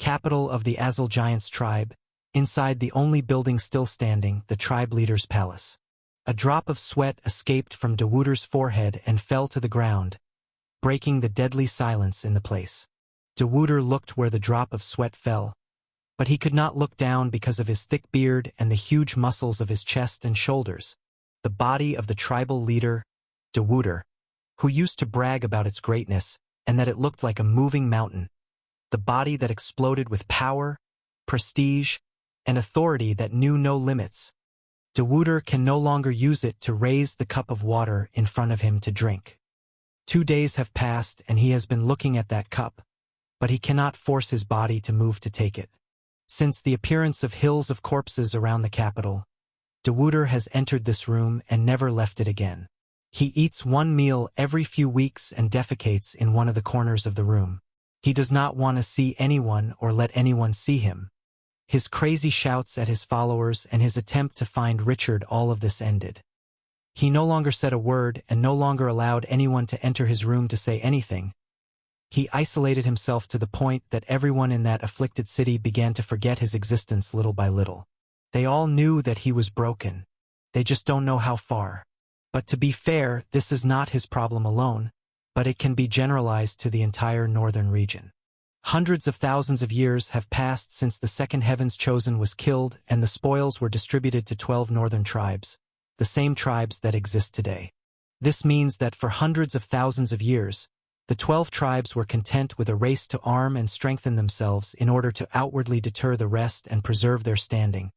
capital of the Azul Giants tribe, inside the only building still standing, the tribe leader's palace. A drop of sweat escaped from Dawuder's forehead and fell to the ground, breaking the deadly silence in the place. Dawuder looked where the drop of sweat fell, but he could not look down because of his thick beard and the huge muscles of his chest and shoulders. The body of the tribal leader, Dawuder, who used to brag about its greatness and that it looked like a moving mountain. The body that exploded with power, prestige, and authority that knew no limits. Dawuder can no longer use it to raise the cup of water in front of him to drink. 2 days have passed and he has been looking at that cup, but he cannot force his body to move to take it. Since the appearance of hills of corpses around the capital, Dawuder has entered this room and never left it again. He eats one meal every few weeks and defecates in one of the corners of the room. He does not want to see anyone or let anyone see him. His crazy shouts at his followers and his attempt to find Richard, all of this ended. He no longer said a word and no longer allowed anyone to enter his room to say anything. He isolated himself to the point that everyone in that afflicted city began to forget his existence little by little. They all knew that he was broken. They just don't know how far. But to be fair, this is not his problem alone, but it can be generalized to the entire northern region. Hundreds of thousands of years have passed since the second Heaven's Chosen was killed and the spoils were distributed to 12 northern tribes, the same tribes that exist today. This means that for hundreds of thousands of years, the 12 tribes were content with a race to arm and strengthen themselves in order to outwardly deter the rest and preserve their standing,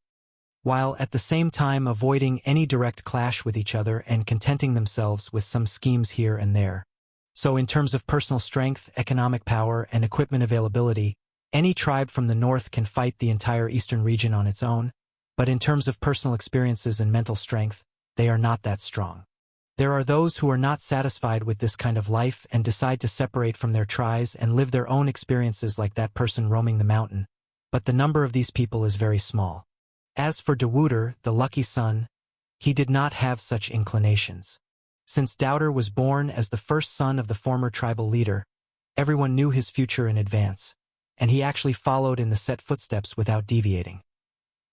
while at the same time avoiding any direct clash with each other and contenting themselves with some schemes here and there. So in terms of personal strength, economic power, and equipment availability, any tribe from the north can fight the entire eastern region on its own, but in terms of personal experiences and mental strength, they are not that strong. There are those who are not satisfied with this kind of life and decide to separate from their tribes and live their own experiences like that person roaming the mountain, but the number of these people is very small. As for Dawuder, the lucky son, he did not have such inclinations. Since Dawuder was born as the first son of the former tribal leader, everyone knew his future in advance, and he actually followed in the set footsteps without deviating.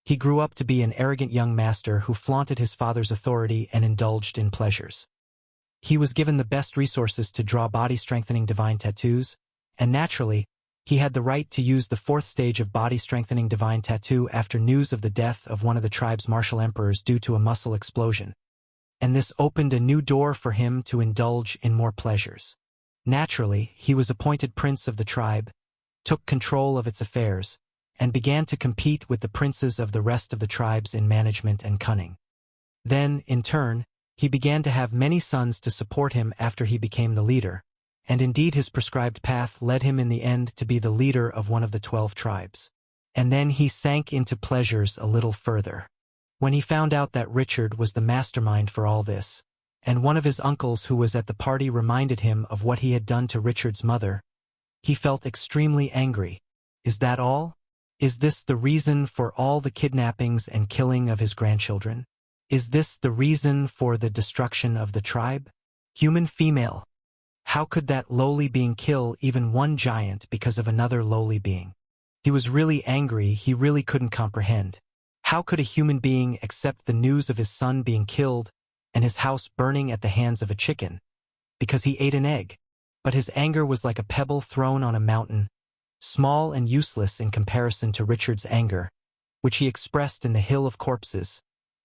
He grew up to be an arrogant young master who flaunted his father's authority and indulged in pleasures. He was given the best resources to draw body-strengthening divine tattoos, and naturally, he had the right to use the 4th stage of body-strengthening divine tattoo after news of the death of one of the tribe's martial emperors due to a muscle explosion. And this opened a new door for him to indulge in more pleasures. Naturally, he was appointed prince of the tribe, took control of its affairs, and began to compete with the princes of the rest of the tribes in management and cunning. Then, in turn, he began to have many sons to support him after he became the leader, and indeed his prescribed path led him in the end to be the leader of one of the 12 tribes. And then he sank into pleasures a little further. When he found out that Richard was the mastermind for all this, and one of his uncles who was at the party reminded him of what he had done to Richard's mother, he felt extremely angry. Is that all? Is this the reason for all the kidnappings and killing of his grandchildren? Is this the reason for the destruction of the tribe? Human female. How could that lowly being kill even one giant because of another lowly being? He was really angry. He really couldn't comprehend. How could a human being accept the news of his son being killed and his house burning at the hands of a chicken? Because he ate an egg. But his anger was like a pebble thrown on a mountain, small and useless in comparison to Richard's anger, which he expressed in the Hill of Corpses,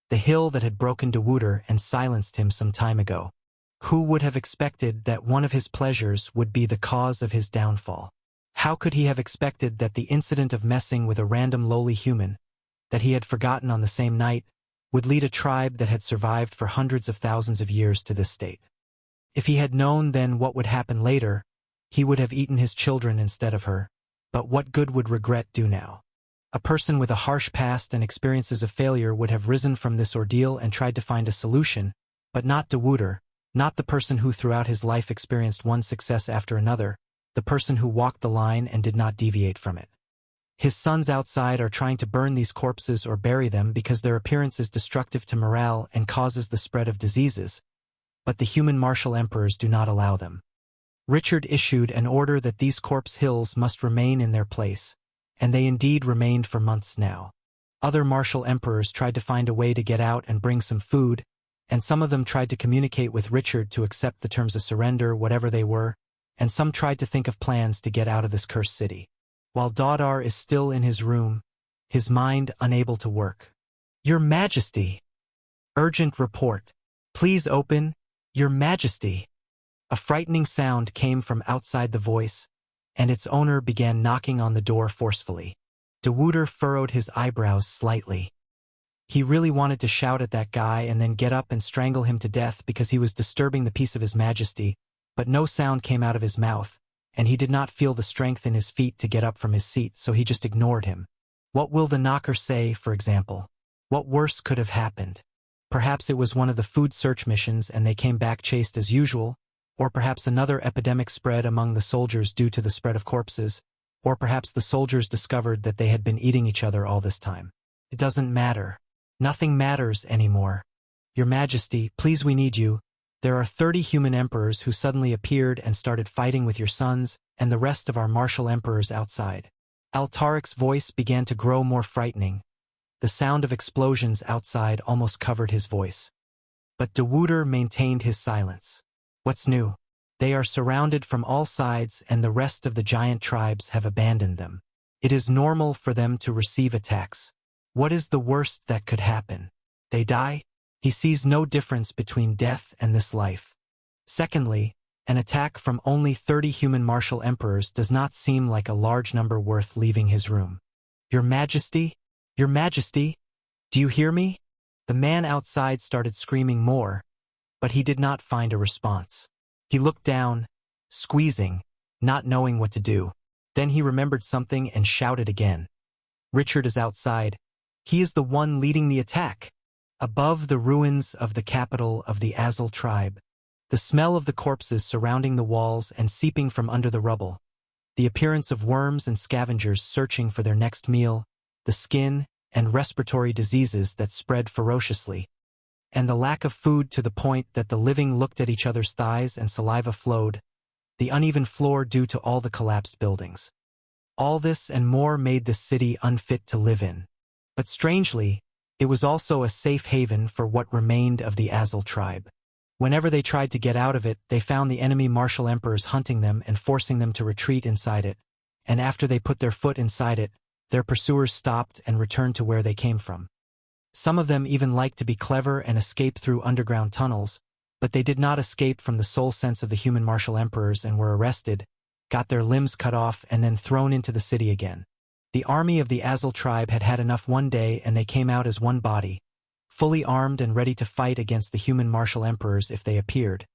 the hill that had broken Dawuder and silenced him some time ago. Who would have expected that one of his pleasures would be the cause of his downfall? How could he have expected that the incident of messing with a random lowly human, that he had forgotten on the same night, would lead a tribe that had survived for hundreds of thousands of years to this state? If he had known then what would happen later, he would have eaten his children instead of her. But what good would regret do now? A person with a harsh past and experiences of failure would have risen from this ordeal and tried to find a solution, but not Dawuder, not the person who throughout his life experienced one success after another, the person who walked the line and did not deviate from it. His sons outside are trying to burn these corpses or bury them because their appearance is destructive to morale and causes the spread of diseases, but the human martial emperors do not allow them. Richard issued an order that these corpse hills must remain in their place, and they indeed remained for months now. Other martial emperors tried to find a way to get out and bring some food, and some of them tried to communicate with Richard to accept the terms of surrender, whatever they were, and some tried to think of plans to get out of this cursed city. While Daudar is still in his room, his mind unable to work. Your Majesty! Urgent report. Please open, Your Majesty! A frightening sound came from outside the voice, and its owner began knocking on the door forcefully. Dewuder furrowed his eyebrows slightly. He really wanted to shout at that guy and then get up and strangle him to death because he was disturbing the peace of His Majesty, but no sound came out of his mouth, and he did not feel the strength in his feet to get up from his seat, so he just ignored him. What will the knocker say, for example? What worse could have happened? Perhaps it was one of the food search missions and they came back chased as usual, or perhaps another epidemic spread among the soldiers due to the spread of corpses, or perhaps the soldiers discovered that they had been eating each other all this time. It doesn't matter. Nothing matters anymore. Your Majesty, please, we need you. There are 30 human emperors who suddenly appeared and started fighting with your sons and the rest of our martial emperors outside. Altaric's voice began to grow more frightening. The sound of explosions outside almost covered his voice. But Dewuder maintained his silence. What's new? They are surrounded from all sides and the rest of the giant tribes have abandoned them. It is normal for them to receive attacks. What is the worst that could happen? They die? He sees no difference between death and this life. Secondly, an attack from only 30 human martial emperors does not seem like a large number worth leaving his room. Your Majesty? Your Majesty? Do you hear me? The man outside started screaming more, but he did not find a response. He looked down, squeezing, not knowing what to do. Then he remembered something and shouted again. Richard is outside. He is the one leading the attack. Above the ruins of the capital of the Azul tribe, the smell of the corpses surrounding the walls and seeping from under the rubble, the appearance of worms and scavengers searching for their next meal, the skin and respiratory diseases that spread ferociously, and the lack of food to the point that the living looked at each other's thighs and saliva flowed, the uneven floor due to all the collapsed buildings. All this and more made the city unfit to live in. But strangely, it was also a safe haven for what remained of the Azul tribe. Whenever they tried to get out of it, they found the enemy martial emperors hunting them and forcing them to retreat inside it, and after they put their foot inside it, their pursuers stopped and returned to where they came from. Some of them even liked to be clever and escape through underground tunnels, but they did not escape from the soul sense of the human martial emperors and were arrested, got their limbs cut off and then thrown into the city again. The army of the Azul tribe had had enough one day and they came out as one body, fully armed and ready to fight against the human martial emperors if they appeared,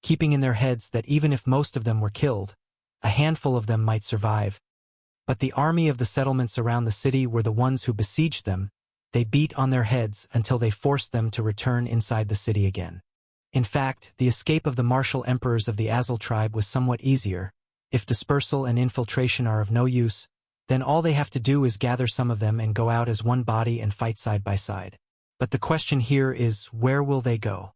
keeping in their heads that even if most of them were killed, a handful of them might survive. But the army of the settlements around the city were the ones who besieged them. They beat on their heads until they forced them to return inside the city again. In fact, the escape of the martial emperors of the Azul tribe was somewhat easier. If dispersal and infiltration are of no use, then all they have to do is gather some of them and go out as one body and fight side by side. But the question here is, where will they go?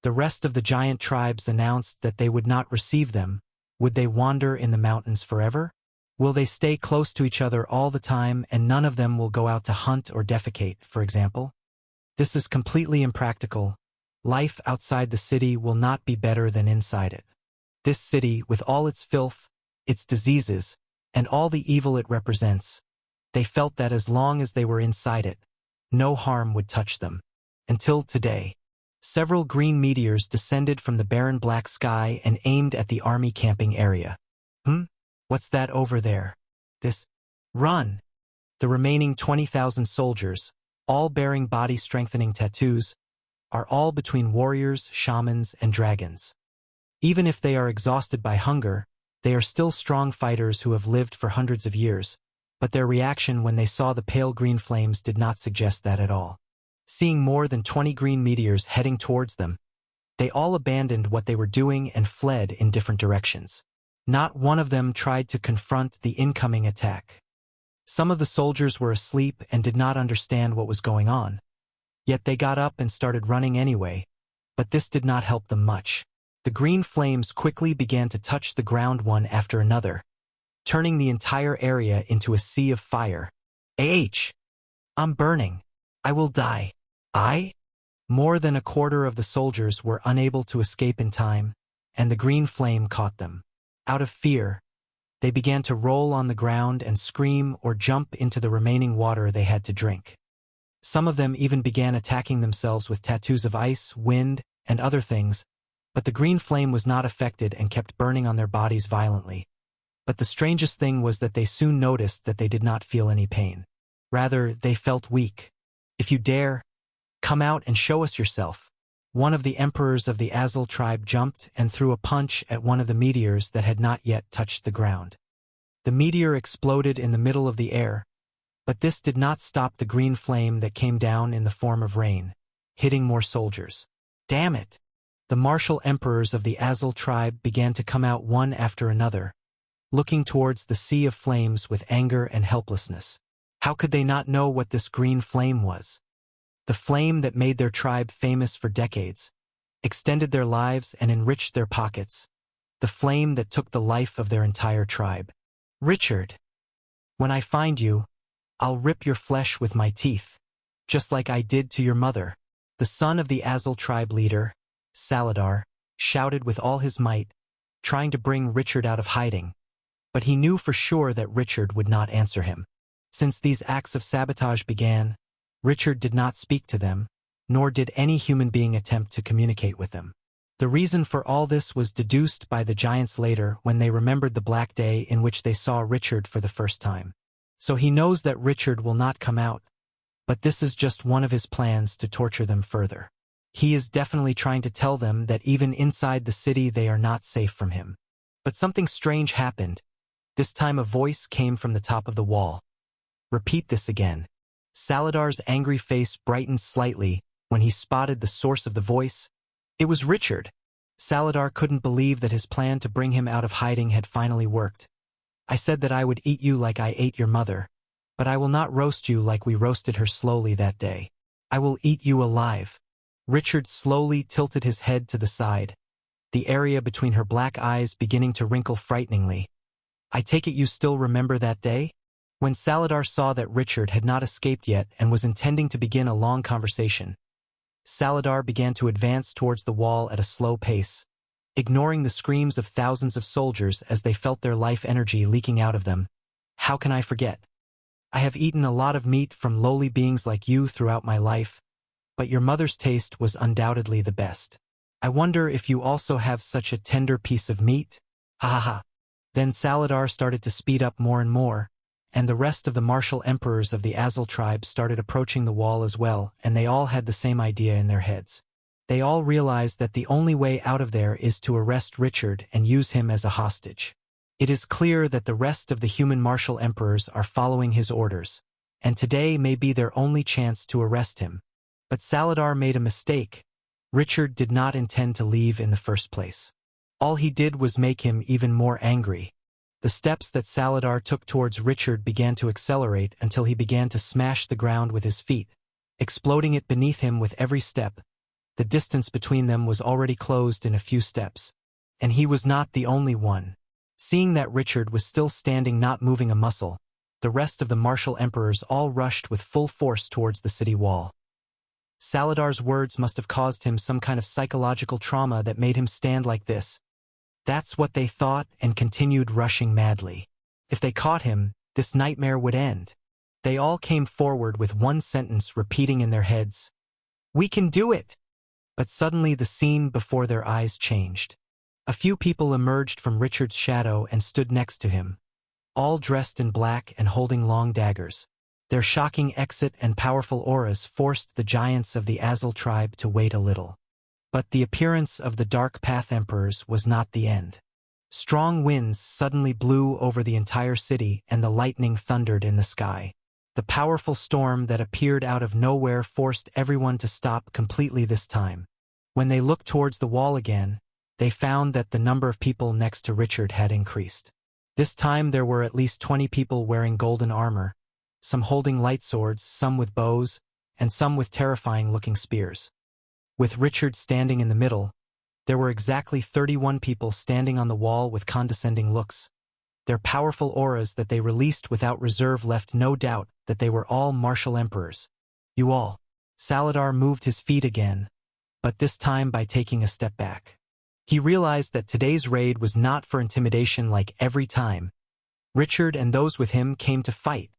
The rest of the giant tribes announced that they would not receive them. Would they wander in the mountains forever? Will they stay close to each other all the time and none of them will go out to hunt or defecate, for example? This is completely impractical. Life outside the city will not be better than inside it. This city, with all its filth, its diseases, and all the evil it represents, they felt that as long as they were inside it, no harm would touch them. Until today, several green meteors descended from the barren black sky and aimed at the army camping area. What's that over there? This? Run! The remaining 20,000 soldiers, all bearing body-strengthening tattoos, are all between warriors, shamans, and dragons. Even if they are exhausted by hunger, they are still strong fighters who have lived for hundreds of years, but their reaction when they saw the pale green flames did not suggest that at all. Seeing more than 20 green meteors heading towards them, they all abandoned what they were doing and fled in different directions. Not one of them tried to confront the incoming attack. Some of the soldiers were asleep and did not understand what was going on. Yet they got up and started running anyway, but this did not help them much. The green flames quickly began to touch the ground one after another. turning the entire area into a sea of fire. I'm burning. I will die. More than a quarter of the soldiers were unable to escape in time, and the green flame caught them. Out of fear, they began to roll on the ground and scream or jump into the remaining water they had to drink. Some of them even began attacking themselves with tattoos of ice, wind, and other things, but the green flame was not affected and kept burning on their bodies violently. But the strangest thing was that they soon noticed that they did not feel any pain. Rather, they felt weak. If you dare, come out and show us yourself. One of the emperors of the Azul tribe jumped and threw a punch at one of the meteors that had not yet touched the ground. The meteor exploded in the middle of the air, but this did not stop the green flame that came down in the form of rain, hitting more soldiers. Damn it! The martial emperors of the Azul tribe began to come out one after another, looking towards the sea of flames with anger and helplessness. How could they not know what this green flame was? The flame that made their tribe famous for decades, extended their lives and enriched their pockets. The flame that took the life of their entire tribe. Richard, when I find you, I'll rip your flesh with my teeth, just like I did to your mother. The son of the Azul tribe leader, Saladar, shouted with all his might, trying to bring Richard out of hiding. But he knew for sure that Richard would not answer him. Since these acts of sabotage began, Richard did not speak to them, nor did any human being attempt to communicate with them. The reason for all this was deduced by the giants later when they remembered the black day in which they saw Richard for the first time. So he knows that Richard will not come out, but this is just one of his plans to torture them further. He is definitely trying to tell them that even inside the city they are not safe from him. But something strange happened. This time a voice came from the top of the wall. Repeat this again. Saladar's angry face brightened slightly when he spotted the source of the voice. It was Richard. Saladar couldn't believe that his plan to bring him out of hiding had finally worked. I said that I would eat you like I ate your mother, but I will not roast you like we roasted her slowly that day. I will eat you alive. Richard slowly tilted his head to the side, the area between her black eyes beginning to wrinkle frighteningly. I take it you still remember that day? When Saladar saw that Richard had not escaped yet and was intending to begin a long conversation, Saladar began to advance towards the wall at a slow pace, ignoring the screams of thousands of soldiers as they felt their life energy leaking out of them. How can I forget? I have eaten a lot of meat from lowly beings like you throughout my life, but your mother's taste was undoubtedly the best. I wonder if you also have such a tender piece of meat? Ha ha ha. Then Saladar started to speed up more and more, and the rest of the martial emperors of the Azul tribe started approaching the wall as well, and they all had the same idea in their heads. They all realized that the only way out of there is to arrest Richard and use him as a hostage. It is clear that the rest of the human martial emperors are following his orders, and today may be their only chance to arrest him. But Saladar made a mistake. Richard did not intend to leave in the first place. All he did was make him even more angry. The steps that Saladar took towards Richard began to accelerate until he began to smash the ground with his feet, exploding it beneath him with every step. The distance between them was already closed in a few steps, and he was not the only one. Seeing that Richard was still standing not moving a muscle, the rest of the martial emperors all rushed with full force towards the city wall. Saladar's words must have caused him some kind of psychological trauma that made him stand like this. That's what they thought and continued rushing madly. If they caught him, this nightmare would end. They all came forward with one sentence repeating in their heads, "We can do it!" But suddenly the scene before their eyes changed. A few people emerged from Richard's shadow and stood next to him, all dressed in black and holding long daggers. Their shocking exit and powerful auras forced the giants of the Azul tribe to wait a little. But the appearance of the Dark Path Emperors was not the end. Strong winds suddenly blew over the entire city and the lightning thundered in the sky. The powerful storm that appeared out of nowhere forced everyone to stop completely this time. When they looked towards the wall again, they found that the number of people next to Richard had increased. This time there were at least 20 people wearing golden armor, some holding light swords, some with bows, and some with terrifying-looking spears. With Richard standing in the middle, there were exactly 31 people standing on the wall with condescending looks. Their powerful auras that they released without reserve left no doubt that they were all martial emperors. You all. Saladar moved his feet again, but this time by taking a step back. He realized that today's raid was not for intimidation like every time. Richard and those with him came to fight.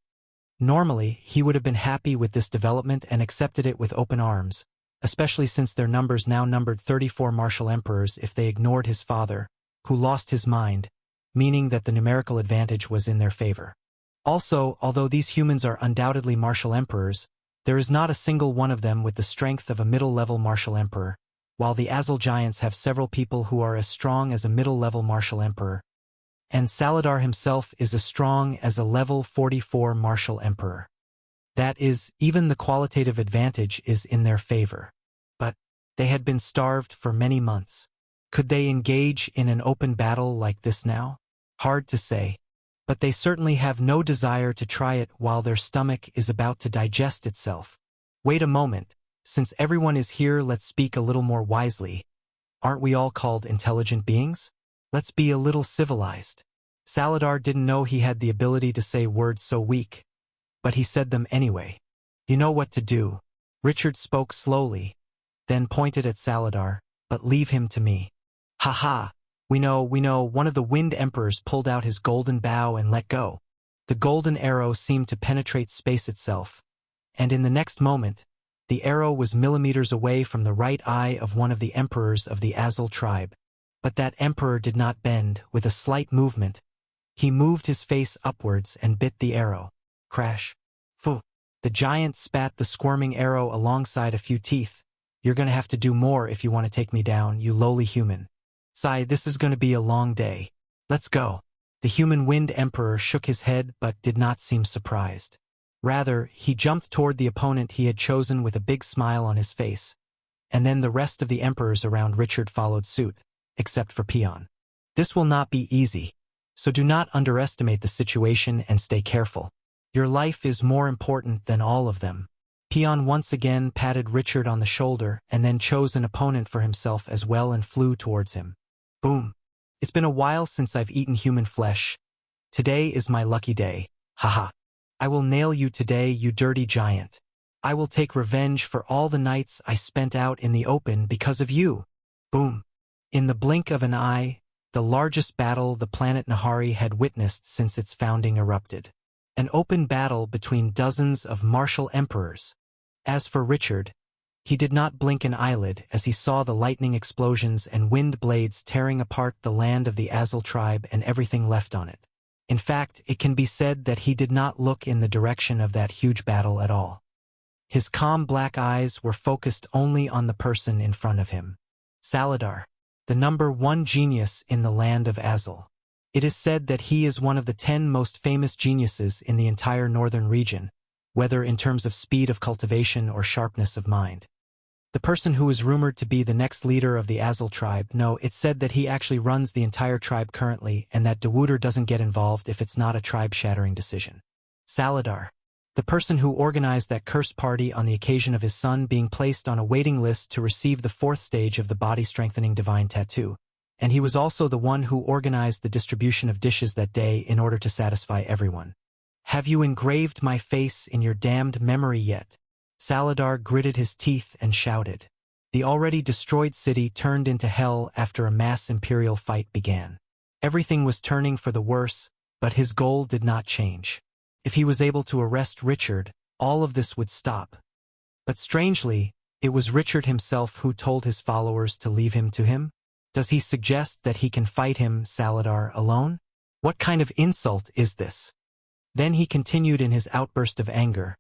Normally, he would have been happy with this development and accepted it with open arms, especially since their numbers now numbered 34 martial emperors if they ignored his father, who lost his mind, meaning that the numerical advantage was in their favor. Also, although these humans are undoubtedly martial emperors, there is not a single one of them with the strength of a middle-level martial emperor, while the Azul giants have several people who are as strong as a middle-level martial emperor, and Saladar himself is as strong as a level 44 martial emperor. That is, even the qualitative advantage is in their favor. But they had been starved for many months. Could they engage in an open battle like this now? Hard to say. But they certainly have no desire to try it while their stomach is about to digest itself. Wait a moment. Since everyone is here, let's speak a little more wisely. Aren't we all called intelligent beings? Let's be a little civilized. Saladar didn't know he had the ability to say words so weak, but he said them anyway. You know what to do. Richard spoke slowly, then pointed at Saladar, but leave him to me. Ha ha. We know, one of the Wind Emperors pulled out his golden bow and let go. The golden arrow seemed to penetrate space itself, and in the next moment, the arrow was millimeters away from the right eye of one of the emperors of the Azul tribe. But that emperor did not bend. With a slight movement, he moved his face upwards and bit the arrow. Crash. Phew. The giant spat the squirming arrow alongside a few teeth. You're gonna have to do more if you want to take me down, you lowly human. Sigh, this is gonna be a long day. Let's go. The human Wind Emperor shook his head but did not seem surprised. Rather, he jumped toward the opponent he had chosen with a big smile on his face. And then the rest of the emperors around Richard followed suit, except for Peon. This will not be easy, so do not underestimate the situation and stay careful. Your life is more important than all of them. Peon once again patted Richard on the shoulder and then chose an opponent for himself as well and flew towards him. Boom. It's been a while since I've eaten human flesh. Today is my lucky day. Haha. I will nail you today, you dirty giant. I will take revenge for all the nights I spent out in the open because of you. Boom. In the blink of an eye, the largest battle the planet Nahari had witnessed since its founding erupted. An open battle between dozens of martial emperors. As for Richard, he did not blink an eyelid as he saw the lightning explosions and wind blades tearing apart the land of the Azul tribe and everything left on it. In fact, it can be said that he did not look in the direction of that huge battle at all. His calm black eyes were focused only on the person in front of him. Saladar, the #1 genius in the land of Azul. It is said that he is one of the 10 most famous geniuses in the entire northern region, whether in terms of speed of cultivation or sharpness of mind. The person who is rumored to be the next leader of the Azul tribe, no, it's said that he actually runs the entire tribe currently and that Dawuder doesn't get involved if it's not a tribe-shattering decision. Saladar, the person who organized that cursed party on the occasion of his son being placed on a waiting list to receive the 4th stage of the body-strengthening divine tattoo, and he was also the one who organized the distribution of dishes that day in order to satisfy everyone. Have you engraved my face in your damned memory yet? Saladar gritted his teeth and shouted. The already destroyed city turned into hell after a mass imperial fight began. Everything was turning for the worse, but his goal did not change. If he was able to arrest Richard, all of this would stop. But strangely, it was Richard himself who told his followers to leave him to him. Does he suggest that he can fight him, Saladar, alone? What kind of insult is this? Then he continued in his outburst of anger,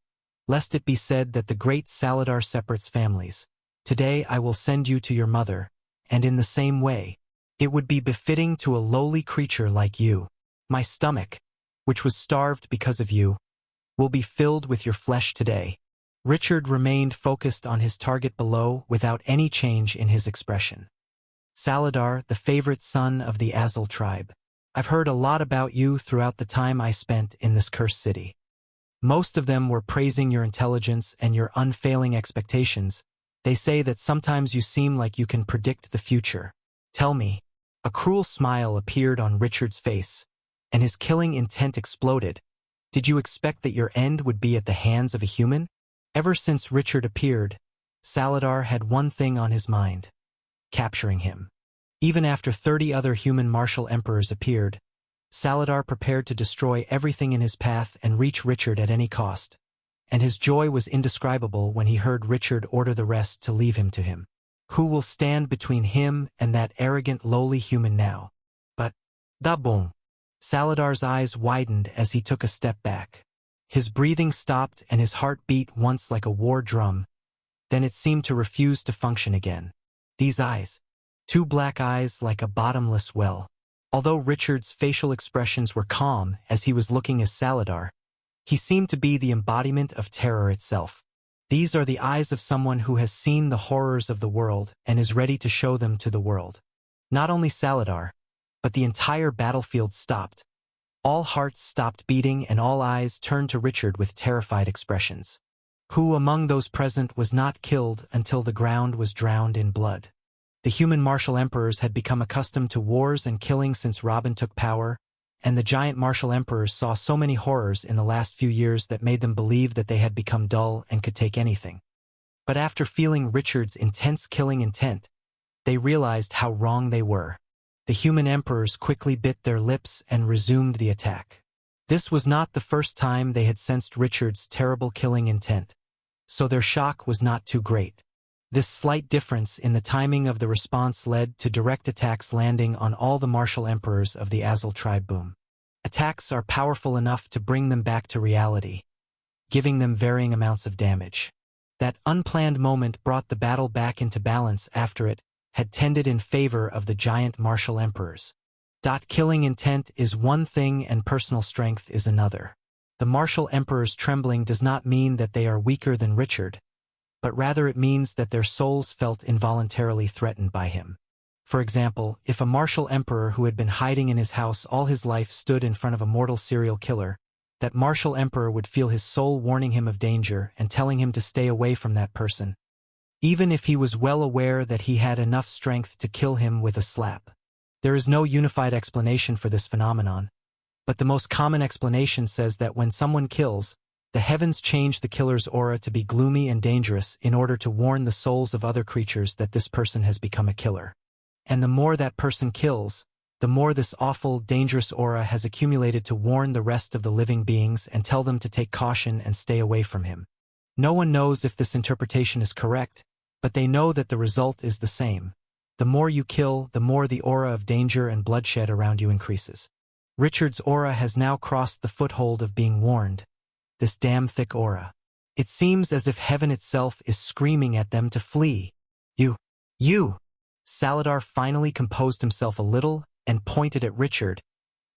lest it be said that the great Saladar separates families. Today I will send you to your mother, and in the same way, it would be befitting to a lowly creature like you. My stomach, which was starved because of you, will be filled with your flesh today. Richard remained focused on his target below without any change in his expression. Saladar, the favorite son of the Azul tribe. I've heard a lot about you throughout the time I spent in this cursed city. Most of them were praising your intelligence and your unfailing expectations. They say that sometimes you seem like you can predict the future. Tell me. A cruel smile appeared on Richard's face. and his killing intent exploded. Did you expect that your end would be at the hands of a human? Ever since Richard appeared, Saladar had one thing on his mind: capturing him. Even after 30 other human martial emperors appeared, Saladar prepared to destroy everything in his path and reach Richard at any cost. And his joy was indescribable when he heard Richard order the rest to leave him to him. Who will stand between him and that arrogant lowly human now? But, da boom! Saladar's eyes widened as he took a step back. His breathing stopped and his heart beat once like a war drum. Then it seemed to refuse to function again. These eyes. 2 black eyes like a bottomless well. Although Richard's facial expressions were calm as he was looking at Saladar, he seemed to be the embodiment of terror itself. These are the eyes of someone who has seen the horrors of the world and is ready to show them to the world. Not only Saladar, but the entire battlefield stopped. All hearts stopped beating and all eyes turned to Richard with terrified expressions. Who among those present was not killed until the ground was drowned in blood? The human martial emperors had become accustomed to wars and killing since Robin took power, and the giant martial emperors saw so many horrors in the last few years that made them believe that they had become dull and could take anything. But after feeling Richard's intense killing intent, they realized how wrong they were. The human emperors quickly bit their lips and resumed the attack. This was not the first time they had sensed Richard's terrible killing intent, so their shock was not too great. This slight difference in the timing of the response led to direct attacks landing on all the martial emperors of the Azul tribe. Boom. Attacks are powerful enough to bring them back to reality, giving them varying amounts of damage. That unplanned moment brought the battle back into balance after it had tended in favor of the giant martial emperors. Killing intent is one thing and personal strength is another. The martial emperors trembling does not mean that they are weaker than Richard, but rather it means that their souls felt involuntarily threatened by him. For example, if a martial emperor who had been hiding in his house all his life stood in front of a mortal serial killer, that martial emperor would feel his soul warning him of danger and telling him to stay away from that person, even if he was well aware that he had enough strength to kill him with a slap. There is no unified explanation for this phenomenon, but the most common explanation says that when someone kills, the heavens change the killer's aura to be gloomy and dangerous in order to warn the souls of other creatures that this person has become a killer. And the more that person kills, the more this awful, dangerous aura has accumulated to warn the rest of the living beings and tell them to take caution and stay away from him. No one knows if this interpretation is correct, but they know that the result is the same. The more you kill, the more the aura of danger and bloodshed around you increases. Richard's aura has now crossed the foothold of being warned. This damn thick aura. It seems as if heaven itself is screaming at them to flee. You! Saladar finally composed himself a little and pointed at Richard.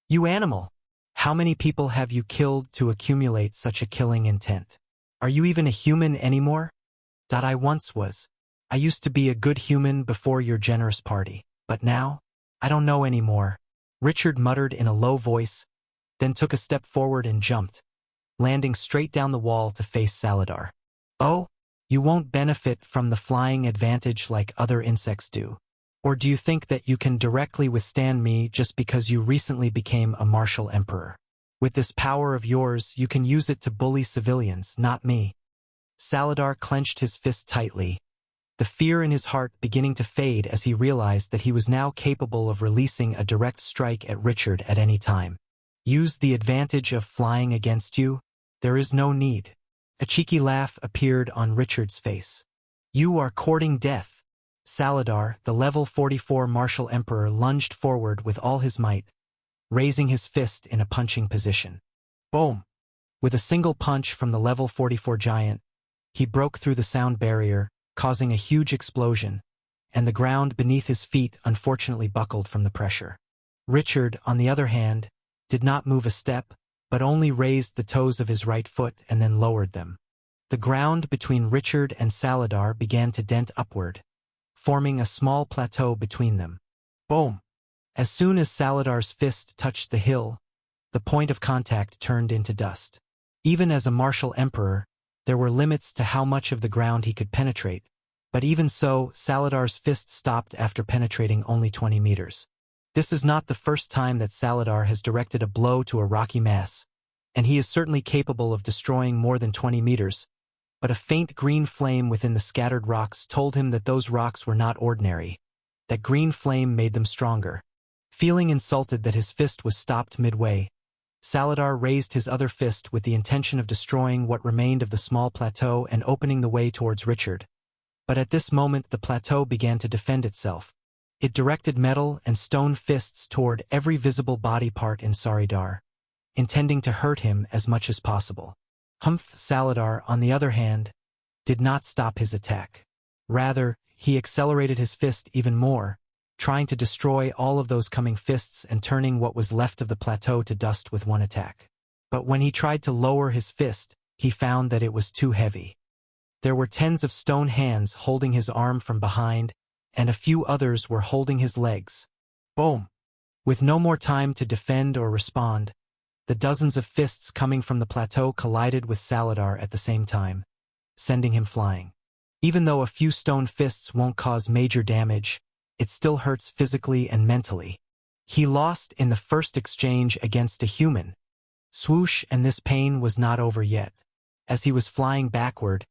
You animal! How many people have you killed to accumulate such a killing intent? Are you even a human anymore? I once was. I used to be a good human before your generous party, but now, I don't know anymore. Richard muttered in a low voice, then took a step forward and jumped, landing straight down the wall to face Saladar. Oh, you won't benefit from the flying advantage like other insects do. Or do you think that you can directly withstand me just because you recently became a martial emperor? With this power of yours, you can use it to bully civilians, not me. Saladar clenched his fist tightly, the fear in his heart beginning to fade as he realized that he was now capable of releasing a direct strike at Richard at any time. Use the advantage of flying against you? There is no need. A cheeky laugh appeared on Richard's face. You are courting death. Saladar, the level 44 martial emperor, lunged forward with all his might, raising his fist in a punching position. Boom! With a single punch from the level 44 giant, he broke through the sound barrier, causing a huge explosion, and the ground beneath his feet unfortunately buckled from the pressure. Richard, on the other hand, did not move a step, but only raised the toes of his right foot and then lowered them. The ground between Richard and Saladar began to dent upward, forming a small plateau between them. Boom! As soon as Saladar's fist touched the hill, the point of contact turned into dust. Even as a martial emperor, there were limits to how much of the ground he could penetrate, but even so, Saladar's fist stopped after penetrating only 20 meters. This is not the first time that Saladar has directed a blow to a rocky mass, and he is certainly capable of destroying more than 20 meters, but a faint green flame within the scattered rocks told him that those rocks were not ordinary. That green flame made them stronger. Feeling insulted that his fist was stopped midway, Saladar raised his other fist with the intention of destroying what remained of the small plateau and opening the way towards Richard. But at this moment the plateau began to defend itself. It directed metal and stone fists toward every visible body part in Saridar, intending to hurt him as much as possible. Saladar, on the other hand, did not stop his attack. Rather, he accelerated his fist even more, trying to destroy all of those coming fists and turning what was left of the plateau to dust with one attack. But when he tried to lower his fist, he found that it was too heavy. There were tens of stone hands holding his arm from behind, and a few others were holding his legs. Boom! With no more time to defend or respond, the dozens of fists coming from the plateau collided with Saladar at the same time, sending him flying. Even though a few stone fists won't cause major damage, it still hurts physically and mentally. He lost in the first exchange against a human. Swoosh, and this pain was not over yet. As he was flying backward,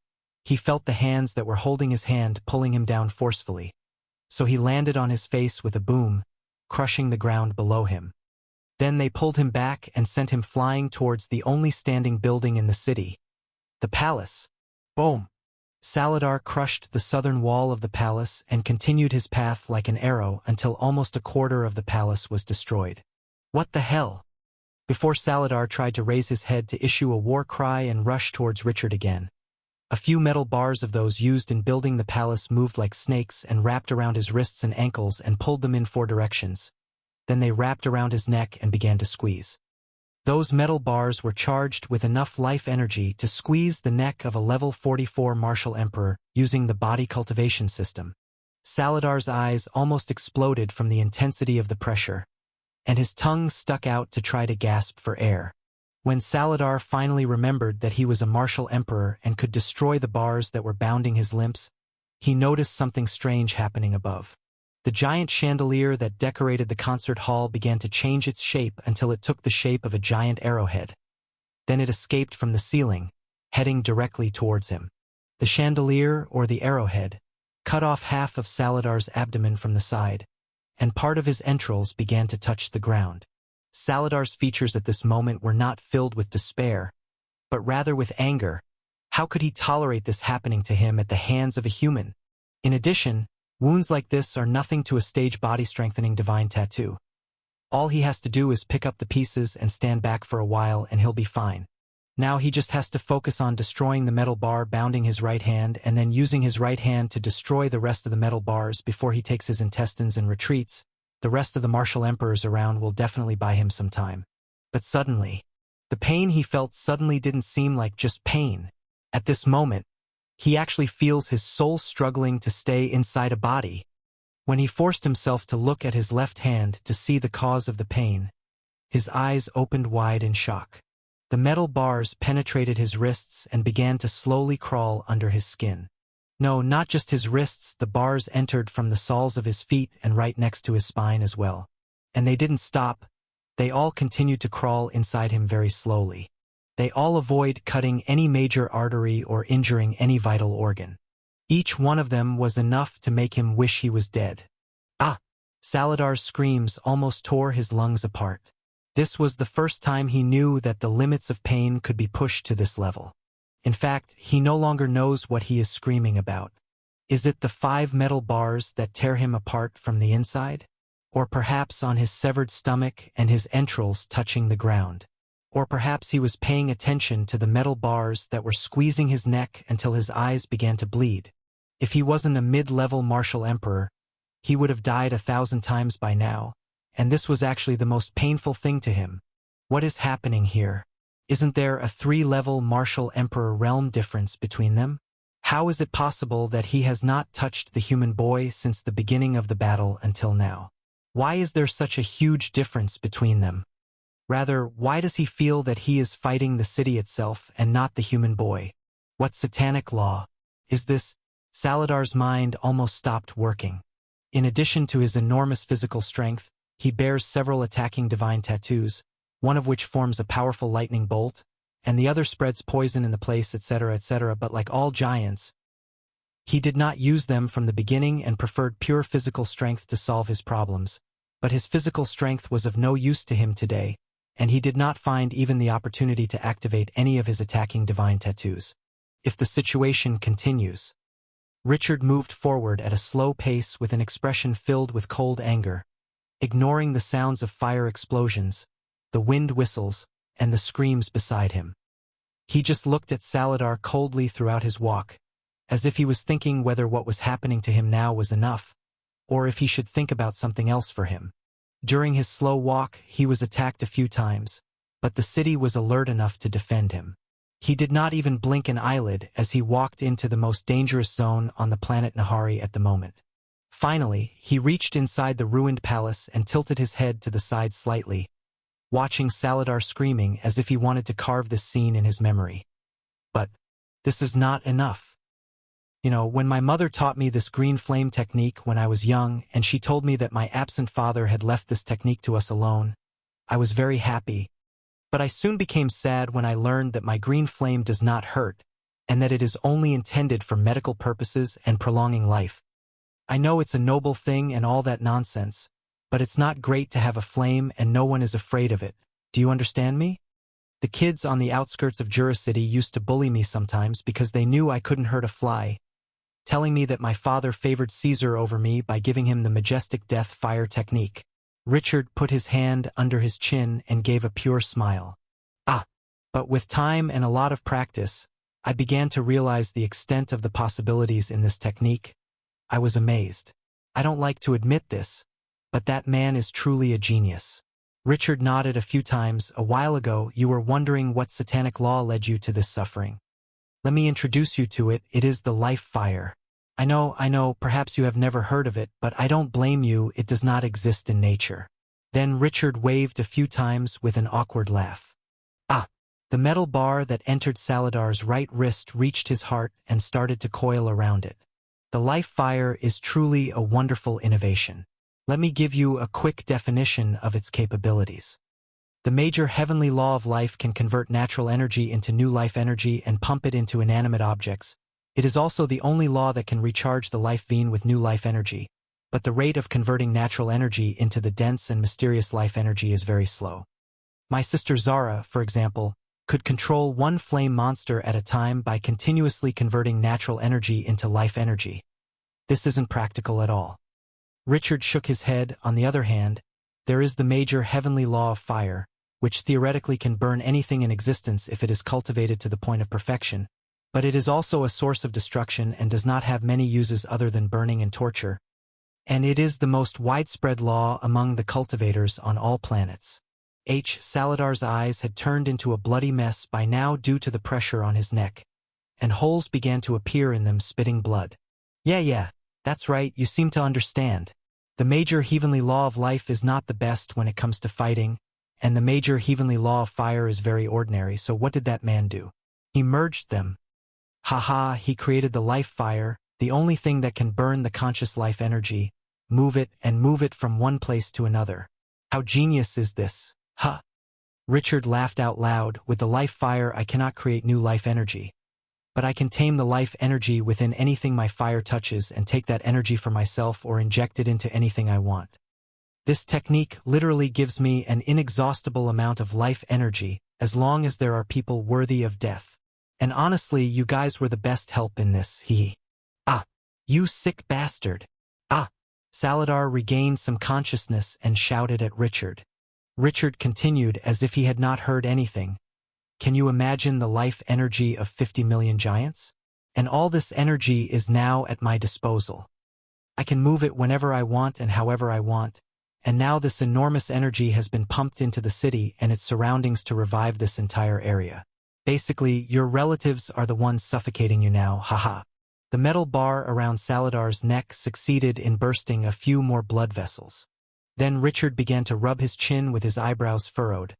he felt the hands that were holding his hand pulling him down forcefully. So he landed on his face with a boom, crushing the ground below him. Then they pulled him back and sent him flying towards the only standing building in the city, the palace. Boom! Saladar crushed the southern wall of the palace and continued his path like an arrow until almost a quarter of the palace was destroyed. What the hell? Before Saladar tried to raise his head to issue a war cry and rush towards Richard again. A few metal bars of those used in building the palace moved like snakes and wrapped around his wrists and ankles and pulled them in 4 directions. Then they wrapped around his neck and began to squeeze. Those metal bars were charged with enough life energy to squeeze the neck of a level 44 martial emperor using the body cultivation system. Saladar's eyes almost exploded from the intensity of the pressure, and his tongue stuck out to try to gasp for air. When Saladar finally remembered that he was a martial emperor and could destroy the bars that were bounding his limbs, he noticed something strange happening above. The giant chandelier that decorated the concert hall began to change its shape until it took the shape of a giant arrowhead. Then it escaped from the ceiling, heading directly towards him. The chandelier, or the arrowhead, cut off half of Saladar's abdomen from the side, and part of his entrails began to touch the ground. Saladar's features at this moment were not filled with despair, but rather with anger. How could he tolerate this happening to him at the hands of a human? In addition, wounds like this are nothing to a stage body-strengthening divine tattoo. All he has to do is pick up the pieces and stand back for a while and he'll be fine. Now he just has to focus on destroying the metal bar bounding his right hand and then using his right hand to destroy the rest of the metal bars before he takes his intestines and retreats. The rest of the martial emperors around will definitely buy him some time. But suddenly, the pain he felt suddenly didn't seem like just pain. At this moment, he actually feels his soul struggling to stay inside a body. When he forced himself to look at his left hand to see the cause of the pain, his eyes opened wide in shock. The metal bars penetrated his wrists and began to slowly crawl under his skin. No, not just his wrists, the bars entered from the soles of his feet and right next to his spine as well. And they didn't stop, they all continued to crawl inside him very slowly. They all avoid cutting any major artery or injuring any vital organ. Each one of them was enough to make him wish he was dead. Ah! Saladar's screams almost tore his lungs apart. This was the first time he knew that the limits of pain could be pushed to this level. In fact, he no longer knows what he is screaming about. Is it the 5 metal bars that tear him apart from the inside? Or perhaps on his severed stomach and his entrails touching the ground? Or perhaps he was paying attention to the metal bars that were squeezing his neck until his eyes began to bleed. If he wasn't a mid-level martial emperor, he would have died 1,000 times by now, and this was actually the most painful thing to him. What is happening here? Isn't there a 3-level martial emperor realm difference between them? How is it possible that he has not touched the human boy since the beginning of the battle until now? Why is there such a huge difference between them? Rather, why does he feel that he is fighting the city itself and not the human boy? What satanic law is this? Saladar's mind almost stopped working. In addition to his enormous physical strength, He bears several attacking divine tattoos, one of which forms a powerful lightning bolt, and the other spreads poison in the place, etc., etc. But like all giants, he did not use them from the beginning and preferred pure physical strength to solve his problems. But his physical strength was of no use to him today, and he did not find even the opportunity to activate any of his attacking divine tattoos. If the situation continues. Richard moved forward at a slow pace with an expression filled with cold anger, ignoring the sounds of fire explosions, the wind whistles, and the screams beside him. He just looked at Saladar coldly throughout his walk, as if he was thinking whether what was happening to him now was enough, or if he should think about something else for him. During his slow walk, he was attacked a few times, but the city was alert enough to defend him. He did not even blink an eyelid as he walked into the most dangerous zone on the planet Nahari at the moment. Finally, he reached inside the ruined palace and tilted his head to the side slightly, watching Saladar screaming as if he wanted to carve this scene in his memory. But this is not enough. When my mother taught me this green flame technique when I was young, and she told me that my absent father had left this technique to us alone, I was very happy. But I soon became sad when I learned that my green flame does not hurt, and that it is only intended for medical purposes and prolonging life. I know it's a noble thing and all that nonsense, but it's not great to have a flame and no one is afraid of it. Do you understand me? The kids on the outskirts of Jura City used to bully me sometimes because they knew I couldn't hurt a fly, telling me that my father favored Caesar over me by giving him the majestic death fire technique. Richard put his hand under his chin and gave a pure smile. But with time and a lot of practice, I began to realize the extent of the possibilities in this technique. I was amazed. I don't like to admit this, but that man is truly a genius. Richard nodded a few times. A while ago, you were wondering what satanic law led you to this suffering. Let me introduce you to it. It is the life fire. I know, perhaps you have never heard of it, but I don't blame you, it does not exist in nature. Then Richard waved a few times with an awkward laugh. The metal bar that entered Saladar's right wrist reached his heart and started to coil around it. The life fire is truly a wonderful innovation. Let me give you a quick definition of its capabilities. The major heavenly law of life can convert natural energy into new life energy and pump it into inanimate objects. It is also the only law that can recharge the life vein with new life energy, but the rate of converting natural energy into the dense and mysterious life energy is very slow. My sister Zara, for example, could control one flame monster at a time by continuously converting natural energy into life energy. This isn't practical at all. Richard shook his head. On the other hand, there is the major heavenly law of fire, which theoretically can burn anything in existence if it is cultivated to the point of perfection, but it is also a source of destruction and does not have many uses other than burning and torture. And it is the most widespread law among the cultivators on all planets. Saladar's eyes had turned into a bloody mess by now due to the pressure on his neck, and holes began to appear in them, spitting blood. Yeah, that's right, you seem to understand. The major heavenly law of life is not the best when it comes to fighting, and the major heavenly law of fire is very ordinary, so what did that man do? He merged them. He created the life fire, the only thing that can burn the conscious life energy, move it from one place to another. How genius is this? Richard laughed out loud. With the life fire I cannot create new life energy, but I can tame the life energy within anything my fire touches and take that energy for myself or inject it into anything I want. This technique literally gives me an inexhaustible amount of life energy as long as there are people worthy of death. And honestly, you guys were the best help in this, You sick bastard. Saladar regained some consciousness and shouted at Richard. Richard continued as if he had not heard anything. Can you imagine the life energy of 50 million giants? And all this energy is now at my disposal. I can move it whenever I want and however I want, and now this enormous energy has been pumped into the city and its surroundings to revive this entire area. Basically, your relatives are the ones suffocating you now, The metal bar around Saladar's neck succeeded in bursting a few more blood vessels. Then Richard began to rub his chin with his eyebrows furrowed.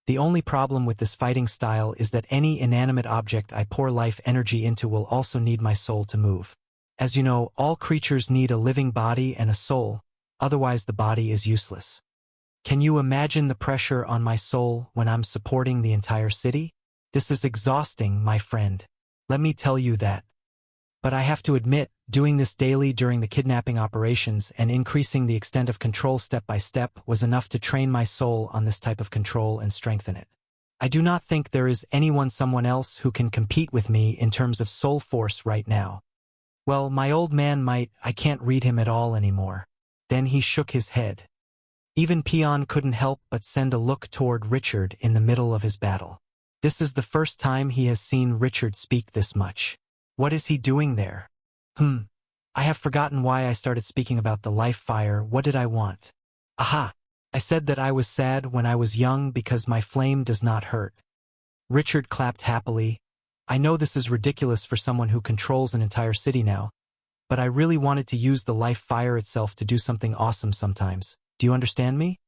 The only problem with this fighting style is that any inanimate object I pour life energy into will also need my soul to move. As you know, all creatures need a living body and a soul, otherwise the body is useless. Can you imagine the pressure on my soul when I'm supporting the entire city? This is exhausting, my friend. Let me tell you that. But I have to admit, doing this daily during the kidnapping operations and increasing the extent of control step by step was enough to train my soul on this type of control and strengthen it. I do not think there is someone else who can compete with me in terms of soul force right now. Well, my old man might, I can't read him at all anymore. Then he shook his head. Even Peon couldn't help but send a look toward Richard in the middle of his battle. This is the first time he has seen Richard speak this much. What is he doing there? I have forgotten why I started speaking about the life fire. What did I want? Aha! I said that I was sad when I was young because my flame does not hurt. Richard clapped happily. I know this is ridiculous for someone who controls an entire city now, but I really wanted to use the life fire itself to do something awesome sometimes. Do you understand me?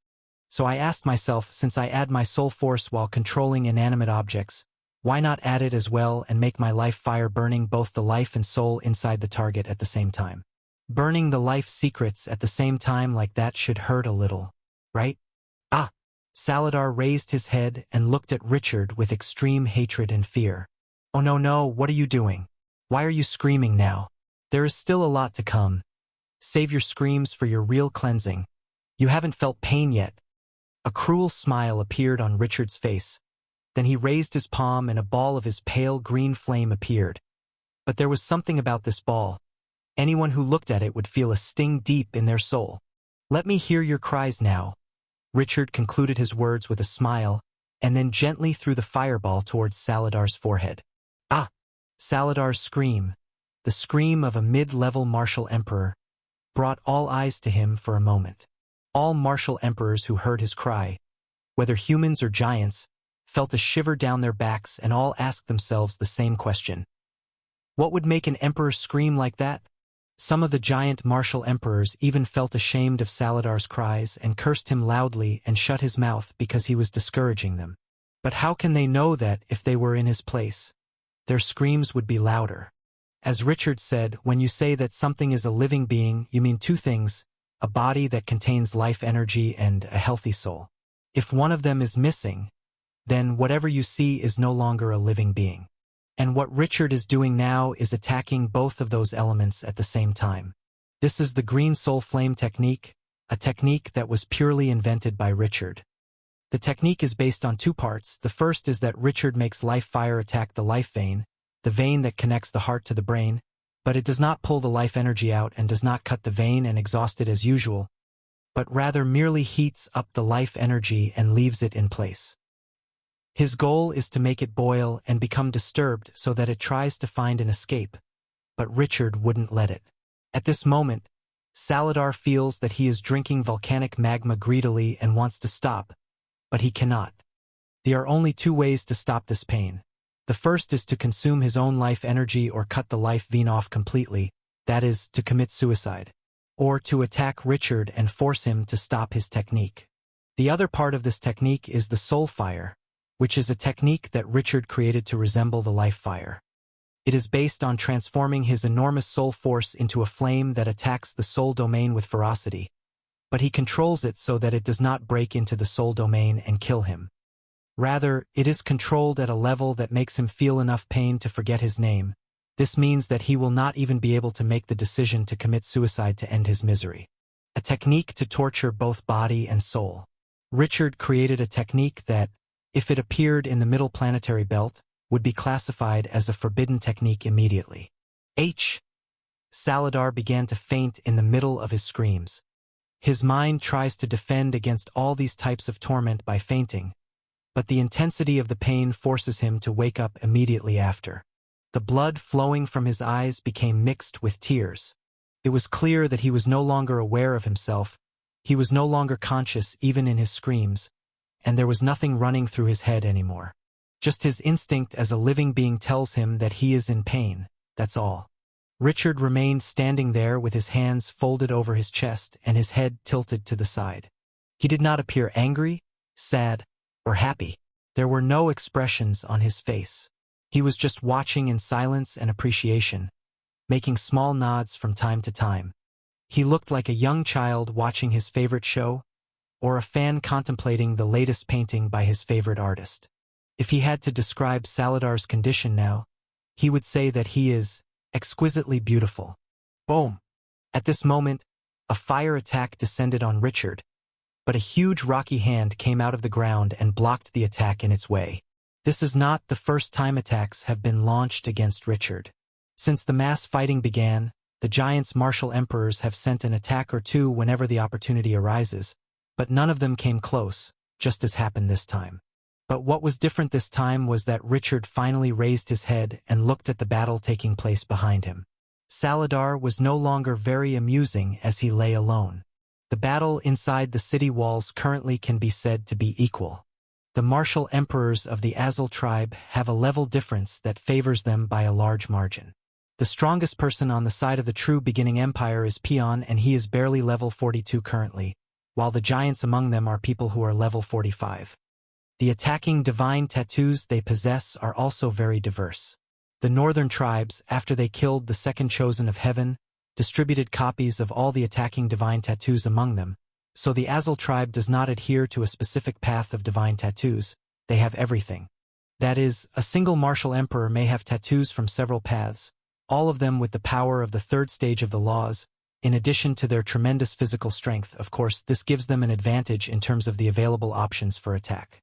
So I asked myself, since I add my soul force while controlling inanimate objects, why not add it as well and make my life fire burning both the life and soul inside the target at the same time? Burning the life secrets at the same time like that should hurt a little, right? Ah! Saladar raised his head and looked at Richard with extreme hatred and fear. Oh no, what are you doing? Why are you screaming now? There is still a lot to come. Save your screams for your real cleansing. You haven't felt pain yet. A cruel smile appeared on Richard's face. Then he raised his palm and a ball of his pale green flame appeared. But there was something about this ball. Anyone who looked at it would feel a sting deep in their soul. Let me hear your cries now. Richard concluded his words with a smile, and then gently threw the fireball towards Saladar's forehead. Ah! Saladar's scream, the scream of a mid-level martial emperor, brought all eyes to him for a moment. All martial emperors who heard his cry, whether humans or giants, felt a shiver down their backs and all asked themselves the same question. What would make an emperor scream like that? Some of the giant martial emperors even felt ashamed of Saladar's cries and cursed him loudly and shut his mouth because he was discouraging them. But how can they know that, if they were in his place, their screams would be louder? As Richard said, when you say that something is a living being, you mean two things: a body that contains life energy and a healthy soul. If one of them is missing, then whatever you see is no longer a living being. And what Richard is doing now is attacking both of those elements at the same time. This is the Green Soul Flame technique, a technique that was purely invented by Richard. The technique is based on two parts. The first is that Richard makes life fire attack the life vein, the vein that connects the heart to the brain, but it does not pull the life energy out and does not cut the vein and exhaust it as usual, but rather merely heats up the life energy and leaves it in place. His goal is to make it boil and become disturbed so that it tries to find an escape, but Richard wouldn't let it. At this moment, Saladar feels that he is drinking volcanic magma greedily and wants to stop, but he cannot. There are only two ways to stop this pain. The first is to consume his own life energy or cut the life vein off completely, that is, to commit suicide, or to attack Richard and force him to stop his technique. The other part of this technique is the soul fire, which is a technique that Richard created to resemble the life fire. It is based on transforming his enormous soul force into a flame that attacks the soul domain with ferocity, but he controls it so that it does not break into the soul domain and kill him. Rather, it is controlled at a level that makes him feel enough pain to forget his name. This means that he will not even be able to make the decision to commit suicide to end his misery. A technique to torture both body and soul. Richard created a technique that, if it appeared in the middle planetary belt, would be classified as a forbidden technique immediately. Saladar began to faint in the middle of his screams. His mind tries to defend against all these types of torment by fainting, but the intensity of the pain forces him to wake up immediately after. The blood flowing from his eyes became mixed with tears. It was clear that he was no longer aware of himself, he was no longer conscious even in his screams, and there was nothing running through his head anymore. Just his instinct as a living being tells him that he is in pain, that's all. Richard remained standing there with his hands folded over his chest and his head tilted to the side. He did not appear angry, sad, or happy. There were no expressions on his face. He was just watching in silence and appreciation, making small nods from time to time. He looked like a young child watching his favorite show, or a fan contemplating the latest painting by his favorite artist. If he had to describe Saladar's condition now, he would say that he is exquisitely beautiful. Boom! At this moment, a fire attack descended on Richard, but a huge rocky hand came out of the ground and blocked the attack in its way. This is not the first time attacks have been launched against Richard. Since the mass fighting began, the Giants' martial emperors have sent an attack or two whenever the opportunity arises, but none of them came close, just as happened this time. But what was different this time was that Richard finally raised his head and looked at the battle taking place behind him. Saladar was no longer very amusing as he lay alone. The battle inside the city walls currently can be said to be equal. The martial emperors of the Azul tribe have a level difference that favors them by a large margin. The strongest person on the side of the true beginning empire is Pion, and he is barely level 42 currently, while the giants among them are people who are level 45. The attacking divine tattoos they possess are also very diverse. The northern tribes, after they killed the second chosen of heaven, distributed copies of all the attacking divine tattoos among them, so the Azul tribe does not adhere to a specific path of divine tattoos, they have everything. That is, a single martial emperor may have tattoos from several paths, all of them with the power of the third stage of the laws. In addition to their tremendous physical strength, of course, this gives them an advantage in terms of the available options for attack.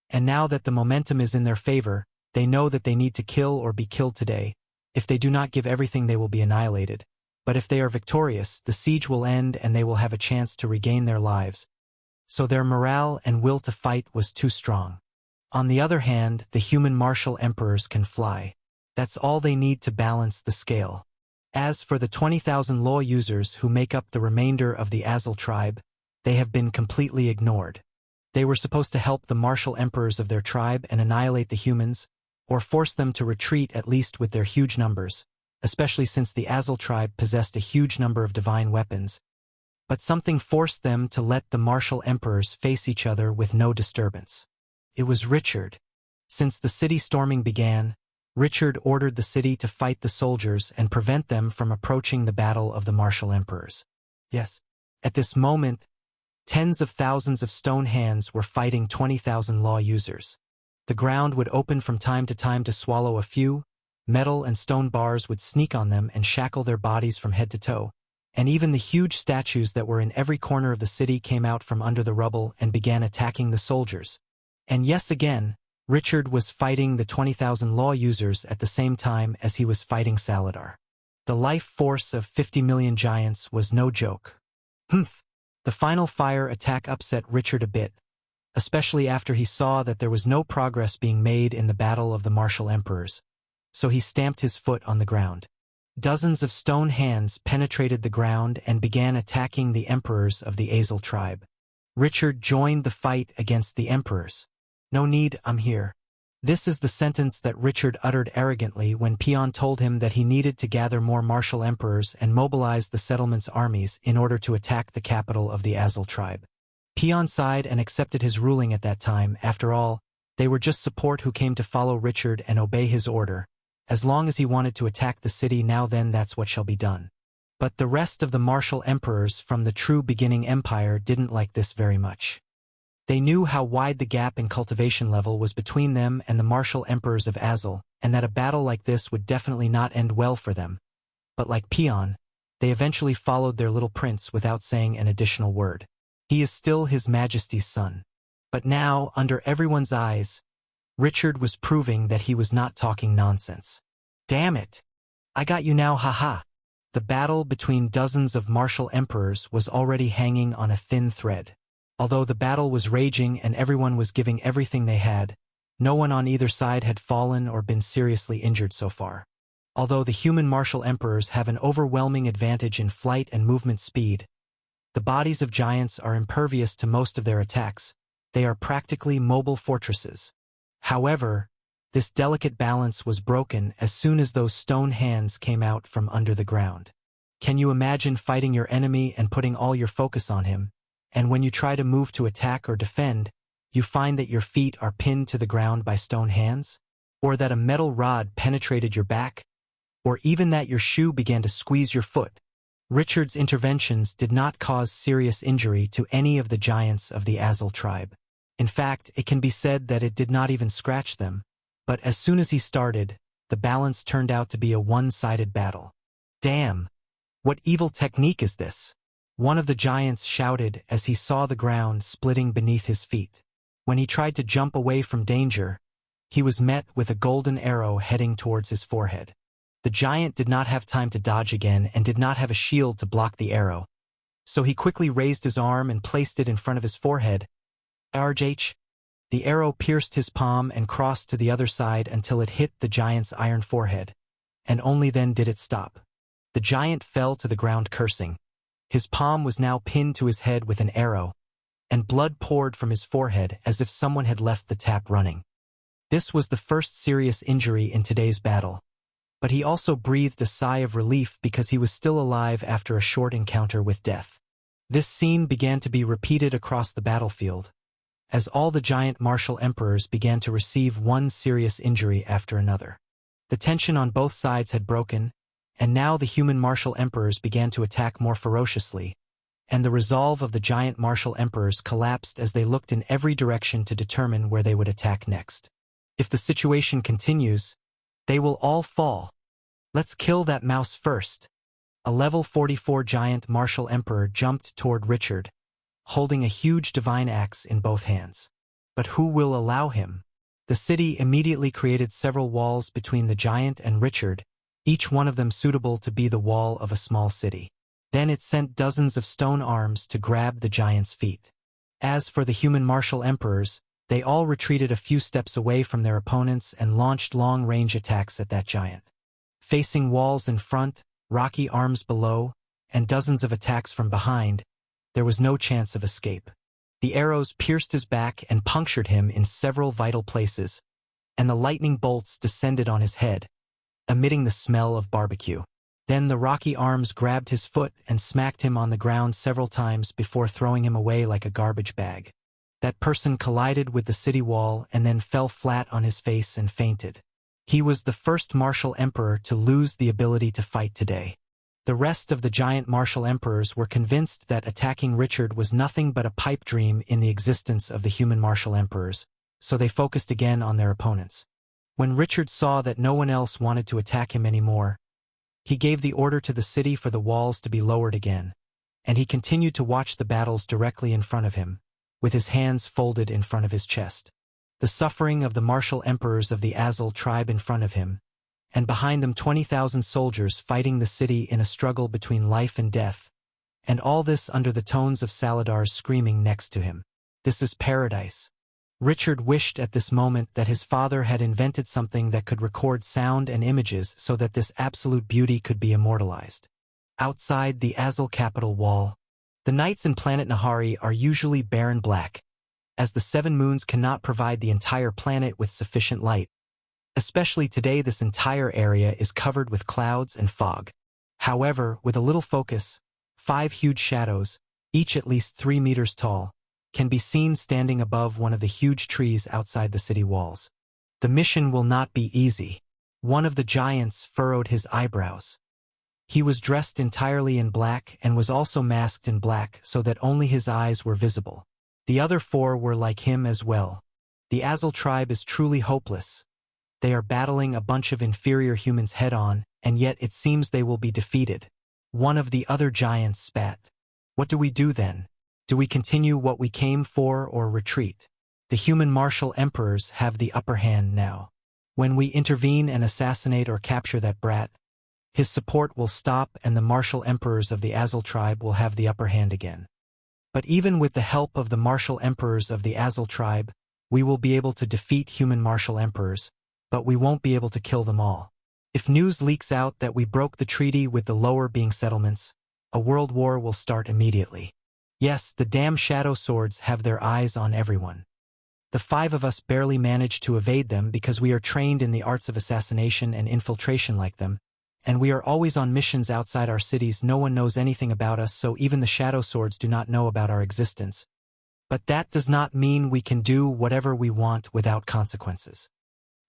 And now that the momentum is in their favor, they know that they need to kill or be killed today. If they do not give everything, they will be annihilated. But if they are victorious, the siege will end and they will have a chance to regain their lives. So their morale and will to fight was too strong. On the other hand, the human martial emperors can fly. That's all they need to balance the scale. As for the 20,000 law users who make up the remainder of the Azul tribe, they have been completely ignored. They were supposed to help the martial emperors of their tribe and annihilate the humans, or force them to retreat at least with their huge numbers, especially since the Azul tribe possessed a huge number of divine weapons. But something forced them to let the martial emperors face each other with no disturbance. It was Richard. Since the city storming began, Richard ordered the city to fight the soldiers and prevent them from approaching the battle of the martial emperors. Yes, at this moment, tens of thousands of stone hands were fighting 20,000 law users. The ground would open from time to swallow a few, metal and stone bars would sneak on them and shackle their bodies from head to toe, and even the huge statues that were in every corner of the city came out from under the rubble and began attacking the soldiers. And yes, again, Richard was fighting the 20,000 law users at the same time as he was fighting Saladar. The life force of 50 million giants was no joke. The final fire attack upset Richard a bit, especially after he saw that there was no progress being made in the battle of the martial emperors, so he stamped his foot on the ground. Dozens of stone hands penetrated the ground and began attacking the emperors of the Azul tribe. Richard joined the fight against the emperors. "No need, I'm here." This is the sentence that Richard uttered arrogantly when Pion told him that he needed to gather more martial emperors and mobilize the settlement's armies in order to attack the capital of the Azul tribe. Pion sighed and accepted his ruling at that time. After all, they were just support who came to follow Richard and obey his order. As long as he wanted to attack the city now, then that's what shall be done. But the rest of the martial emperors from the true beginning empire didn't like this very much. They knew how wide the gap in cultivation level was between them and the martial emperors of Azul, and that a battle like this would definitely not end well for them. But like Pion, they eventually followed their little prince without saying an additional word. He is still His Majesty's son. But now, under everyone's eyes, Richard was proving that he was not talking nonsense. "Damn it! I got you now, haha." The battle between dozens of martial emperors was already hanging on a thin thread. Although the battle was raging and everyone was giving everything they had, no one on either side had fallen or been seriously injured so far. Although the human martial emperors have an overwhelming advantage in flight and movement speed, the bodies of giants are impervious to most of their attacks. They are practically mobile fortresses. However, this delicate balance was broken as soon as those stone hands came out from under the ground. Can you imagine fighting your enemy and putting all your focus on him, and when you try to move to attack or defend, you find that your feet are pinned to the ground by stone hands? Or that a metal rod penetrated your back? Or even that your shoe began to squeeze your foot? Richard's interventions did not cause serious injury to any of the giants of the Azul tribe. In fact, it can be said that it did not even scratch them. But as soon as he started, the balance turned out to be a one-sided battle. "Damn! What evil technique is this?" one of the giants shouted as he saw the ground splitting beneath his feet. When he tried to jump away from danger, he was met with a golden arrow heading towards his forehead. The giant did not have time to dodge again and did not have a shield to block the arrow, so he quickly raised his arm and placed it in front of his forehead. RJ. The arrow pierced his palm and crossed to the other side until it hit the giant's iron forehead, and only then did it stop. The giant fell to the ground cursing. His palm was now pinned to his head with an arrow, and blood poured from his forehead as if someone had left the tap running. This was the first serious injury in today's battle, but he also breathed a sigh of relief because he was still alive after a short encounter with death. This scene began to be repeated across the battlefield, as all the giant martial emperors began to receive one serious injury after another. The tension on both sides had broken, and now the human martial emperors began to attack more ferociously, and the resolve of the giant martial emperors collapsed as they looked in every direction to determine where they would attack next. If the situation continues, they will all fall. Let's kill that mouse first. A level 44 giant martial emperor jumped toward Richard, holding a huge divine axe in both hands. But who will allow him? The city immediately created several walls between the giant and Richard, each one of them suitable to be the wall of a small city. Then it sent dozens of stone arms to grab the giant's feet. As for the human martial emperors, they all retreated a few steps away from their opponents and launched long-range attacks at that giant. Facing walls in front, rocky arms below, and dozens of attacks from behind, there was no chance of escape. The arrows pierced his back and punctured him in several vital places, and the lightning bolts descended on his head, emitting the smell of barbecue. Then the rocky arms grabbed his foot and smacked him on the ground several times before throwing him away like a garbage bag. That person collided with the city wall and then fell flat on his face and fainted. He was the first martial emperor to lose the ability to fight today. The rest of the giant martial emperors were convinced that attacking Richard was nothing but a pipe dream in the existence of the human martial emperors, so they focused again on their opponents. When Richard saw that no one else wanted to attack him anymore, he gave the order to the city for the walls to be lowered again, and he continued to watch the battles directly in front of him, with his hands folded in front of his chest. The suffering of the martial emperors of the Azul tribe in front of him, and behind them 20,000 soldiers fighting the city in a struggle between life and death, and all this under the tones of Saladar's screaming next to him. This is paradise. Richard wished at this moment that his father had invented something that could record sound and images so that this absolute beauty could be immortalized. Outside the Azul capital wall, the nights in planet Nahari are usually barren black, as the 7 moons cannot provide the entire planet with sufficient light. Especially today, this entire area is covered with clouds and fog. However, with a little focus, 5 huge shadows, each at least 3 meters tall, can be seen standing above one of the huge trees outside the city walls. The mission will not be easy. One of the giants furrowed his eyebrows. He was dressed entirely in black and was also masked in black so that only his eyes were visible. The other 4 were like him as well. The Azul tribe is truly hopeless. They are battling a bunch of inferior humans head-on, and yet it seems they will be defeated. One of the other giants spat. What do we do then? Do we continue what we came for or retreat? The human martial emperors have the upper hand now. When we intervene and assassinate or capture that brat, his support will stop and the martial emperors of the Azul tribe will have the upper hand again. But even with the help of the martial emperors of the Azul tribe, we will be able to defeat human martial emperors, but we won't be able to kill them all. If news leaks out that we broke the treaty with the lower being settlements, a world war will start immediately. Yes, the damn shadow swords have their eyes on everyone. The 5 of us barely managed to evade them because we are trained in the arts of assassination and infiltration like them, and we are always on missions outside our cities. No one knows anything about us, so even the shadow swords do not know about our existence. But that does not mean we can do whatever we want without consequences.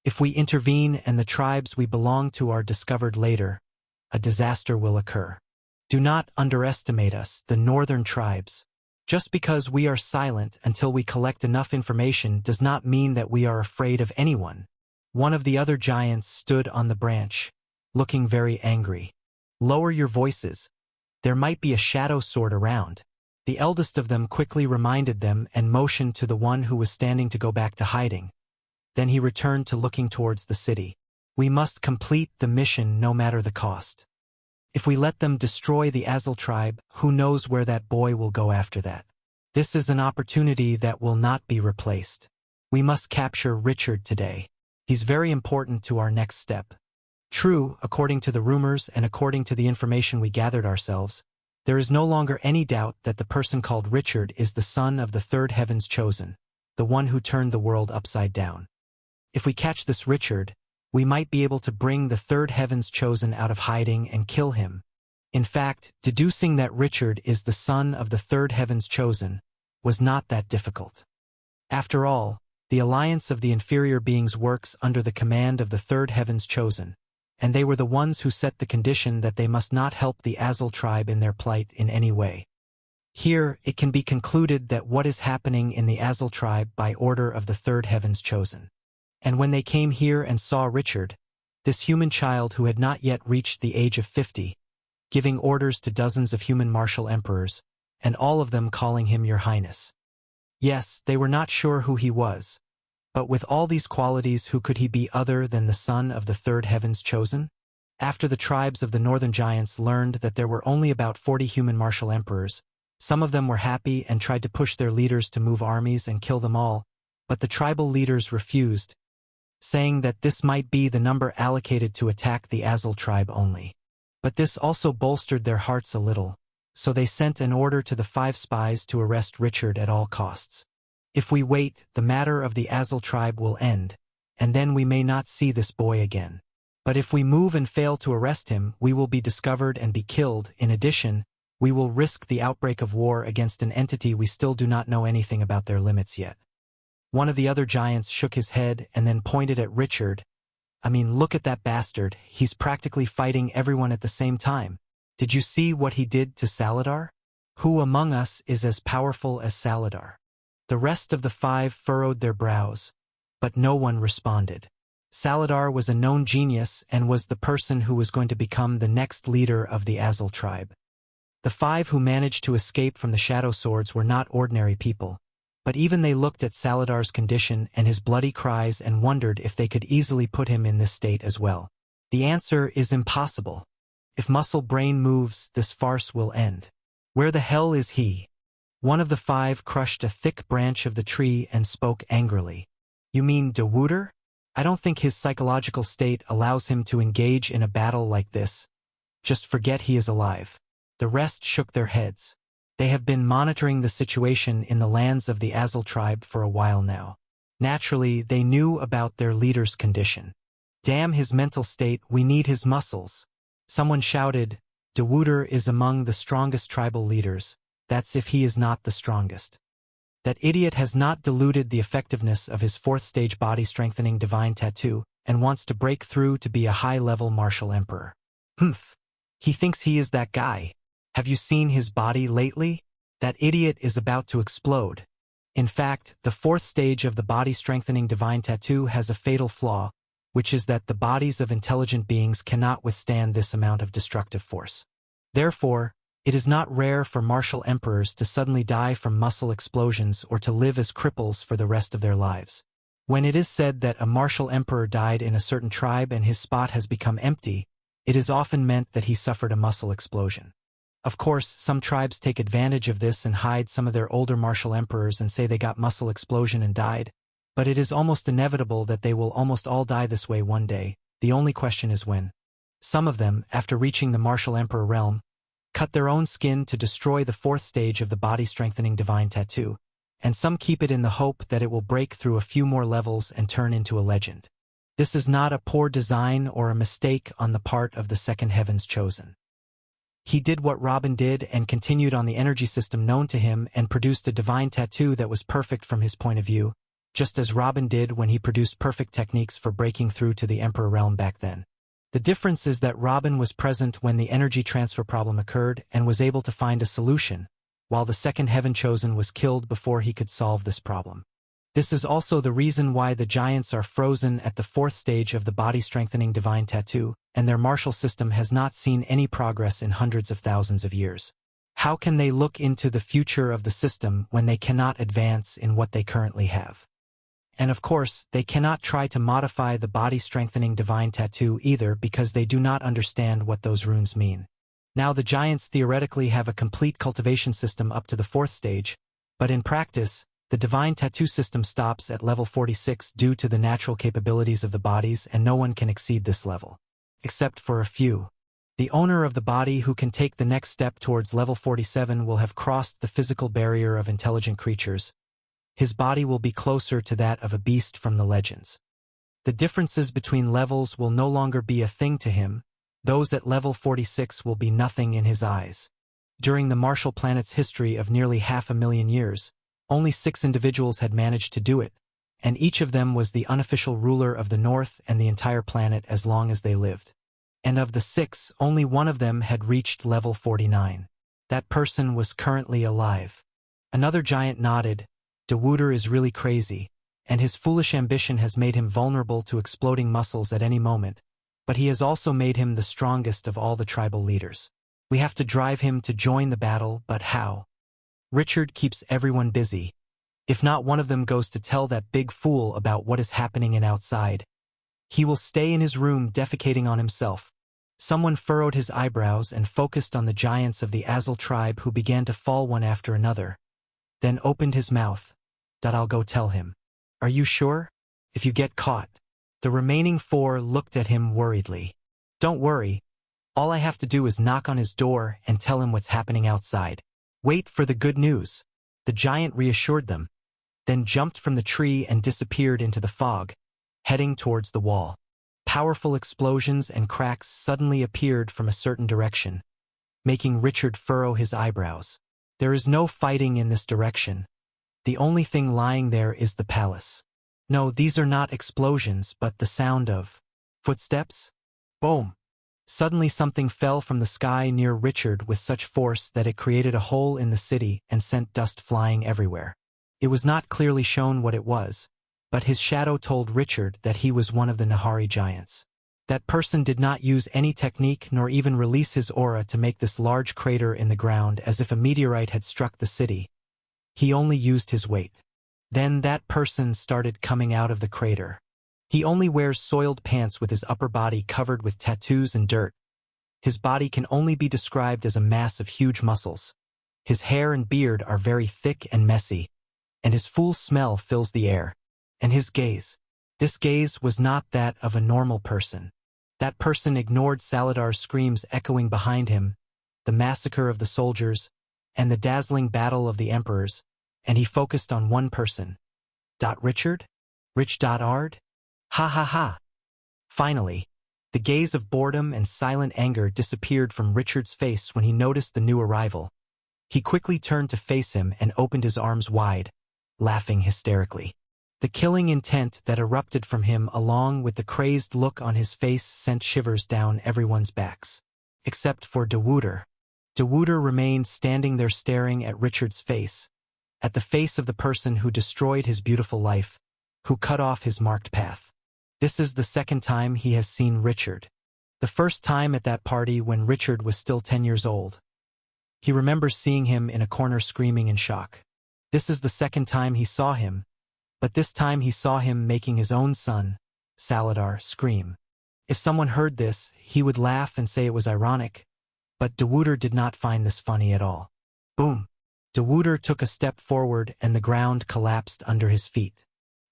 If we intervene and the tribes we belong to are discovered later, a disaster will occur. Do not underestimate us, the northern tribes. Just because we are silent until we collect enough information does not mean that we are afraid of anyone. One of the other giants stood on the branch, looking very angry. Lower your voices. There might be a shadow sword around. The eldest of them quickly reminded them and motioned to the one who was standing to go back to hiding. Then he returned to looking towards the city. We must complete the mission no matter the cost. If we let them destroy the Azul tribe, who knows where that boy will go after that. This is an opportunity that will not be replaced. We must capture Richard today. He's very important to our next step. True, according to the rumors and according to the information we gathered ourselves, there is no longer any doubt that the person called Richard is the son of the third heaven's chosen, the one who turned the world upside down. If we catch this Richard, we might be able to bring the third heaven's chosen out of hiding and kill him. In fact, deducing that Richard is the son of the third heaven's chosen was not that difficult. After all, the alliance of the inferior beings works under the command of the third heaven's chosen, and they were the ones who set the condition that they must not help the Azul tribe in their plight in any way. Here, it can be concluded that what is happening in the Azul tribe by order of the third heaven's chosen. And when they came here and saw Richard, this human child who had not yet reached the age of 50, giving orders to dozens of human martial emperors, and all of them calling him Your Highness. Yes, they were not sure who he was, but with all these qualities, who could he be other than the son of the third heaven's chosen? After the tribes of the northern giants learned that there were only about 40 human martial emperors, some of them were happy and tried to push their leaders to move armies and kill them all, but the tribal leaders refused, saying that this might be the number allocated to attack the Azul tribe only. But this also bolstered their hearts a little, so they sent an order to the 5 spies to arrest Richard at all costs. If we wait, the matter of the Azul tribe will end, and then we may not see this boy again. But if we move and fail to arrest him, we will be discovered and be killed. In addition, we will risk the outbreak of war against an entity we still do not know anything about their limits yet. One of the other giants shook his head and then pointed at Richard. I mean, look at that bastard. He's practically fighting everyone at the same time. Did you see what he did to Saladar? Who among us is as powerful as Saladar? The rest of the 5 furrowed their brows, but no one responded. Saladar was a known genius and was the person who was going to become the next leader of the Azul tribe. The 5 who managed to escape from the Shadow Swords were not ordinary people. But even they looked at Saladar's condition and his bloody cries and wondered if they could easily put him in this state as well. The answer is impossible. If Muscle Brain moves, this farce will end. Where the hell is he? One of the 5 crushed a thick branch of the tree and spoke angrily. You mean Dewooder? I don't think his psychological state allows him to engage in a battle like this. Just forget he is alive. The rest shook their heads. They have been monitoring the situation in the lands of the Azul tribe for a while now. Naturally, they knew about their leader's condition. Damn his mental state, we need his muscles. Someone shouted, Dewooder is among the strongest tribal leaders. That's if he is not the strongest. That idiot has not diluted the effectiveness of his 4th stage body-strengthening divine tattoo and wants to break through to be a high-level martial emperor. Humph. He thinks he is that guy. Have you seen his body lately? That idiot is about to explode. In fact, the 4th stage of the body-strengthening divine tattoo has a fatal flaw, which is that the bodies of intelligent beings cannot withstand this amount of destructive force. Therefore, it is not rare for martial emperors to suddenly die from muscle explosions or to live as cripples for the rest of their lives. When it is said that a martial emperor died in a certain tribe and his spot has become empty, it is often meant that he suffered a muscle explosion. Of course, some tribes take advantage of this and hide some of their older martial emperors and say they got muscle explosion and died, but it is almost inevitable that they will almost all die this way one day. The only question is when. Some of them, after reaching the martial emperor realm, cut their own skin to destroy the 4th stage of the body-strengthening divine tattoo, and some keep it in the hope that it will break through a few more levels and turn into a legend. This is not a poor design or a mistake on the part of the second heaven's chosen. He did what Robin did and continued on the energy system known to him and produced a divine tattoo that was perfect from his point of view, just as Robin did when he produced perfect techniques for breaking through to the Emperor realm back then. The difference is that Robin was present when the energy transfer problem occurred and was able to find a solution, while the second Heaven Chosen was killed before he could solve this problem. This is also the reason why the giants are frozen at the fourth stage of the body-strengthening divine tattoo, and their martial system has not seen any progress in hundreds of thousands of years. How can they look into the future of the system when they cannot advance in what they currently have? And of course, they cannot try to modify the body-strengthening divine tattoo either because they do not understand what those runes mean. Now the giants theoretically have a complete cultivation system up to the fourth stage, but in practice, the divine tattoo system stops at level 46 due to the natural capabilities of the bodies, and no one can exceed this level. Except for a few. The owner of the body who can take the next step towards level 47 will have crossed the physical barrier of intelligent creatures. His body will be closer to that of a beast from the legends. The differences between levels will no longer be a thing to him. Those at level 46 will be nothing in his eyes. During the Martial Planet's history of nearly 500,000 years, only 6 individuals had managed to do it, and each of them was the unofficial ruler of the North and the entire planet as long as they lived. And of the 6, only one of them had reached level 49. That person was currently alive. Another giant nodded. Dewuder is really crazy, and his foolish ambition has made him vulnerable to exploding muscles at any moment, but he has also made him the strongest of all the tribal leaders. We have to drive him to join the battle, but how? Richard keeps everyone busy. If not one of them goes to tell that big fool about what is happening in outside, he will stay in his room defecating on himself. Someone furrowed his eyebrows and focused on the giants of the Azul tribe who began to fall one after another, then opened his mouth. I'll go tell him. Are you sure? If you get caught. The remaining 4 looked at him worriedly. Don't worry. All I have to do is knock on his door and tell him what's happening outside. Wait for the good news. The giant reassured them, then jumped from the tree and disappeared into the fog, heading towards the wall. Powerful explosions and cracks suddenly appeared from a certain direction, making Richard furrow his eyebrows. There is no fighting in this direction. The only thing lying there is the palace. No, these are not explosions, but the sound of footsteps. Boom! Suddenly something fell from the sky near Richard with such force that it created a hole in the city and sent dust flying everywhere. It was not clearly shown what it was, but his shadow told Richard that he was one of the Nahari giants. That person did not use any technique nor even release his aura to make this large crater in the ground as if a meteorite had struck the city. He only used his weight. Then that person started coming out of the crater. He only wears soiled pants with his upper body covered with tattoos and dirt. His body can only be described as a mass of huge muscles. His hair and beard are very thick and messy, and his foul smell fills the air. And his gaze. This gaze was not that of a normal person. That person ignored Saladar's screams echoing behind him, the massacre of the soldiers, and the dazzling battle of the emperors, and he focused on one person. Richard? Rich.Ard? Ha ha ha! Finally, the gaze of boredom and silent anger disappeared from Richard's face when he noticed the new arrival. He quickly turned to face him and opened his arms wide, laughing hysterically. The killing intent that erupted from him along with the crazed look on his face sent shivers down everyone's backs. Except for Dewuder. Dewuder remained standing there staring at Richard's face, at the face of the person who destroyed his beautiful life, who cut off his marked path. This is the second time he has seen Richard. The first time at that party when Richard was still 10 years old. He remembers seeing him in a corner screaming in shock. This is the second time he saw him, but this time he saw him making his own son, Saladar, scream. If someone heard this, he would laugh and say it was ironic, but Dewuder did not find this funny at all. Boom! Dewuder took a step forward and the ground collapsed under his feet.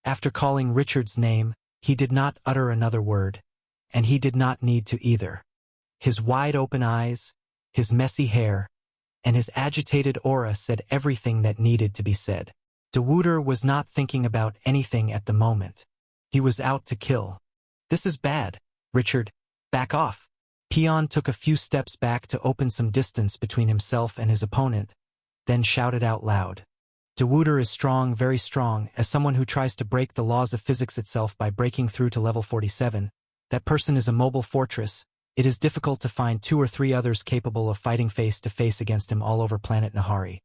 After calling Richard's name, he did not utter another word, and he did not need to either. His wide-open eyes, his messy hair, and his agitated aura said everything that needed to be said. Dewuder was not thinking about anything at the moment. He was out to kill. This is bad. Richard, back off. Peon took a few steps back to open some distance between himself and his opponent, then shouted out loud. Dewuder is strong, very strong, as someone who tries to break the laws of physics itself by breaking through to level 47. That person is a mobile fortress. It is difficult to find 2 or 3 others capable of fighting face to face against him all over planet Nahari.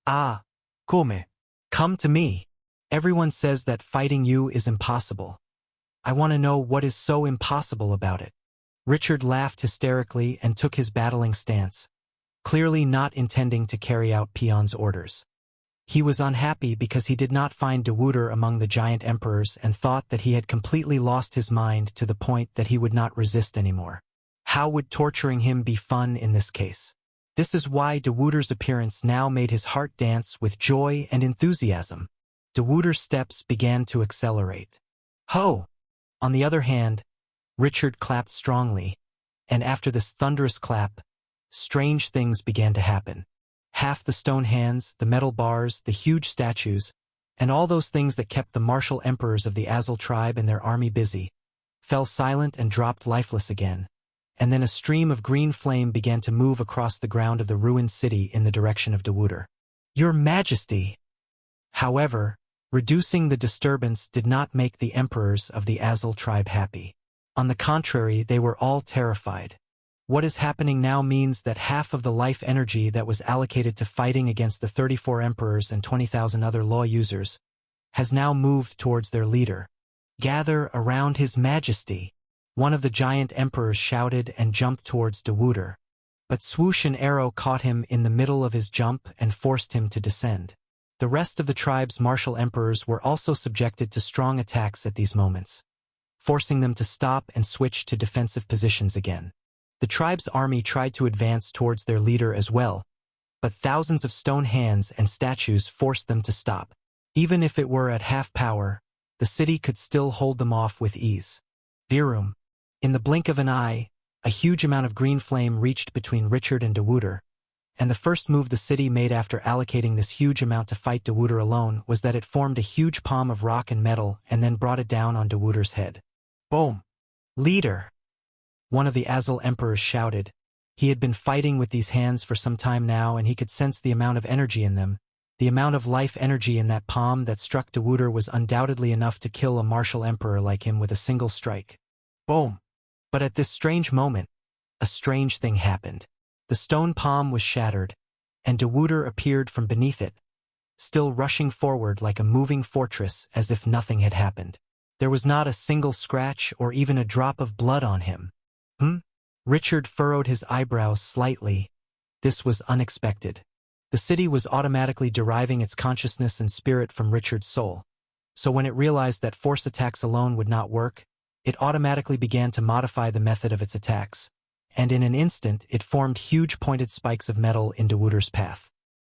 Ah, come. Come to me. Everyone says that fighting you is impossible. I want to know what is so impossible about it. Richard laughed hysterically and took his battling stance, clearly not intending to carry out Peon's orders. He was unhappy because he did not find Dewuder among the giant emperors and thought that he had completely lost his mind to the point that he would not resist anymore. How would torturing him be fun in this case? This is why Dewuder's appearance now made his heart dance with joy and enthusiasm. Dewuder's steps began to accelerate. Ho! On the other hand, Richard clapped strongly, and after this thunderous clap, strange things began to happen. Half the stone hands, the metal bars, the huge statues, and all those things that kept the martial emperors of the Azul tribe and their army busy, fell silent and dropped lifeless again, and then a stream of green flame began to move across the ground of the ruined city in the direction of Dewuder. Your Majesty! However, reducing the disturbance did not make the emperors of the Azul tribe happy. On the contrary, they were all terrified. What is happening now means that half of the life energy that was allocated to fighting against the 34 emperors and 20,000 other law users has now moved towards their leader. Gather around His Majesty! One of the giant emperors shouted and jumped towards Dewuder, but swoosh an arrow caught him in the middle of his jump and forced him to descend. The rest of the tribe's martial emperors were also subjected to strong attacks at these moments, forcing them to stop and switch to defensive positions again. The tribe's army tried to advance towards their leader as well, but thousands of stone hands and statues forced them to stop. Even if it were at half power, the city could still hold them off with ease. Virum. In the blink of an eye, a huge amount of green flame reached between Richard and Dewuder, and the first move the city made after allocating this huge amount to fight Dewuder alone was that it formed a huge palm of rock and metal and then brought it down on Dewuder's head. Boom! Leader! One of the Azul emperors shouted. He had been fighting with these hands for some time now and he could sense the amount of energy in them. The amount of life energy in that palm that struck Dewuder was undoubtedly enough to kill a martial emperor like him with a single strike. Boom! But at this strange moment, a strange thing happened. The stone palm was shattered, and Dewuder appeared from beneath it, still rushing forward like a moving fortress as if nothing had happened. There was not a single scratch or even a drop of blood on him. Richard furrowed his eyebrows slightly. This was unexpected. The city was automatically deriving its consciousness and spirit from Richard's soul, so when it realized that force attacks alone would not work, it automatically began to modify the method of its attacks, and in an instant it formed huge pointed spikes of metal in Dewuder's path.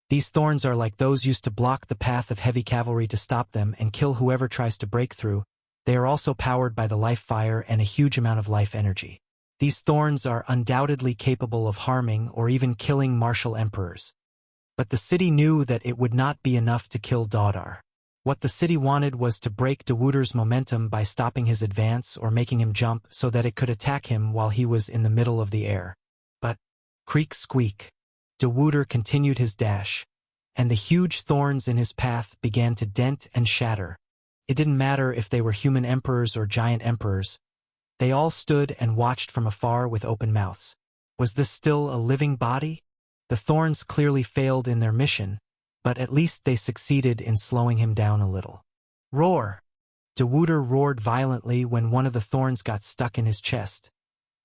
These thorns are like those used to block the path of heavy cavalry to stop them and kill whoever tries to break through. They are also powered by the life fire and a huge amount of life energy. These thorns are undoubtedly capable of harming or even killing martial emperors. But the city knew that it would not be enough to kill Dodar. What the city wanted was to break Dewuder's momentum by stopping his advance or making him jump so that it could attack him while he was in the middle of the air. But, creak squeak, Dewuder continued his dash, and the huge thorns in his path began to dent and shatter. It didn't matter if they were human emperors or giant emperors. They all stood and watched from afar with open mouths. Was this still a living body? The thorns clearly failed in their mission, but at least they succeeded in slowing him down a little. Roar! Dewuder roared violently when one of the thorns got stuck in his chest.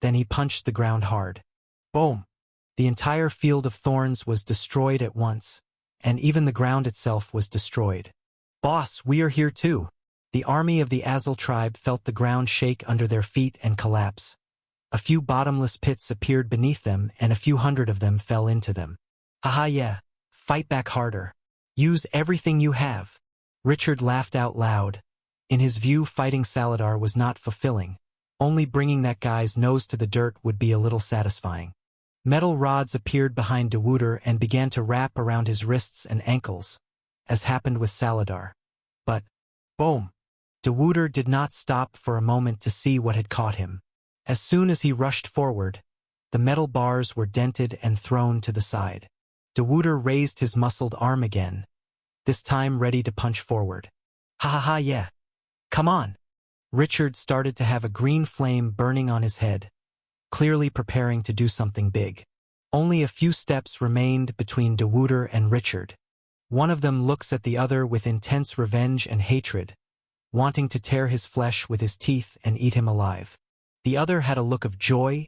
Then he punched the ground hard. Boom! The entire field of thorns was destroyed at once, and even the ground itself was destroyed. Boss, we are here too. The army of the Azul tribe felt the ground shake under their feet and collapse. A few bottomless pits appeared beneath them and a few hundred of them fell into them. Haha yeah, fight back harder. Use everything you have. Richard laughed out loud. In his view, fighting Saladar was not fulfilling. Only bringing that guy's nose to the dirt would be a little satisfying. Metal rods appeared behind Dewuder and began to wrap around his wrists and ankles, as happened with Saladar. But, boom! Dewuder did not stop for a moment to see what had caught him. As soon as he rushed forward, the metal bars were dented and thrown to the side. Dewuder raised his muscled arm again, this time ready to punch forward. Ha ha ha yeah! Come on! Richard started to have a green flame burning on his head, clearly preparing to do something big. Only a few steps remained between Dewooder and Richard. One of them looks at the other with intense revenge and hatred, wanting to tear his flesh with his teeth and eat him alive. The other had a look of joy,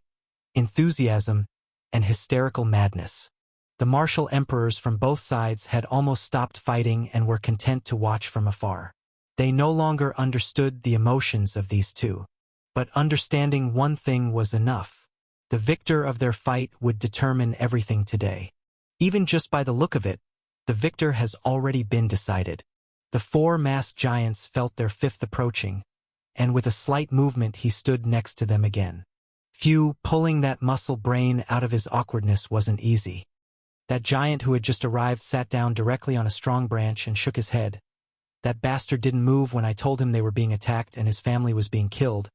enthusiasm, and hysterical madness. The martial emperors from both sides had almost stopped fighting and were content to watch from afar. They no longer understood the emotions of these two. But understanding one thing was enough. The victor of their fight would determine everything today. Even just by the look of it, the victor has already been decided. The four masked giants felt their fifth approaching, and with a slight movement he stood next to them again. Pulling that muscle brain out of his awkwardness wasn't easy. That giant who had just arrived sat down directly on a strong branch and shook his head. That bastard didn't move when I told him they were being attacked and his family was being killed.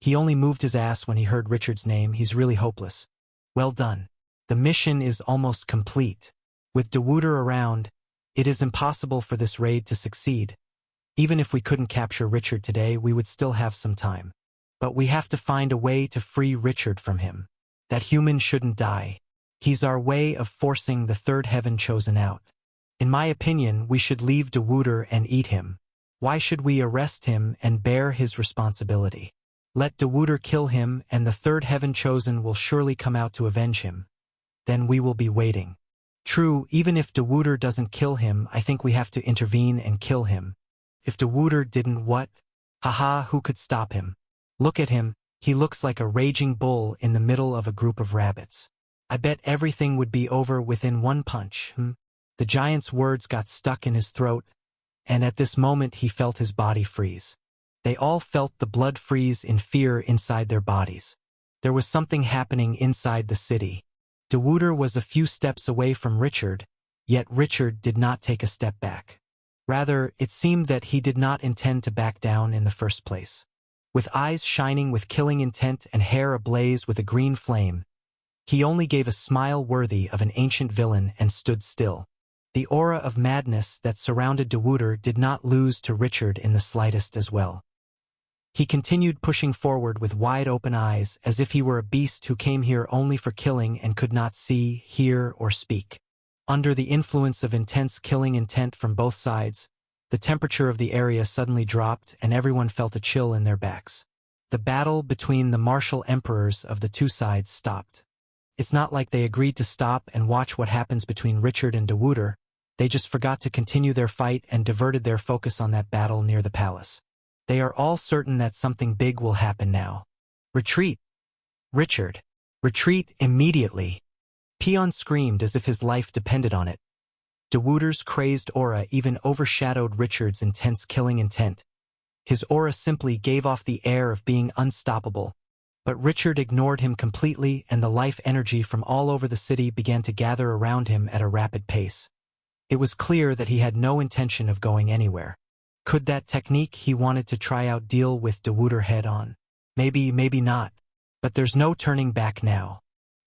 He only moved his ass when he heard Richard's name. He's really hopeless. Well done. The mission is almost complete. With Dewooder around, it is impossible for this raid to succeed. Even if we couldn't capture Richard today, we would still have some time. But we have to find a way to free Richard from him. That human shouldn't die. He's our way of forcing the third heaven chosen out. In my opinion, we should leave Dewooder and eat him. Why should we arrest him and bear his responsibility? Let Dewooder kill him and the third heaven chosen will surely come out to avenge him. Then we will be waiting. True, even if Dewooder doesn't kill him, I think we have to intervene and kill him. If Dewooder didn't what? Haha, who could stop him? Look at him, he looks like a raging bull in the middle of a group of rabbits. I bet everything would be over within one punch. The giant's words got stuck in his throat, and at this moment he felt his body freeze. They all felt the blood freeze in fear inside their bodies. There was something happening inside the city. Dewooder was a few steps away from Richard, yet Richard did not take a step back. Rather, it seemed that he did not intend to back down in the first place. With eyes shining with killing intent and hair ablaze with a green flame, he only gave a smile worthy of an ancient villain and stood still. The aura of madness that surrounded Dewooder did not lose to Richard in the slightest as well. He continued pushing forward with wide-open eyes as if he were a beast who came here only for killing and could not see, hear, or speak. Under the influence of intense killing intent from both sides, the temperature of the area suddenly dropped and everyone felt a chill in their backs. The battle between the martial emperors of the two sides stopped. It's not like they agreed to stop and watch what happens between Richard and Dewooder. They just forgot to continue their fight and diverted their focus on that battle near the palace. They are all certain that something big will happen now. Retreat! Richard! Retreat immediately! Peon screamed as if his life depended on it. Dewooder's crazed aura even overshadowed Richard's intense killing intent. His aura simply gave off the air of being unstoppable. But Richard ignored him completely and the life energy from all over the city began to gather around him at a rapid pace. It was clear that he had no intention of going anywhere. Could that technique he wanted to try out deal with Dewooder head-on? Maybe, maybe not. But there's no turning back now.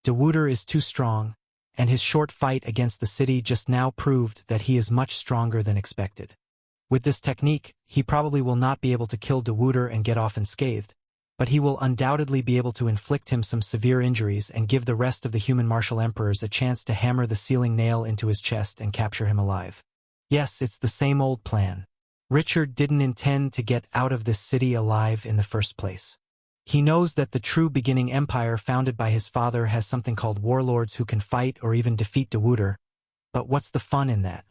Dewooder is too strong, and his short fight against the city just now proved that he is much stronger than expected. With this technique, he probably will not be able to kill Dewooder and get off unscathed, but he will undoubtedly be able to inflict him some severe injuries and give the rest of the human martial emperors a chance to hammer the sealing nail into his chest and capture him alive. Yes, it's the same old plan. Richard didn't intend to get out of this city alive in the first place. He knows that the true beginning empire founded by his father has something called warlords who can fight or even defeat Dewooder, but what's the fun in that?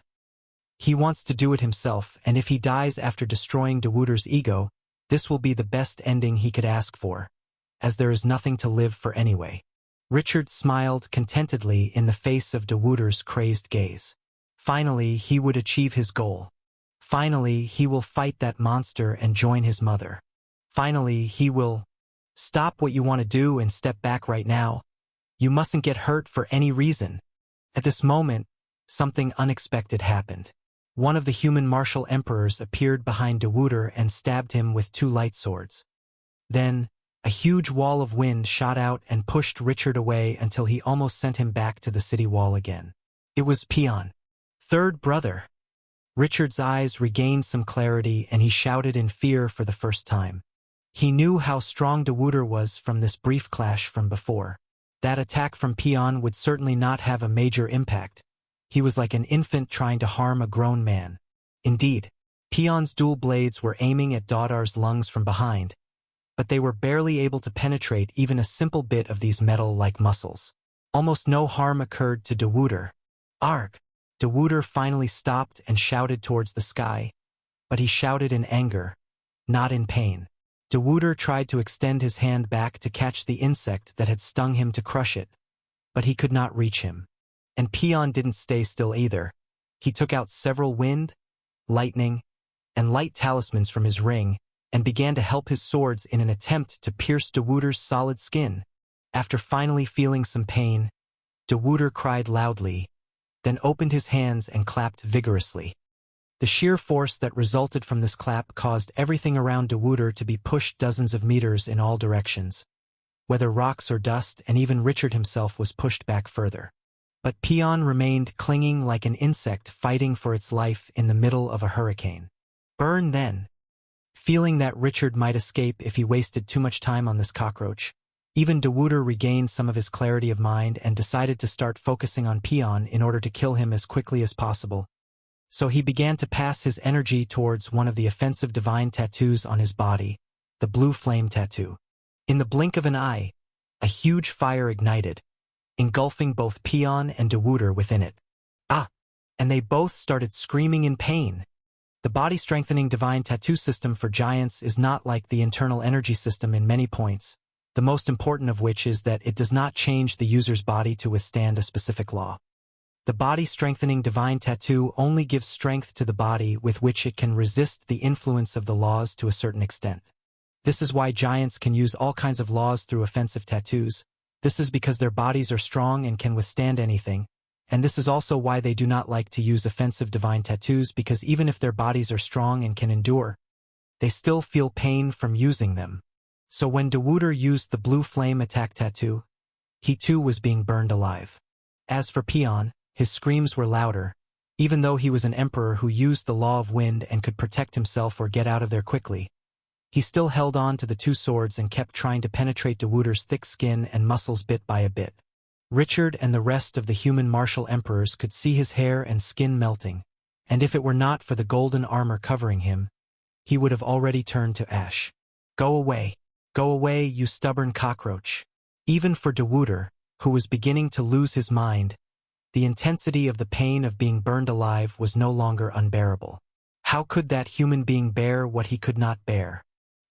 He wants to do it himself, and if he dies after destroying Dewooder's ego, this will be the best ending he could ask for, as there is nothing to live for anyway. Richard smiled contentedly in the face of Dewooder's crazed gaze. Finally, he would achieve his goal. Finally, he will fight that monster and join his mother. Finally, he will stop what you want to do and step back right now. You mustn't get hurt for any reason. At this moment, something unexpected happened. One of the human martial emperors appeared behind Dewooder and stabbed him with 2 light swords. Then, a huge wall of wind shot out and pushed Richard away until he almost sent him back to the city wall again. It was Peon. Third brother. Richard's eyes regained some clarity and he shouted in fear for the first time. He knew how strong Dewuder was from this brief clash from before. That attack from Pion would certainly not have a major impact. He was like an infant trying to harm a grown man. Indeed, Pion's dual blades were aiming at Daudar's lungs from behind, but they were barely able to penetrate even a simple bit of these metal-like muscles. Almost no harm occurred to Dewuder. Arg! Dewuder finally stopped and shouted towards the sky, but he shouted in anger, not in pain. Dewuder tried to extend his hand back to catch the insect that had stung him to crush it, but he could not reach him. And Pion didn't stay still either. He took out several wind, lightning, and light talismans from his ring and began to help his swords in an attempt to pierce Dewuder's solid skin. After finally feeling some pain, Dewuder cried loudly, then opened his hands and clapped vigorously. The sheer force that resulted from this clap caused everything around Dewuder to be pushed dozens of meters in all directions. Whether rocks or dust, and even Richard himself was pushed back further. But Pion remained clinging like an insect fighting for its life in the middle of a hurricane. Burn then. Feeling that Richard might escape if he wasted too much time on this cockroach, even Dewuder regained some of his clarity of mind and decided to start focusing on Pion in order to kill him as quickly as possible. So he began to pass his energy towards one of the offensive divine tattoos on his body, the blue flame tattoo. In the blink of an eye, a huge fire ignited, engulfing both Pion and Dewuder within it. And they both started screaming in pain. The body-strengthening divine tattoo system for giants is not like the internal energy system in many points, the most important of which is that it does not change the user's body to withstand a specific law. The body-strengthening divine tattoo only gives strength to the body with which it can resist the influence of the laws to a certain extent. This is why giants can use all kinds of laws through offensive tattoos. This is because their bodies are strong and can withstand anything, and this is also why they do not like to use offensive divine tattoos, because even if their bodies are strong and can endure, they still feel pain from using them. So when Dewuder used the blue flame attack tattoo, he too was being burned alive. As for Pion, his screams were louder, even though he was an emperor who used the law of wind and could protect himself or get out of there quickly. He still held on to the two swords and kept trying to penetrate Dewuder's thick skin and muscles bit by a bit. Richard and the rest of the human martial emperors could see his hair and skin melting, and if it were not for the golden armor covering him, he would have already turned to ash. Go away, you stubborn cockroach. Even for Dewuder, who was beginning to lose his mind, the intensity of the pain of being burned alive was no longer unbearable. How could that human being bear what he could not bear?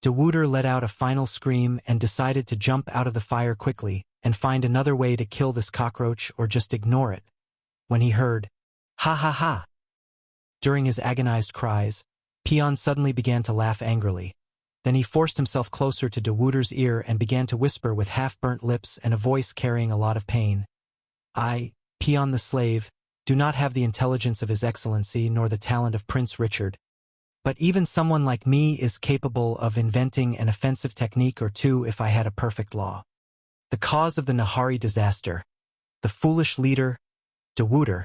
Dewuder let out a final scream and decided to jump out of the fire quickly and find another way to kill this cockroach or just ignore it, when he heard, "Ha ha ha!" During his agonized cries, Pion suddenly began to laugh angrily. Then he forced himself closer to Dewuder's ear and began to whisper with half-burnt lips and a voice carrying a lot of pain. I, Pion the slave, do not have the intelligence of His Excellency nor the talent of Prince Richard, but even someone like me is capable of inventing an offensive technique or two if I had a perfect law. The cause of the Nahari disaster, the foolish leader, Dewuder.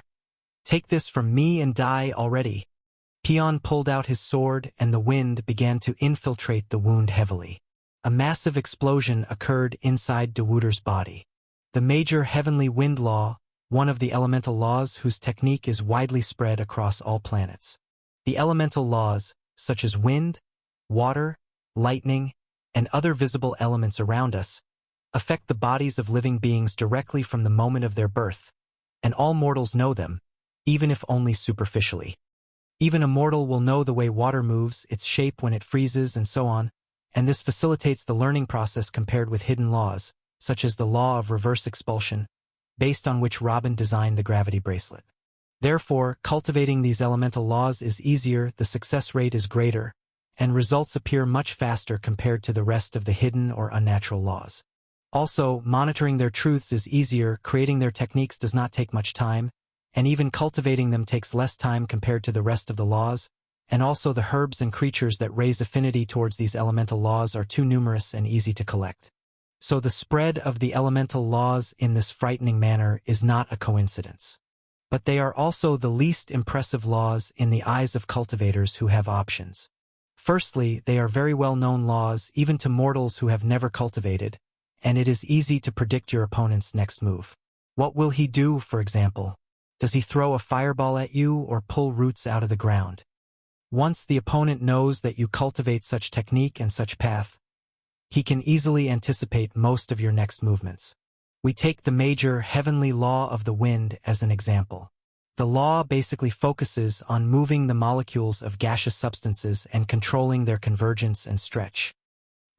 Take this from me and die already. Pion pulled out his sword and the wind began to infiltrate the wound heavily. A massive explosion occurred inside Dewuder's body. The major heavenly wind law, one of the elemental laws whose technique is widely spread across all planets. The elemental laws, such as wind, water, lightning, and other visible elements around us, affect the bodies of living beings directly from the moment of their birth, and all mortals know them, even if only superficially. Even a mortal will know the way water moves, its shape when it freezes, and so on, and this facilitates the learning process compared with hidden laws, such as the law of reverse expulsion, based on which Robin designed the gravity bracelet. Therefore, cultivating these elemental laws is easier, the success rate is greater, and results appear much faster compared to the rest of the hidden or unnatural laws. Also, monitoring their truths is easier, creating their techniques does not take much time, and even cultivating them takes less time compared to the rest of the laws, and also the herbs and creatures that raise affinity towards these elemental laws are too numerous and easy to collect. So the spread of the elemental laws in this frightening manner is not a coincidence. But they are also the least impressive laws in the eyes of cultivators who have options. Firstly, they are very well-known laws even to mortals who have never cultivated, and it is easy to predict your opponent's next move. What will he do, for example? Does he throw a fireball at you or pull roots out of the ground? Once the opponent knows that you cultivate such technique and such path, he can easily anticipate most of your next movements. We take the major heavenly law of the wind as an example. The law basically focuses on moving the molecules of gaseous substances and controlling their convergence and stretch.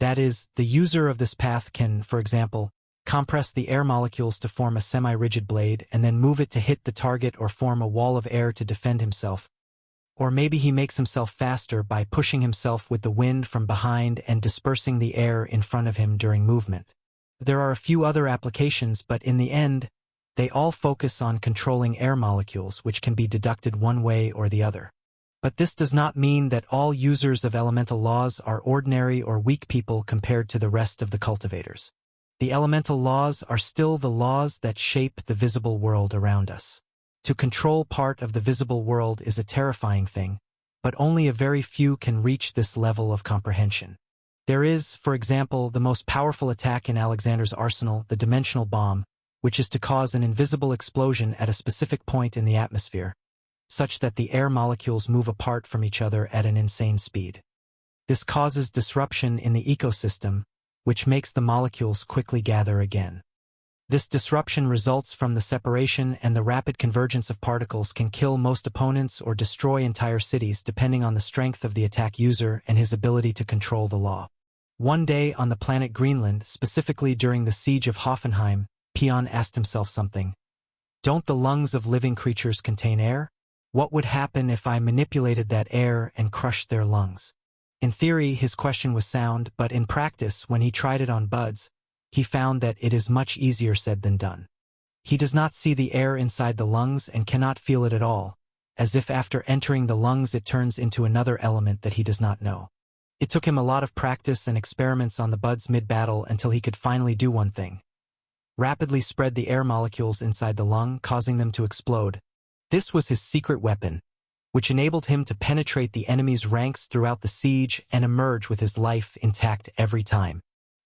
That is, the user of this path can, for example, compress the air molecules to form a semi-rigid blade and then move it to hit the target or form a wall of air to defend himself. Or maybe he makes himself faster by pushing himself with the wind from behind and dispersing the air in front of him during movement. There are a few other applications, but in the end, they all focus on controlling air molecules, which can be deducted one way or the other. But this does not mean that all users of elemental laws are ordinary or weak people compared to the rest of the cultivators. The elemental laws are still the laws that shape the visible world around us. To control part of the visible world is a terrifying thing, but only a very few can reach this level of comprehension. There is, for example, the most powerful attack in Alexander's arsenal, the dimensional bomb, which is to cause an invisible explosion at a specific point in the atmosphere, such that the air molecules move apart from each other at an insane speed. This causes disruption in the ecosystem, which makes the molecules quickly gather again. This disruption results from the separation, and the rapid convergence of particles can kill most opponents or destroy entire cities depending on the strength of the attack user and his ability to control the law. One day on the planet Greenland, specifically during the siege of Hoffenheim, Pion asked himself something. Don't the lungs of living creatures contain air? What would happen if I manipulated that air and crushed their lungs? In theory, his question was sound, but in practice, when he tried it on buds, he found that it is much easier said than done. He does not see the air inside the lungs and cannot feel it at all, as if after entering the lungs it turns into another element that he does not know. It took him a lot of practice and experiments on the buds mid-battle until he could finally do one thing: rapidly spread the air molecules inside the lung, causing them to explode. This was his secret weapon, which enabled him to penetrate the enemy's ranks throughout the siege and emerge with his life intact every time.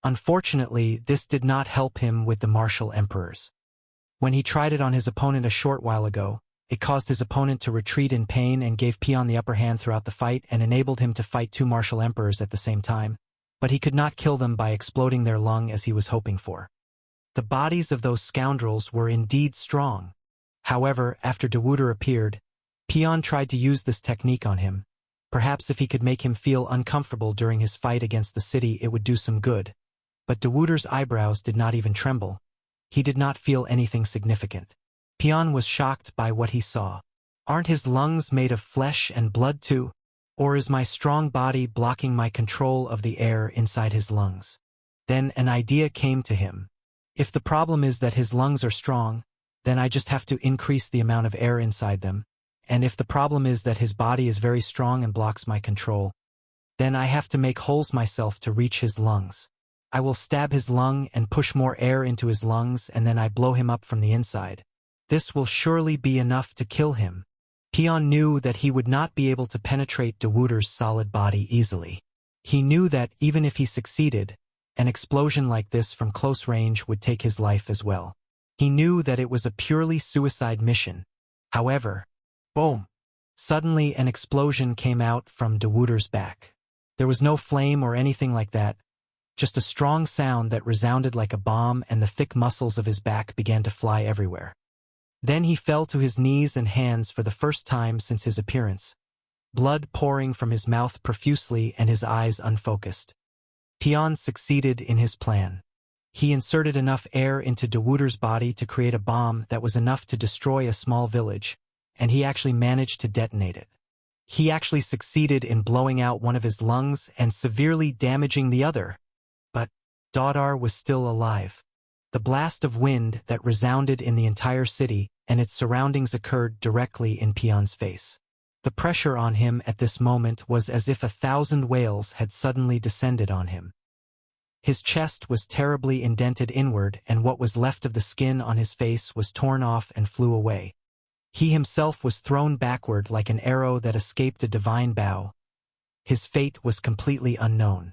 Unfortunately, this did not help him with the martial emperors. When he tried it on his opponent a short while ago, it caused his opponent to retreat in pain and gave Pion the upper hand throughout the fight and enabled him to fight two martial emperors at the same time, but he could not kill them by exploding their lung as he was hoping for. The bodies of those scoundrels were indeed strong. However, after De Wouter appeared, Pion tried to use this technique on him. Perhaps if he could make him feel uncomfortable during his fight against the city, it would do some good. But De Wouter's eyebrows did not even tremble. He did not feel anything significant. Pion was shocked by what he saw. Aren't his lungs made of flesh and blood too? Or is my strong body blocking my control of the air inside his lungs? Then an idea came to him. If the problem is that his lungs are strong, then I just have to increase the amount of air inside them. And if the problem is that his body is very strong and blocks my control, then I have to make holes myself to reach his lungs. I will stab his lung and push more air into his lungs, and then I blow him up from the inside. This will surely be enough to kill him. Pion knew that he would not be able to penetrate De Wouter's solid body easily. He knew that even if he succeeded, an explosion like this from close range would take his life as well. He knew that it was a purely suicide mission. However, boom! Suddenly an explosion came out from De Wouter's back. There was no flame or anything like that, just a strong sound that resounded like a bomb, and the thick muscles of his back began to fly everywhere. Then he fell to his knees and hands for the first time since his appearance, blood pouring from his mouth profusely and his eyes unfocused. Pion succeeded in his plan. He inserted enough air into De Wouter's body to create a bomb that was enough to destroy a small village, and he actually managed to detonate it. He actually succeeded in blowing out one of his lungs and severely damaging the other. But Dodar was still alive. The blast of wind that resounded in the entire city and its surroundings occurred directly in Pion's face. The pressure on him at this moment was as if 1,000 whales had suddenly descended on him. His chest was terribly indented inward, and what was left of the skin on his face was torn off and flew away. He himself was thrown backward like an arrow that escaped a divine bow. His fate was completely unknown.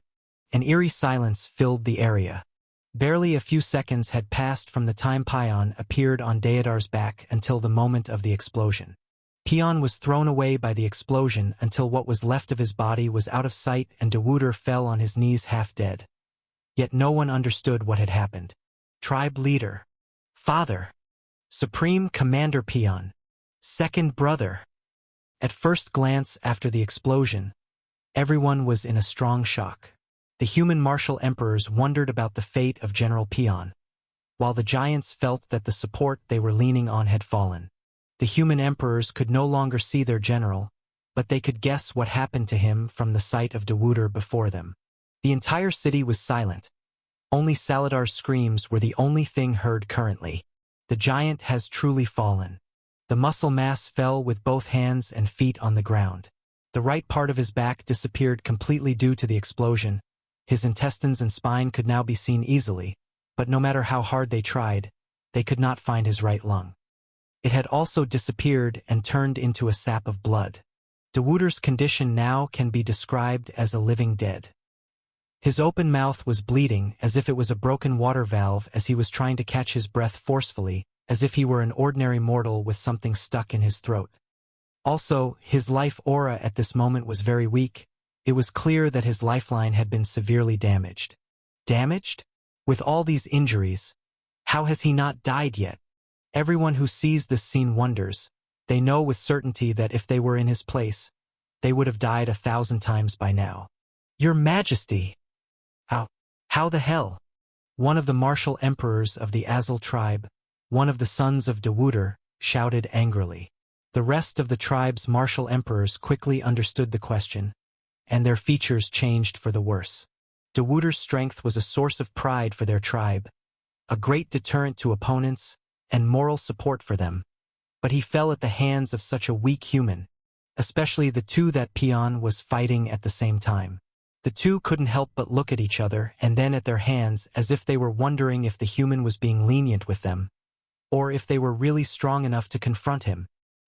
An eerie silence filled the area. Barely a few seconds had passed from the time Pion appeared on Deodar's back until the moment of the explosion. Pion was thrown away by the explosion until what was left of his body was out of sight and Dewuder fell on his knees half dead. Yet no one understood what had happened. Tribe leader. Father. Supreme Commander Pion. Second brother. At first glance after the explosion, everyone was in a strong shock. The human martial emperors wondered about the fate of General Pion, while the giants felt that the support they were leaning on had fallen. The human emperors could no longer see their general, but they could guess what happened to him from the sight of Dewuder before them. The entire city was silent. Only Saladar's screams were the only thing heard currently. The giant has truly fallen. The muscle mass fell with both hands and feet on the ground. The right part of his back disappeared completely due to the explosion. His intestines and spine could now be seen easily, but no matter how hard they tried, they could not find his right lung. It had also disappeared and turned into a sap of blood. Dewuder's condition now can be described as a living dead. His open mouth was bleeding as if it was a broken water valve as he was trying to catch his breath forcefully, as if he were an ordinary mortal with something stuck in his throat. Also, his life aura at this moment was very weak. It was clear that his lifeline had been severely damaged. Damaged? With all these injuries, how has he not died yet? Everyone who sees this scene wonders. They know with certainty that if they were in his place, they would have died 1,000 times by now. Your Majesty! How the hell? One of the martial emperors of the Azul tribe, one of the sons of Dewuder, shouted angrily. The rest of the tribe's martial emperors quickly understood the question, and their features changed for the worse. Dewuder's strength was a source of pride for their tribe, a great deterrent to opponents, and moral support for them. But he fell at the hands of such a weak human, especially the two that Pion was fighting at the same time. The two couldn't help but look at each other and then at their hands as if they were wondering if the human was being lenient with them, or if they were really strong enough to confront him.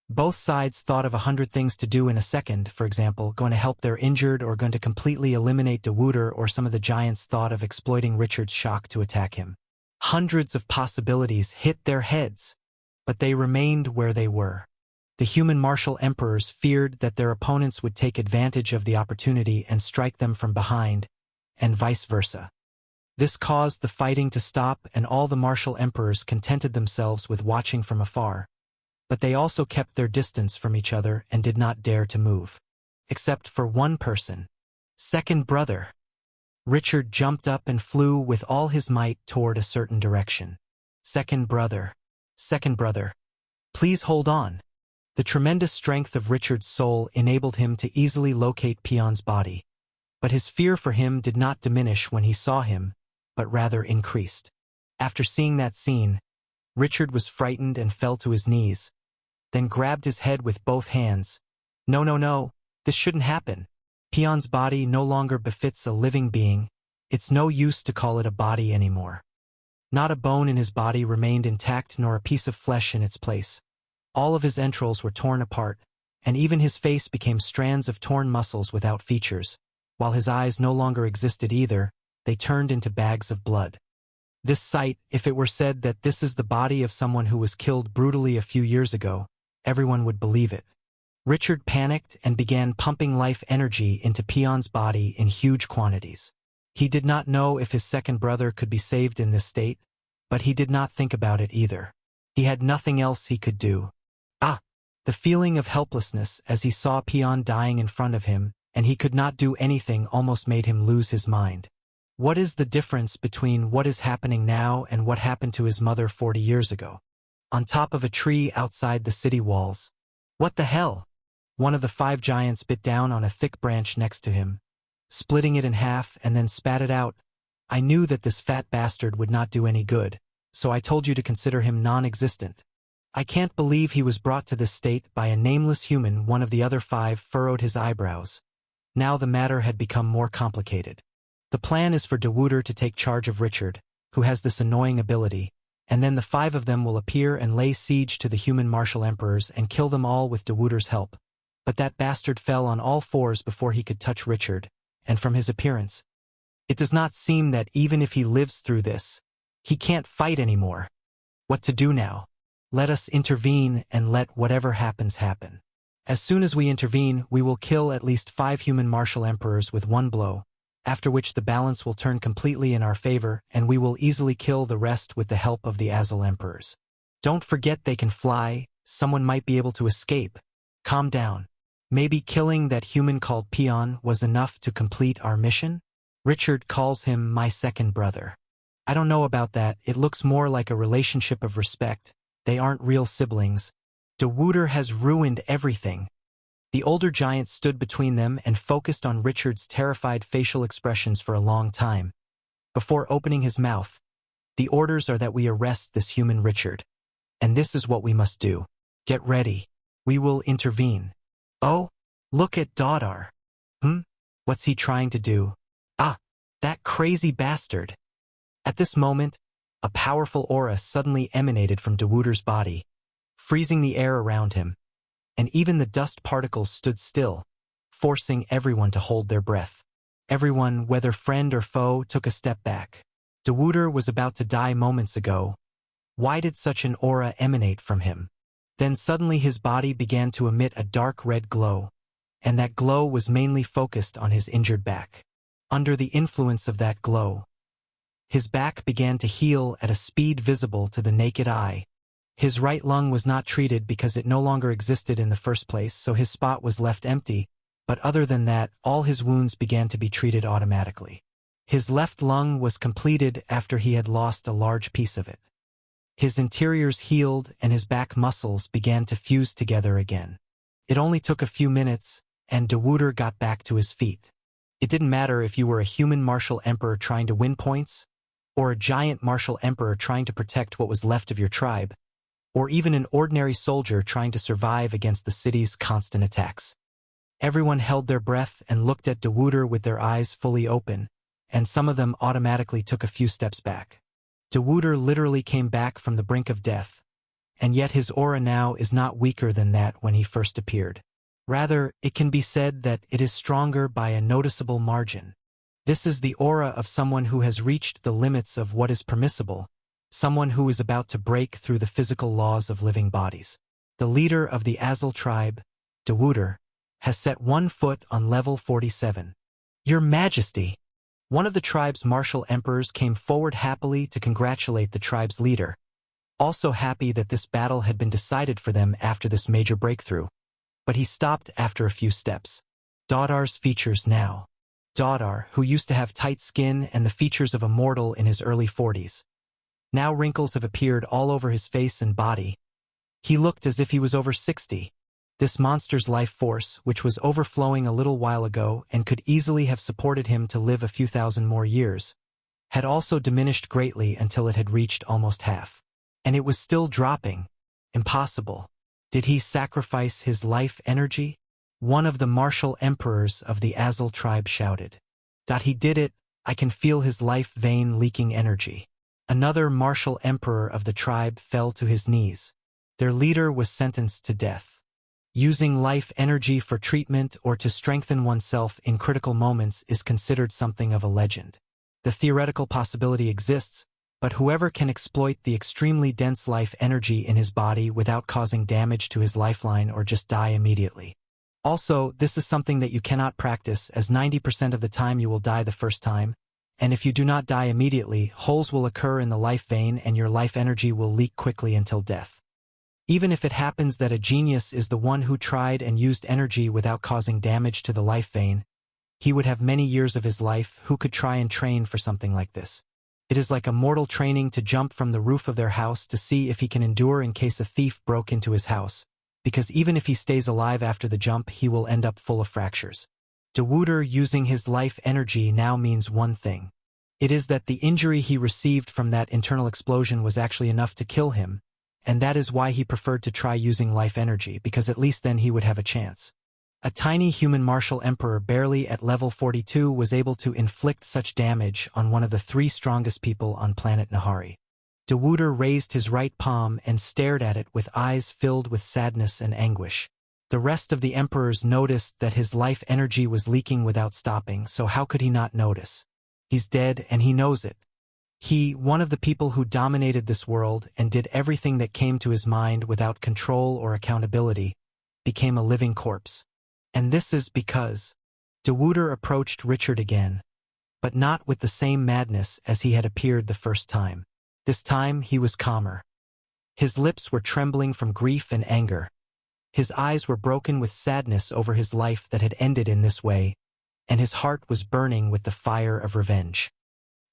Both sides thought of 100 things to do in a second, for example, going to help their injured or going to completely eliminate Dewuder, or some of the giants thought of exploiting Richard's shock to attack him. Hundreds of possibilities hit their heads, but they remained where they were. The human martial emperors feared that their opponents would take advantage of the opportunity and strike them from behind, and vice versa. This caused the fighting to stop, and all the martial emperors contented themselves with watching from afar. But they also kept their distance from each other and did not dare to move. Except for one person. Second brother. Richard jumped up and flew with all his might toward a certain direction. Second brother. Second brother. Please hold on. The tremendous strength of Richard's soul enabled him to easily locate Pion's body. But his fear for him did not diminish when he saw him, but rather increased. After seeing that scene, Richard was frightened and fell to his knees, then grabbed his head with both hands. No, this shouldn't happen. Pion's body no longer befits a living being. It's no use to call it a body anymore. Not a bone in his body remained intact, nor a piece of flesh in its place. All of his entrails were torn apart, and even his face became strands of torn muscles without features. While his eyes no longer existed either, they turned into bags of blood. This sight, if it were said that this is the body of someone who was killed brutally a few years ago, everyone would believe it. Richard panicked and began pumping life energy into Pion's body in huge quantities. He did not know if his second brother could be saved in this state, but he did not think about it either. He had nothing else he could do. The feeling of helplessness as he saw Pion dying in front of him, and he could not do anything, almost made him lose his mind. What is the difference between what is happening now and what happened to his mother 40 years ago? On top of a tree outside the city walls. What the hell? One of the 5 giants bit down on a thick branch next to him, splitting it in half and then spat it out. I knew that this fat bastard would not do any good, so I told you to consider him non-existent. I can't believe he was brought to this state by a nameless human. One of the other 5 furrowed his eyebrows. Now the matter had become more complicated. The plan is for Dewuder to take charge of Richard, who has this annoying ability, and then the 5 of them will appear and lay siege to the human martial emperors and kill them all with Dewuder's help. but that bastard fell on all fours before he could touch Richard, and from his appearance, it does not seem that even if he lives through this, he can't fight anymore. What to do now? Let us intervene and let whatever happens happen. As soon as we intervene, we will kill at least 5 human martial emperors with one blow, after which the balance will turn completely in our favor and we will easily kill the rest with the help of the Azul emperors. Don't forget they can fly, someone might be able to escape. Calm down. Maybe killing that human called Peon was enough to complete our mission? Richard calls him my second brother. I don't know about that, it looks more like a relationship of respect. They aren't real siblings. De Wouter has ruined everything. The older giant stood between them and focused on Richard's terrified facial expressions for a long time. Before opening his mouth, the orders are that we arrest this human Richard. And this is what we must do. Get ready. We will intervene. Oh, look at Dodar. What's he trying to do? Ah, that crazy bastard. At this moment, a powerful aura suddenly emanated from De Wouter's body, freezing the air around him, and even the dust particles stood still, forcing everyone to hold their breath. Everyone, whether friend or foe, took a step back. De Wouter was about to die moments ago. Why did such an aura emanate from him? Then suddenly his body began to emit a dark red glow, and that glow was mainly focused on his injured back. Under the influence of that glow, his back began to heal at a speed visible to the naked eye. His right lung was not treated because it no longer existed in the first place, so his spot was left empty, but other than that, all his wounds began to be treated automatically. His left lung was completed after he had lost a large piece of it. His interiors healed and his back muscles began to fuse together again. It only took a few minutes, and De Wouter got back to his feet. It didn't matter if you were a human martial emperor trying to win points, or a giant martial emperor trying to protect what was left of your tribe, or even an ordinary soldier trying to survive against the city's constant attacks. Everyone held their breath and looked at De Wouter with their eyes fully open, and some of them automatically took a few steps back. De Wouter literally came back from the brink of death, and yet his aura now is not weaker than that when he first appeared. Rather, it can be said that it is stronger by a noticeable margin. This is the aura of someone who has reached the limits of what is permissible, someone who is about to break through the physical laws of living bodies. The leader of the Azul tribe, De Wouter, has set one foot on level 47. Your Majesty! One of the tribe's martial emperors came forward happily to congratulate the tribe's leader, also happy that this battle had been decided for them after this major breakthrough. But he stopped after a few steps. Dodar's features now. Dodar, who used to have tight skin and the features of a mortal in his early 40s. Now wrinkles have appeared all over his face and body. He looked as if he was over 60. This monster's life force, which was overflowing a little while ago and could easily have supported him to live a few thousand more years, had also diminished greatly until it had reached almost half. And it was still dropping. Impossible. Did he sacrifice his life energy? One of the martial emperors of the Azul tribe shouted. He did it, I can feel his life vein leaking energy. Another martial emperor of the tribe fell to his knees. Their leader was sentenced to death. Using life energy for treatment or to strengthen oneself in critical moments is considered something of a legend. The theoretical possibility exists, but whoever can exploit the extremely dense life energy in his body without causing damage to his lifeline or just die immediately. Also, this is something that you cannot practice, as 90% of the time you will die the first time, and if you do not die immediately, holes will occur in the life vein and your life energy will leak quickly until death. Even if it happens that a genius is the one who tried and used energy without causing damage to the life vein, he would have many years of his life who could try and train for something like this. It is like a mortal training to jump from the roof of their house to see if he can endure in case a thief broke into his house, because even if he stays alive after the jump, he will end up full of fractures. De Wouter using his life energy now means one thing. It is that the injury he received from that internal explosion was actually enough to kill him, and that is why he preferred to try using life energy, because at least then he would have a chance. A tiny human martial emperor barely at level 42 was able to inflict such damage on one of the 3 strongest people on planet Nahari. De Wouter raised his right palm and stared at it with eyes filled with sadness and anguish. The rest of the emperors noticed that his life energy was leaking without stopping, so how could he not notice? He's dead and he knows it. He, one of the people who dominated this world and did everything that came to his mind without control or accountability, became a living corpse. And this is because De Wouter approached Richard again, but not with the same madness as he had appeared the first time. This time he was calmer. His lips were trembling from grief and anger. His eyes were broken with sadness over his life that had ended in this way, and his heart was burning with the fire of revenge.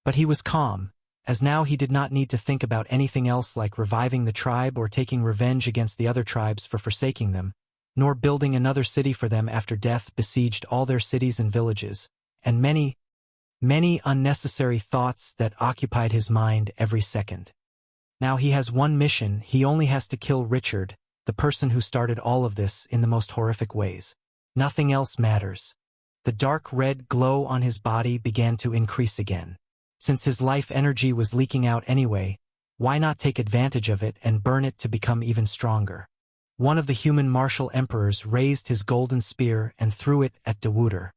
But he was calm, as now he did not need to think about anything else like reviving the tribe or taking revenge against the other tribes for forsaking them, nor building another city for them after death besieged all their cities and villages, and many unnecessary thoughts that occupied his mind every second. Now he has one mission: he only has to kill Richard, the person who started all of this, in the most horrific ways. Nothing else matters. The dark red glow on his body began to increase again. Since his life energy was leaking out anyway, why not take advantage of it and burn it to become even stronger? One of the human martial emperors raised his golden spear and threw it at De Wouter.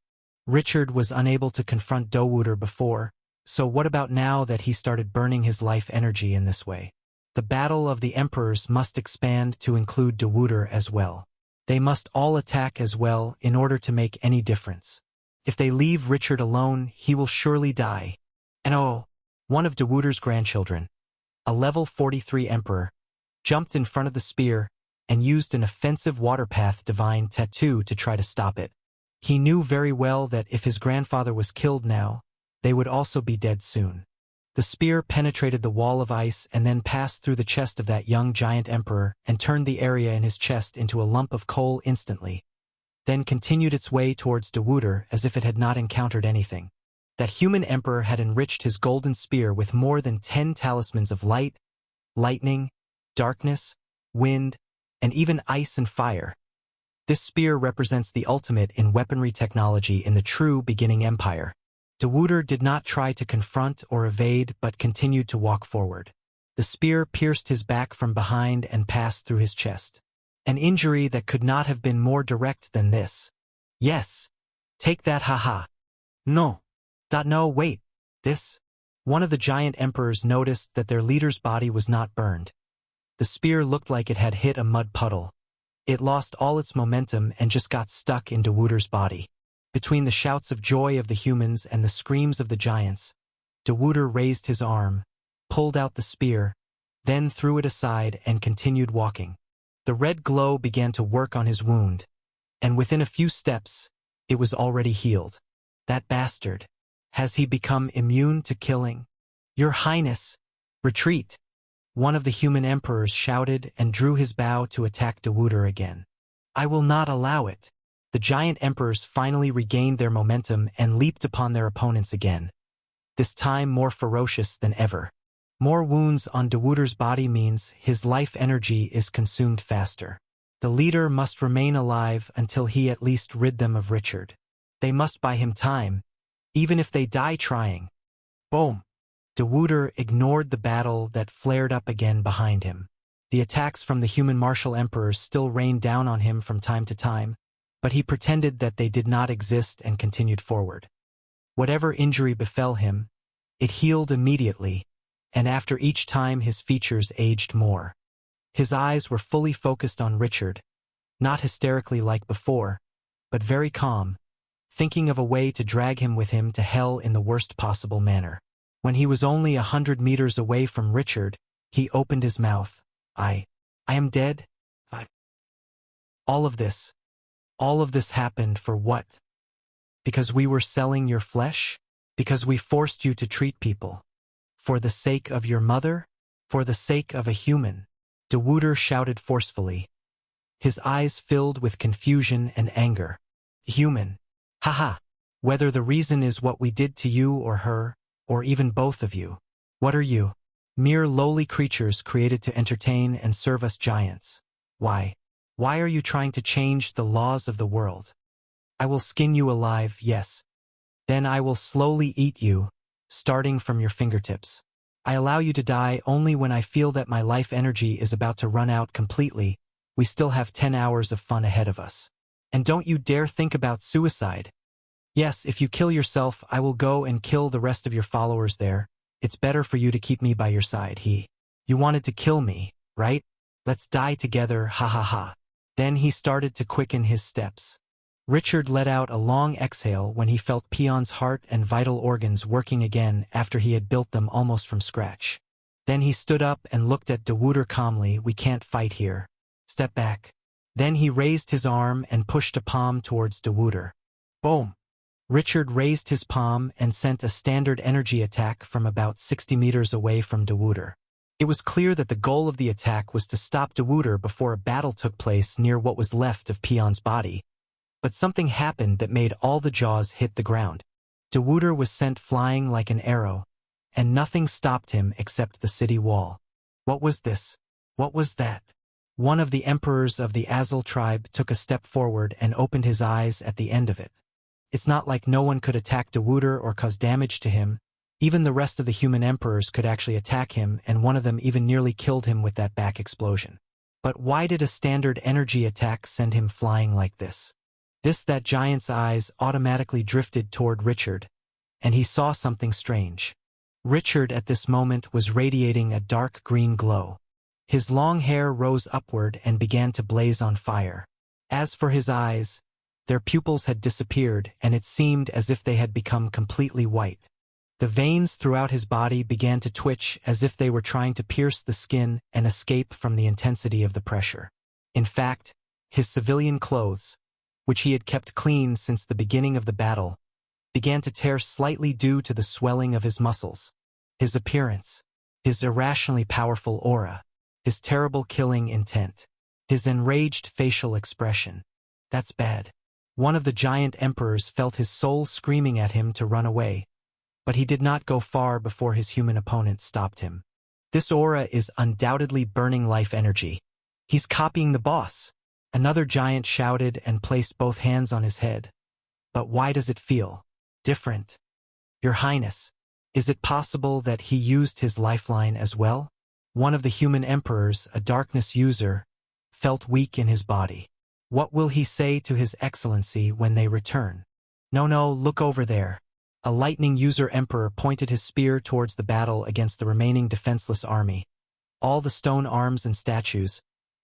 Richard was unable to confront De Wouter before, so what about now that he started burning his life energy in this way? The battle of the emperors must expand to include De Wouter as well. They must all attack as well in order to make any difference. If they leave Richard alone, he will surely die. And one of De Wouter's grandchildren, a level 43 emperor, jumped in front of the spear and used an offensive waterpath divine tattoo to try to stop it. He knew very well that if his grandfather was killed now, they would also be dead soon. The spear penetrated the wall of ice and then passed through the chest of that young giant emperor and turned the area in his chest into a lump of coal instantly, then continued its way towards De Wouter as if it had not encountered anything. That human emperor had enriched his golden spear with more than 10 talismans of light, lightning, darkness, wind, and even ice and fire. This spear represents the ultimate in weaponry technology in the true beginning empire. De Wouter did not try to confront or evade but continued to walk forward. The spear pierced his back from behind and passed through his chest. An injury that could not have been more direct than this. Yes. Take that, haha. No. No, wait. This? One of the giant emperors noticed that their leader's body was not burned. The spear looked like it had hit a mud puddle. It lost all its momentum and just got stuck in De Wouter's body. Between the shouts of joy of the humans and the screams of the giants, De Wouter raised his arm, pulled out the spear, then threw it aside and continued walking. The red glow began to work on his wound, and within a few steps, it was already healed. That bastard. Has he become immune to killing? Your Highness, retreat! One of the human emperors shouted and drew his bow to attack De Wouter again. I will not allow it. The giant emperors finally regained their momentum and leaped upon their opponents again. This time more ferocious than ever. More wounds on De Wouter's body means his life energy is consumed faster. The leader must remain alive until he at least rid them of Richard. They must buy him time, even if they die trying. Boom! De Wouter ignored the battle that flared up again behind him. The attacks from the human martial emperors still rained down on him from time to time, but he pretended that they did not exist and continued forward. Whatever injury befell him, it healed immediately, and after each time his features aged more. His eyes were fully focused on Richard, not hysterically like before, but very calm, thinking of a way to drag him with him to hell in the worst possible manner. When he was only 100 meters away from Richard, he opened his mouth. I am dead? All of this happened for what? Because we were selling your flesh? Because we forced you to treat people? For the sake of your mother? For the sake of a human? De Wouter shouted forcefully. His eyes filled with confusion and anger. Human. Haha. Whether the reason is what we did to you or her, or even both of you. What are you? Mere lowly creatures created to entertain and serve us giants. Why? Why are you trying to change the laws of the world? I will skin you alive, yes. Then I will slowly eat you, starting from your fingertips. I allow you to die only when I feel that my life energy is about to run out completely, We still have 10 hours of fun ahead of us. And don't you dare think about suicide. Yes, if you kill yourself, I will go and kill the rest of your followers there. It's better for you to keep me by your side. You wanted to kill me, right? Let's die together, ha ha ha. Then he started to quicken his steps. Richard let out a long exhale when he felt Peon's heart and vital organs working again after he had built them almost from scratch. Then he stood up and looked at Dewooder calmly. We can't fight here. Step back. Then he raised his arm and pushed a palm towards Dewooder. Boom! Richard raised his palm and sent a standard energy attack from about 60 meters away from Dewooder. It was clear that the goal of the attack was to stop Dewooder before a battle took place near what was left of Peon's body. But something happened that made all the jaws hit the ground. Dewooder was sent flying like an arrow, and nothing stopped him except the city wall. What was this? What was that? One of the emperors of the Azul tribe took a step forward and opened his eyes at the end of it. It's not like no one could attack Dewooder or cause damage to him. Even the rest of the human emperors could actually attack him, and one of them even nearly killed him with that back explosion. But why did a standard energy attack send him flying like this? That giant's eyes automatically drifted toward Richard, and he saw something strange. Richard at this moment was radiating a dark green glow. His long hair rose upward and began to blaze on fire. As for his eyes, their pupils had disappeared, and it seemed as if they had become completely white. The veins throughout his body began to twitch as if they were trying to pierce the skin and escape from the intensity of the pressure. In fact, his civilian clothes, which he had kept clean since the beginning of the battle, began to tear slightly due to the swelling of his muscles. His appearance, his irrationally powerful aura, his terrible killing intent, his enraged facial expression. That's bad. One of the giant emperors felt his soul screaming at him to run away, but he did not go far before his human opponent stopped him. This aura is undoubtedly burning life energy. He's copying the boss. Another giant shouted and placed both hands on his head. But why does it feel different? Your Highness, is it possible that he used his lifeline as well? One of the human emperors, a darkness user, felt weak in his body. What will he say to His Excellency when they return? No, look over there. A lightning user emperor pointed his spear towards the battle against the remaining defenseless army. All the stone arms and statues,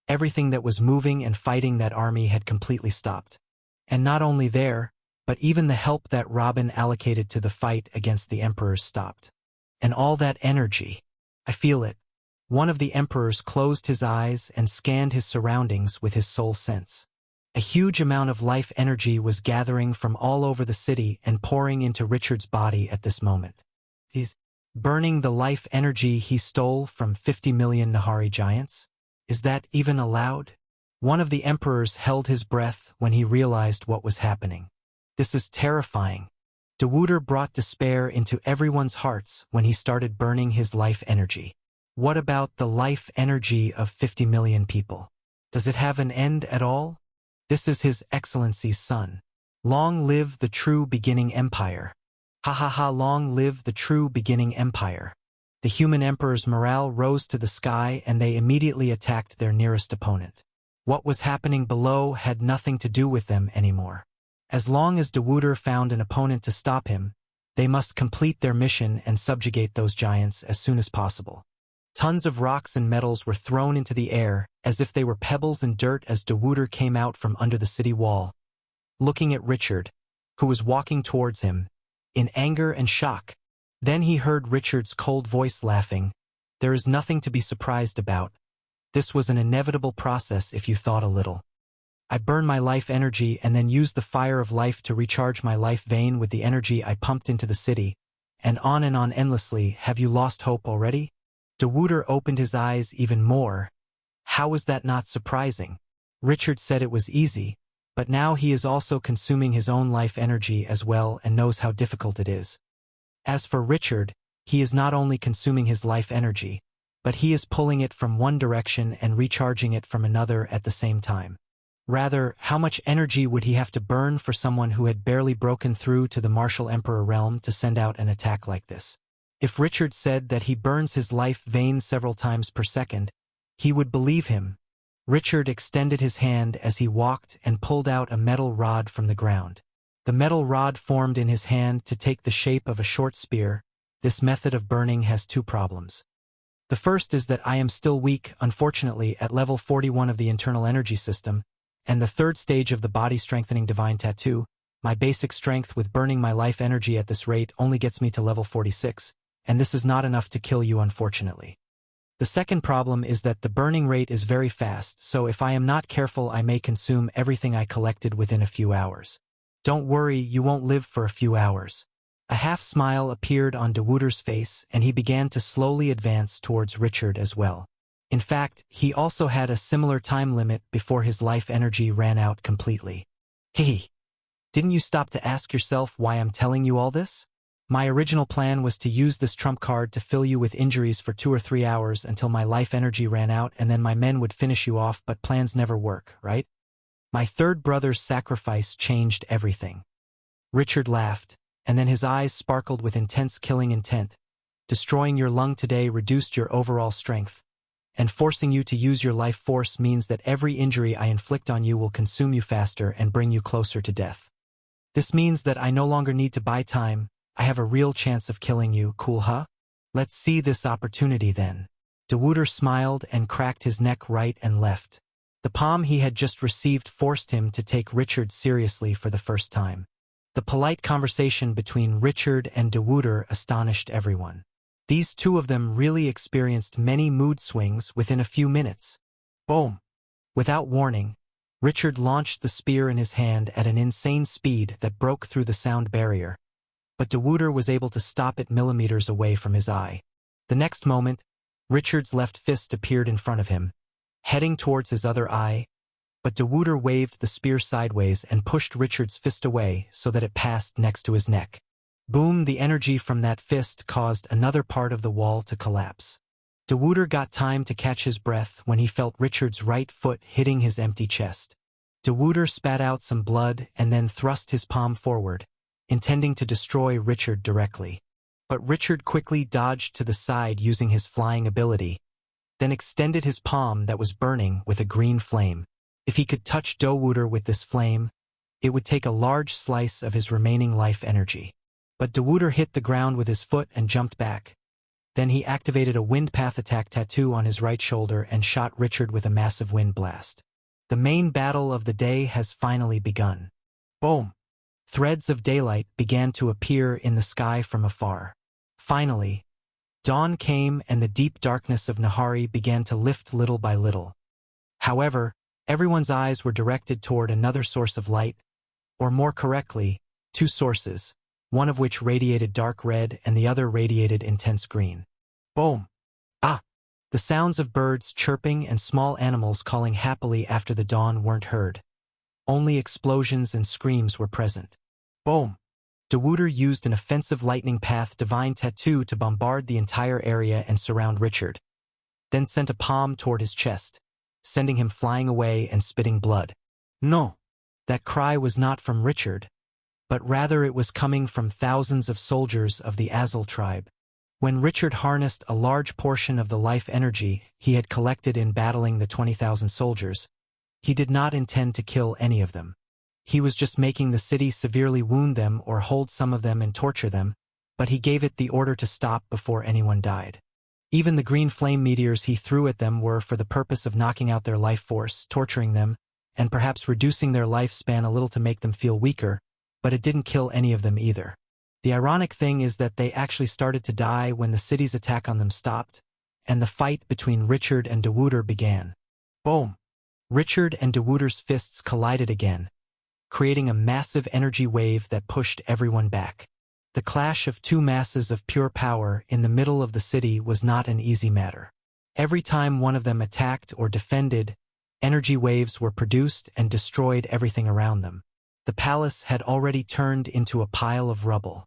everything that was moving and fighting that army had completely stopped. And not only there, but even the help that Robin allocated to the fight against the emperors stopped. And all that energy. I feel it. One of the emperors closed his eyes and scanned his surroundings with his soul sense. A huge amount of life energy was gathering from all over the city and pouring into Richard's body at this moment. He's burning the life energy he stole from 50 million Nahari giants? Is that even allowed? One of the emperors held his breath when he realized what was happening. This is terrifying. Dewooder brought despair into everyone's hearts when he started burning his life energy. What about the life energy of 50 million people? Does it have an end at all? This is His Excellency's son. Long live the true beginning empire. Ha ha ha, long live the true beginning empire. The human emperor's morale rose to the sky and they immediately attacked their nearest opponent. What was happening below had nothing to do with them anymore. As long as Dewooder found an opponent to stop him, they must complete their mission and subjugate those giants as soon as possible. Tons of rocks and metals were thrown into the air as if they were pebbles and dirt as Dewooder came out from under the city wall, looking at Richard, who was walking towards him, in anger and shock. Then he heard Richard's cold voice laughing. There is nothing to be surprised about. This was an inevitable process if you thought a little. I burn my life energy and then use the fire of life to recharge my life vein with the energy I pumped into the city, and on endlessly. Have you lost hope already? Dewooder opened his eyes even more. How was that not surprising? Richard said it was easy, but now he is also consuming his own life energy as well and knows how difficult it is. As for Richard, he is not only consuming his life energy, but he is pulling it from one direction and recharging it from another at the same time. Rather, how much energy would he have to burn for someone who had barely broken through to the Martial Emperor realm to send out an attack like this? If Richard said that he burns his life vein several times per second, he would believe him. Richard extended his hand as he walked and pulled out a metal rod from the ground. The metal rod formed in his hand to take the shape of a short spear. This method of burning has two problems. The first is that I am still weak, unfortunately, at level 41 of the internal energy system, and the third stage of the body-strengthening divine tattoo, my basic strength with burning my life energy at this rate only gets me to level 46, and this is not enough to kill you, unfortunately. The second problem is that the burning rate is very fast, so if I am not careful I may consume everything I collected within a few hours. Don't worry, you won't live for a few hours. A half-smile appeared on Dewooder's face, and he began to slowly advance towards Richard as well. In fact, he also had a similar time limit before his life energy ran out completely. Hey, didn't you stop to ask yourself why I'm telling you all this? My original plan was to use this trump card to fill you with injuries for 2 or 3 hours until my life energy ran out, and then my men would finish you off, but plans never work, right? My third brother's sacrifice changed everything. Richard laughed, and then his eyes sparkled with intense killing intent. Destroying your lung today reduced your overall strength, and forcing you to use your life force means that every injury I inflict on you will consume you faster and bring you closer to death. This means that I no longer need to buy time. I have a real chance of killing you, cool huh? Let's see this opportunity then. Dewooder smiled and cracked his neck right and left. The palm he had just received forced him to take Richard seriously for the first time. The polite conversation between Richard and Dewooder astonished everyone. These two of them really experienced many mood swings within a few minutes. Boom! Without warning, Richard launched the spear in his hand at an insane speed that broke through the sound barrier, but Dewooder was able to stop it millimeters away from his eye. The next moment, Richard's left fist appeared in front of him, heading towards his other eye, but Dewooder waved the spear sideways and pushed Richard's fist away so that it passed next to his neck. Boom! The energy from that fist caused another part of the wall to collapse. Dewooder got time to catch his breath when he felt Richard's right foot hitting his empty chest. Dewooder spat out some blood and then thrust his palm forward, intending to destroy Richard directly. But Richard quickly dodged to the side using his flying ability, then extended his palm that was burning with a green flame. If he could touch Dewooder with this flame, it would take a large slice of his remaining life energy. But Dewooder hit the ground with his foot and jumped back. Then he activated a wind path attack tattoo on his right shoulder and shot Richard with a massive wind blast. The main battle of the day has finally begun. Boom! Threads of daylight began to appear in the sky from afar. Finally, dawn came and the deep darkness of Nahari began to lift little by little. However, everyone's eyes were directed toward another source of light, or more correctly, two sources, one of which radiated dark red and the other radiated intense green. Boom! Ah! The sounds of birds chirping and small animals calling happily after the dawn weren't heard. Only explosions and screams were present. Boom! Dewooder used an offensive lightning path divine tattoo to bombard the entire area and surround Richard, then sent a palm toward his chest, sending him flying away and spitting blood. No! That cry was not from Richard, but rather it was coming from thousands of soldiers of the Azul tribe. When Richard harnessed a large portion of the life energy he had collected in battling the 20,000 soldiers, he did not intend to kill any of them. He was just making the city severely wound them or hold some of them and torture them, but he gave it the order to stop before anyone died. Even the green flame meteors he threw at them were for the purpose of knocking out their life force, torturing them, and perhaps reducing their lifespan a little to make them feel weaker, but it didn't kill any of them either. The ironic thing is that they actually started to die when the city's attack on them stopped, and the fight between Richard and Dewooder began. Boom! Richard and Dewooder's fists collided again, creating a massive energy wave that pushed everyone back. The clash of two masses of pure power in the middle of the city was not an easy matter. Every time one of them attacked or defended, energy waves were produced and destroyed everything around them. The palace had already turned into a pile of rubble.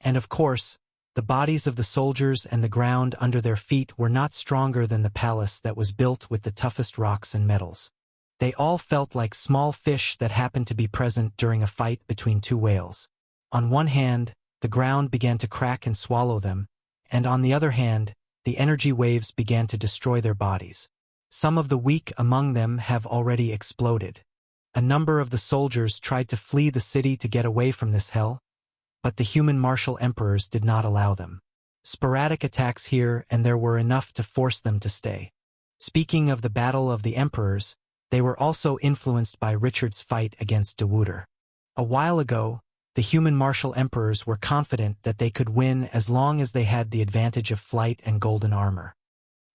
And of course, the bodies of the soldiers and the ground under their feet were not stronger than the palace that was built with the toughest rocks and metals. They all felt like small fish that happened to be present during a fight between two whales. On one hand, the ground began to crack and swallow them, and on the other hand, the energy waves began to destroy their bodies. Some of the weak among them have already exploded. A number of the soldiers tried to flee the city to get away from this hell, but the human martial emperors did not allow them. Sporadic attacks here and there were enough to force them to stay. Speaking of the Battle of the Emperors, they were also influenced by Richard's fight against De Wouter. A while ago, the human martial emperors were confident that they could win as long as they had the advantage of flight and golden armor.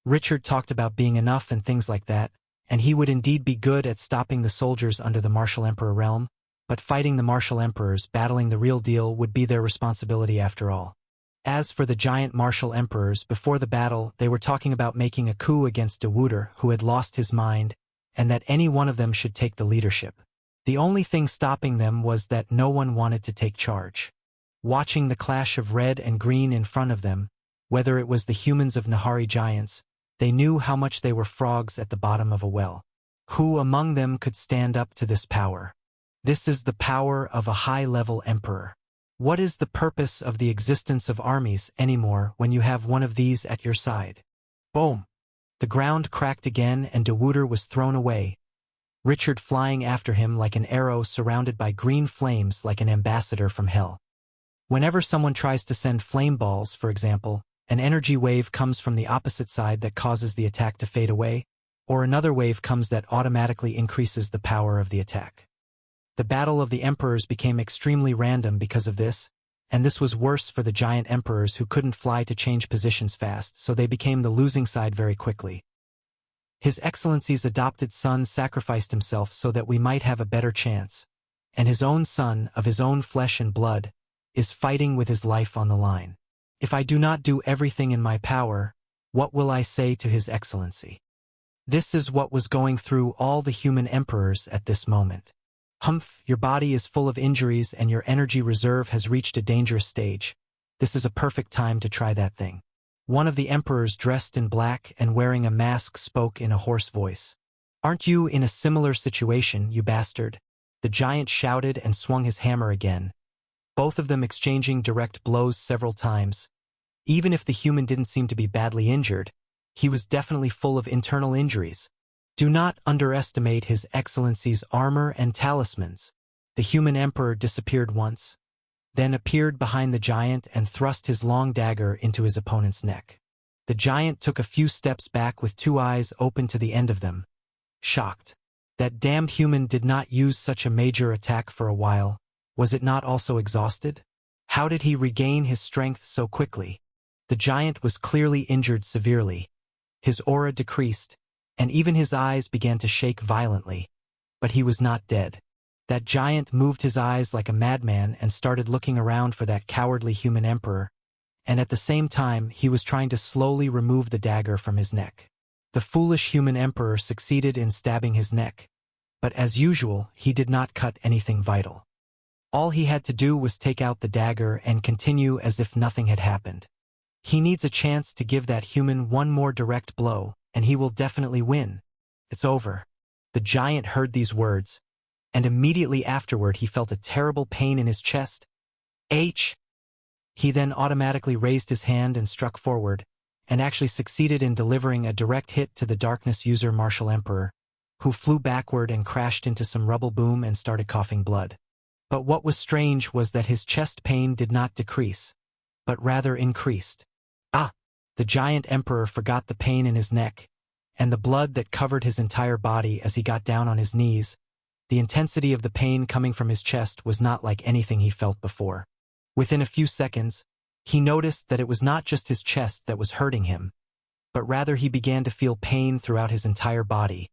Richard talked about being enough and things like that, and he would indeed be good at stopping the soldiers under the martial emperor realm, but fighting the martial emperors, battling the real deal, would be their responsibility after all. As for the giant martial emperors, before the battle they were talking about making a coup against De Wouter, who had lost his mind, and that any one of them should take the leadership. The only thing stopping them was that no one wanted to take charge. Watching the clash of red and green in front of them, whether it was the humans of Nahari giants, they knew how much they were frogs at the bottom of a well. Who among them could stand up to this power? This is the power of a high-level emperor. What is the purpose of the existence of armies anymore when you have one of these at your side? Boom! The ground cracked again and De Wouter was thrown away, Richard flying after him like an arrow surrounded by green flames like an ambassador from hell. Whenever someone tries to send flame balls, for example, an energy wave comes from the opposite side that causes the attack to fade away, or another wave comes that automatically increases the power of the attack. The Battle of the Emperors became extremely random because of this, and this was worse for the giant emperors who couldn't fly to change positions fast, so they became the losing side very quickly. His Excellency's adopted son sacrificed himself so that we might have a better chance, and his own son, of his own flesh and blood, is fighting with his life on the line. If I do not do everything in my power, what will I say to His Excellency? This is what was going through all the human emperors at this moment. Humph, your body is full of injuries and your energy reserve has reached a dangerous stage. This is a perfect time to try that thing. One of the emperors dressed in black and wearing a mask spoke in a hoarse voice. Aren't you in a similar situation, you bastard? The giant shouted and swung his hammer again, both of them exchanging direct blows several times. Even if the human didn't seem to be badly injured, he was definitely full of internal injuries. Do not underestimate His Excellency's armor and talismans. The human emperor disappeared once, then appeared behind the giant and thrust his long dagger into his opponent's neck. The giant took a few steps back with two eyes open to the end of them, shocked. That damned human did not use such a major attack for a while. Was it not also exhausted? How did he regain his strength so quickly? The giant was clearly injured severely. His aura decreased, and even his eyes began to shake violently. But he was not dead. That giant moved his eyes like a madman and started looking around for that cowardly human emperor, and at the same time he was trying to slowly remove the dagger from his neck. The foolish human emperor succeeded in stabbing his neck, but as usual he did not cut anything vital. All he had to do was take out the dagger and continue as if nothing had happened. He needs a chance to give that human one more direct blow, and he will definitely win. It's over. The giant heard these words, and immediately afterward he felt a terrible pain in his chest. H! He then automatically raised his hand and struck forward, and actually succeeded in delivering a direct hit to the darkness user Martial Emperor, who flew backward and crashed into some rubble boom and started coughing blood. But what was strange was that his chest pain did not decrease, but rather increased. Ah! The giant emperor forgot the pain in his neck, and the blood that covered his entire body as he got down on his knees. The intensity of the pain coming from his chest was not like anything he felt before. Within a few seconds, he noticed that it was not just his chest that was hurting him, but rather he began to feel pain throughout his entire body,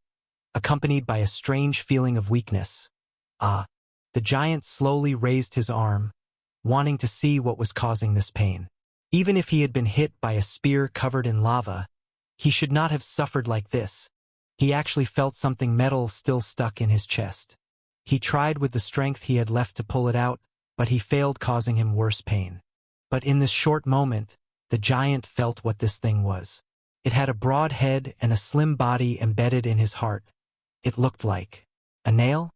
accompanied by a strange feeling of weakness. Ah! The giant slowly raised his arm, wanting to see what was causing this pain. Even if he had been hit by a spear covered in lava, he should not have suffered like this. He actually felt something metal still stuck in his chest. He tried with the strength he had left to pull it out, but he failed, causing him worse pain. But in this short moment, the giant felt what this thing was. It had a broad head and a slim body embedded in his heart. It looked like a nail?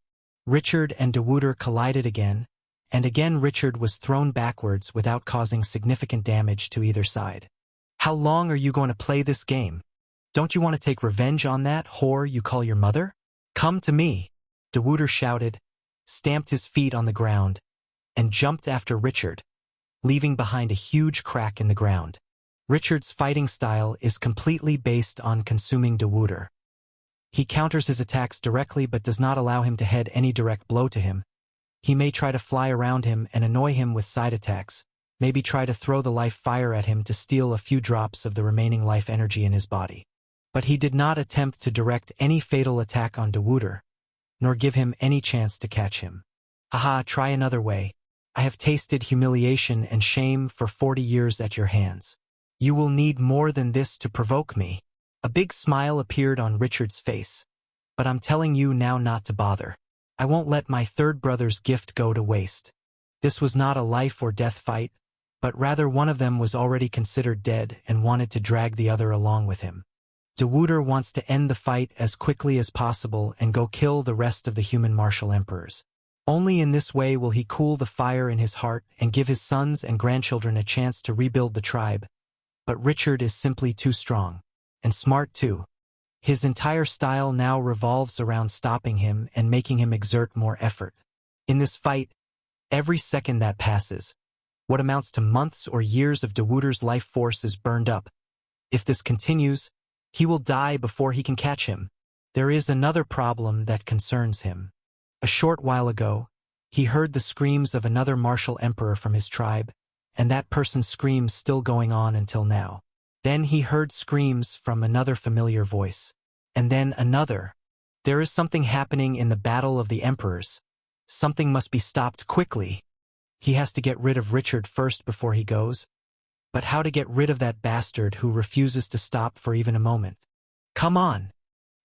Richard and De Wouter collided again, and again Richard was thrown backwards without causing significant damage to either side. How long are you going to play this game? Don't you want to take revenge on that whore you call your mother? Come to me, Dewooder shouted, stamped his feet on the ground, and jumped after Richard, leaving behind a huge crack in the ground. Richard's fighting style is completely based on consuming Dewooder. He counters his attacks directly but does not allow him to head any direct blow to him. He may try to fly around him and annoy him with side attacks, maybe try to throw the life fire at him to steal a few drops of the remaining life energy in his body. But he did not attempt to direct any fatal attack on Dewooder, nor give him any chance to catch him. Aha, try another way. I have tasted humiliation and shame for 40 years at your hands. You will need more than this to provoke me. A big smile appeared on Richard's face. But I'm telling you now not to bother. I won't let my third brother's gift go to waste. This was not a life or death fight, but rather one of them was already considered dead and wanted to drag the other along with him. Dewooder wants to end the fight as quickly as possible and go kill the rest of the human martial emperors. Only in this way will he cool the fire in his heart and give his sons and grandchildren a chance to rebuild the tribe. But Richard is simply too strong. And smart too. His entire style now revolves around stopping him and making him exert more effort. In this fight, every second that passes, what amounts to months or years of Dewooder's life force is burned up. If this continues, he will die before he can catch him. There is another problem that concerns him. A short while ago, he heard the screams of another martial emperor from his tribe, and that person's screams still going on until now. Then he heard screams from another familiar voice. And then another. There is something happening in the Battle of the Emperors. Something must be stopped quickly. He has to get rid of Richard first before he goes. But how to get rid of that bastard who refuses to stop for even a moment? Come on!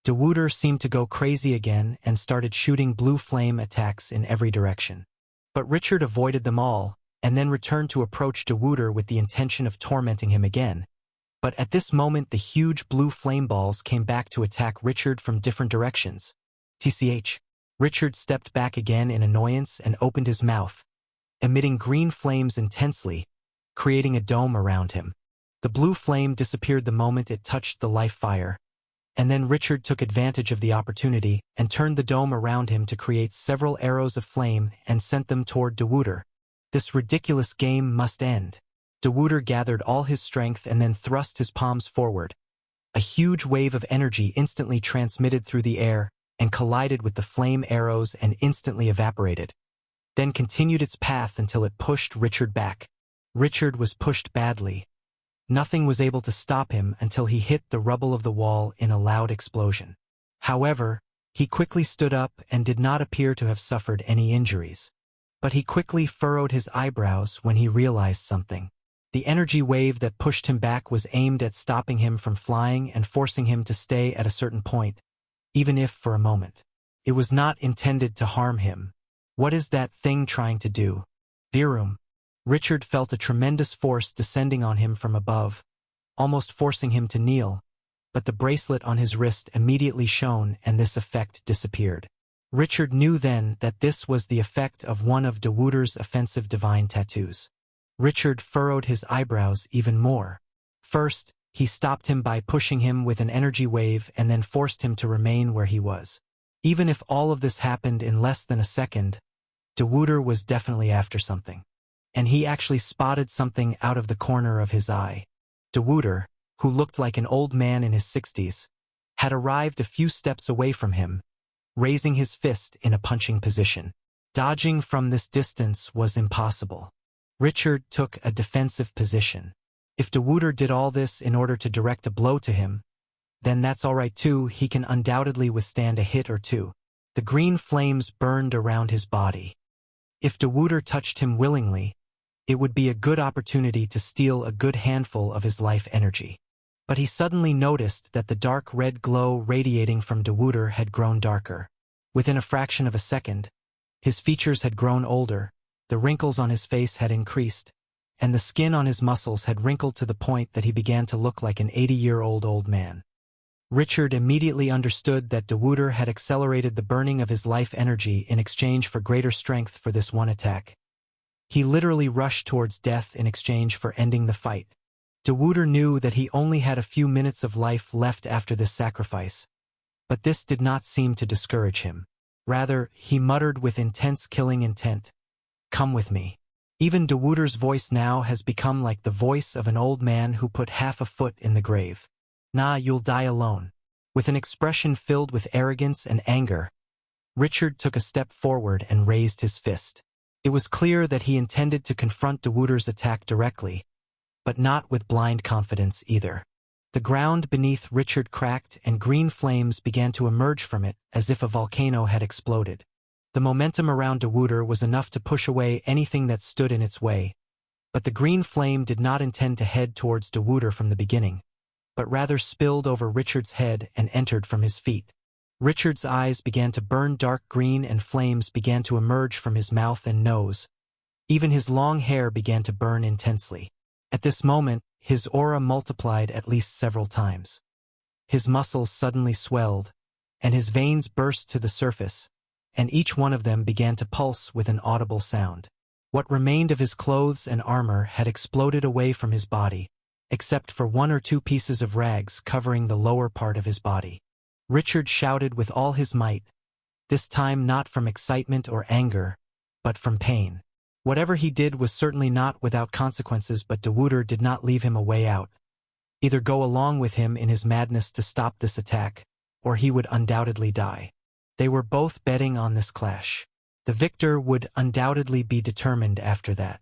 Dewooder seemed to go crazy again and started shooting blue flame attacks in every direction. But Richard avoided them all, and then returned to approach Dewooder with the intention of tormenting him again. But at this moment the huge blue flame balls came back to attack Richard from different directions. TCH. Richard stepped back again in annoyance and opened his mouth, emitting green flames intensely, creating a dome around him. The blue flame disappeared the moment it touched the life fire, and then Richard took advantage of the opportunity and turned the dome around him to create several arrows of flame and sent them toward Dewooder. This ridiculous game must end. Dewooder gathered all his strength and then thrust his palms forward. A huge wave of energy instantly transmitted through the air and collided with the flame arrows and instantly evaporated, then continued its path until it pushed Richard back. Richard was pushed badly. Nothing was able to stop him until he hit the rubble of the wall in a loud explosion. However, he quickly stood up and did not appear to have suffered any injuries. But he quickly furrowed his eyebrows when he realized something. The energy wave that pushed him back was aimed at stopping him from flying and forcing him to stay at a certain point, even if for a moment. It was not intended to harm him. What is that thing trying to do? Virum. Richard felt a tremendous force descending on him from above, almost forcing him to kneel, but the bracelet on his wrist immediately shone and this effect disappeared. Richard knew then that this was the effect of one of Dewooder's offensive divine tattoos. Richard furrowed his eyebrows even more. First, he stopped him by pushing him with an energy wave and then forced him to remain where he was. Even if all of this happened in less than a second, Dewooder was definitely after something. And he actually spotted something out of the corner of his eye. Dewooder, who looked like an old man in his 60s, had arrived a few steps away from him, raising his fist in a punching position. Dodging from this distance was impossible. Richard took a defensive position. If Dewooder did all this in order to direct a blow to him, then that's all right too. He can undoubtedly withstand a hit or two. The green flames burned around his body. If Dewooder touched him willingly, it would be a good opportunity to steal a good handful of his life energy. But he suddenly noticed that the dark red glow radiating from Dewooder had grown darker. Within a fraction of a second, his features had grown older, the wrinkles on his face had increased, and the skin on his muscles had wrinkled to the point that he began to look like an 80-year-old old man. Richard immediately understood that Dewooder had accelerated the burning of his life energy in exchange for greater strength for this one attack. He literally rushed towards death in exchange for ending the fight. Dewuder knew that he only had a few minutes of life left after this sacrifice, but this did not seem to discourage him. Rather, he muttered with intense killing intent, "Come with me." Even Dewuder's voice now has become like the voice of an old man who put half a foot in the grave. "Nah, you'll die alone." With an expression filled with arrogance and anger, Richard took a step forward and raised his fist. It was clear that he intended to confront Dewuder's attack directly, but not with blind confidence either. The ground beneath Richard cracked and green flames began to emerge from it as if a volcano had exploded. The momentum around Dewuder was enough to push away anything that stood in its way, but the green flame did not intend to head towards Dewuder from the beginning, but rather spilled over Richard's head and entered from his feet. Richard's eyes began to burn dark green and flames began to emerge from his mouth and nose. Even his long hair began to burn intensely. At this moment, his aura multiplied at least several times. His muscles suddenly swelled, and his veins burst to the surface, and each one of them began to pulse with an audible sound. What remained of his clothes and armor had exploded away from his body, except for 1 or 2 pieces of rags covering the lower part of his body. Richard shouted with all his might, this time not from excitement or anger, but from pain. Whatever he did was certainly not without consequences, but Dewuder did not leave him a way out. Either go along with him in his madness to stop this attack, or he would undoubtedly die. They were both betting on this clash. The victor would undoubtedly be determined after that.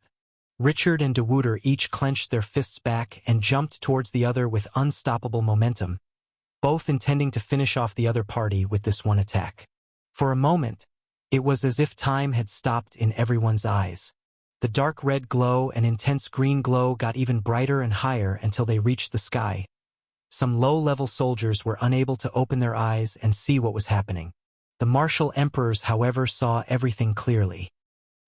Richard and Dewuder each clenched their fists back and jumped towards the other with unstoppable momentum, both intending to finish off the other party with this one attack. For a moment, it was as if time had stopped in everyone's eyes. The dark red glow and intense green glow got even brighter and higher until they reached the sky. Some low-level soldiers were unable to open their eyes and see what was happening. The martial emperors, however, saw everything clearly.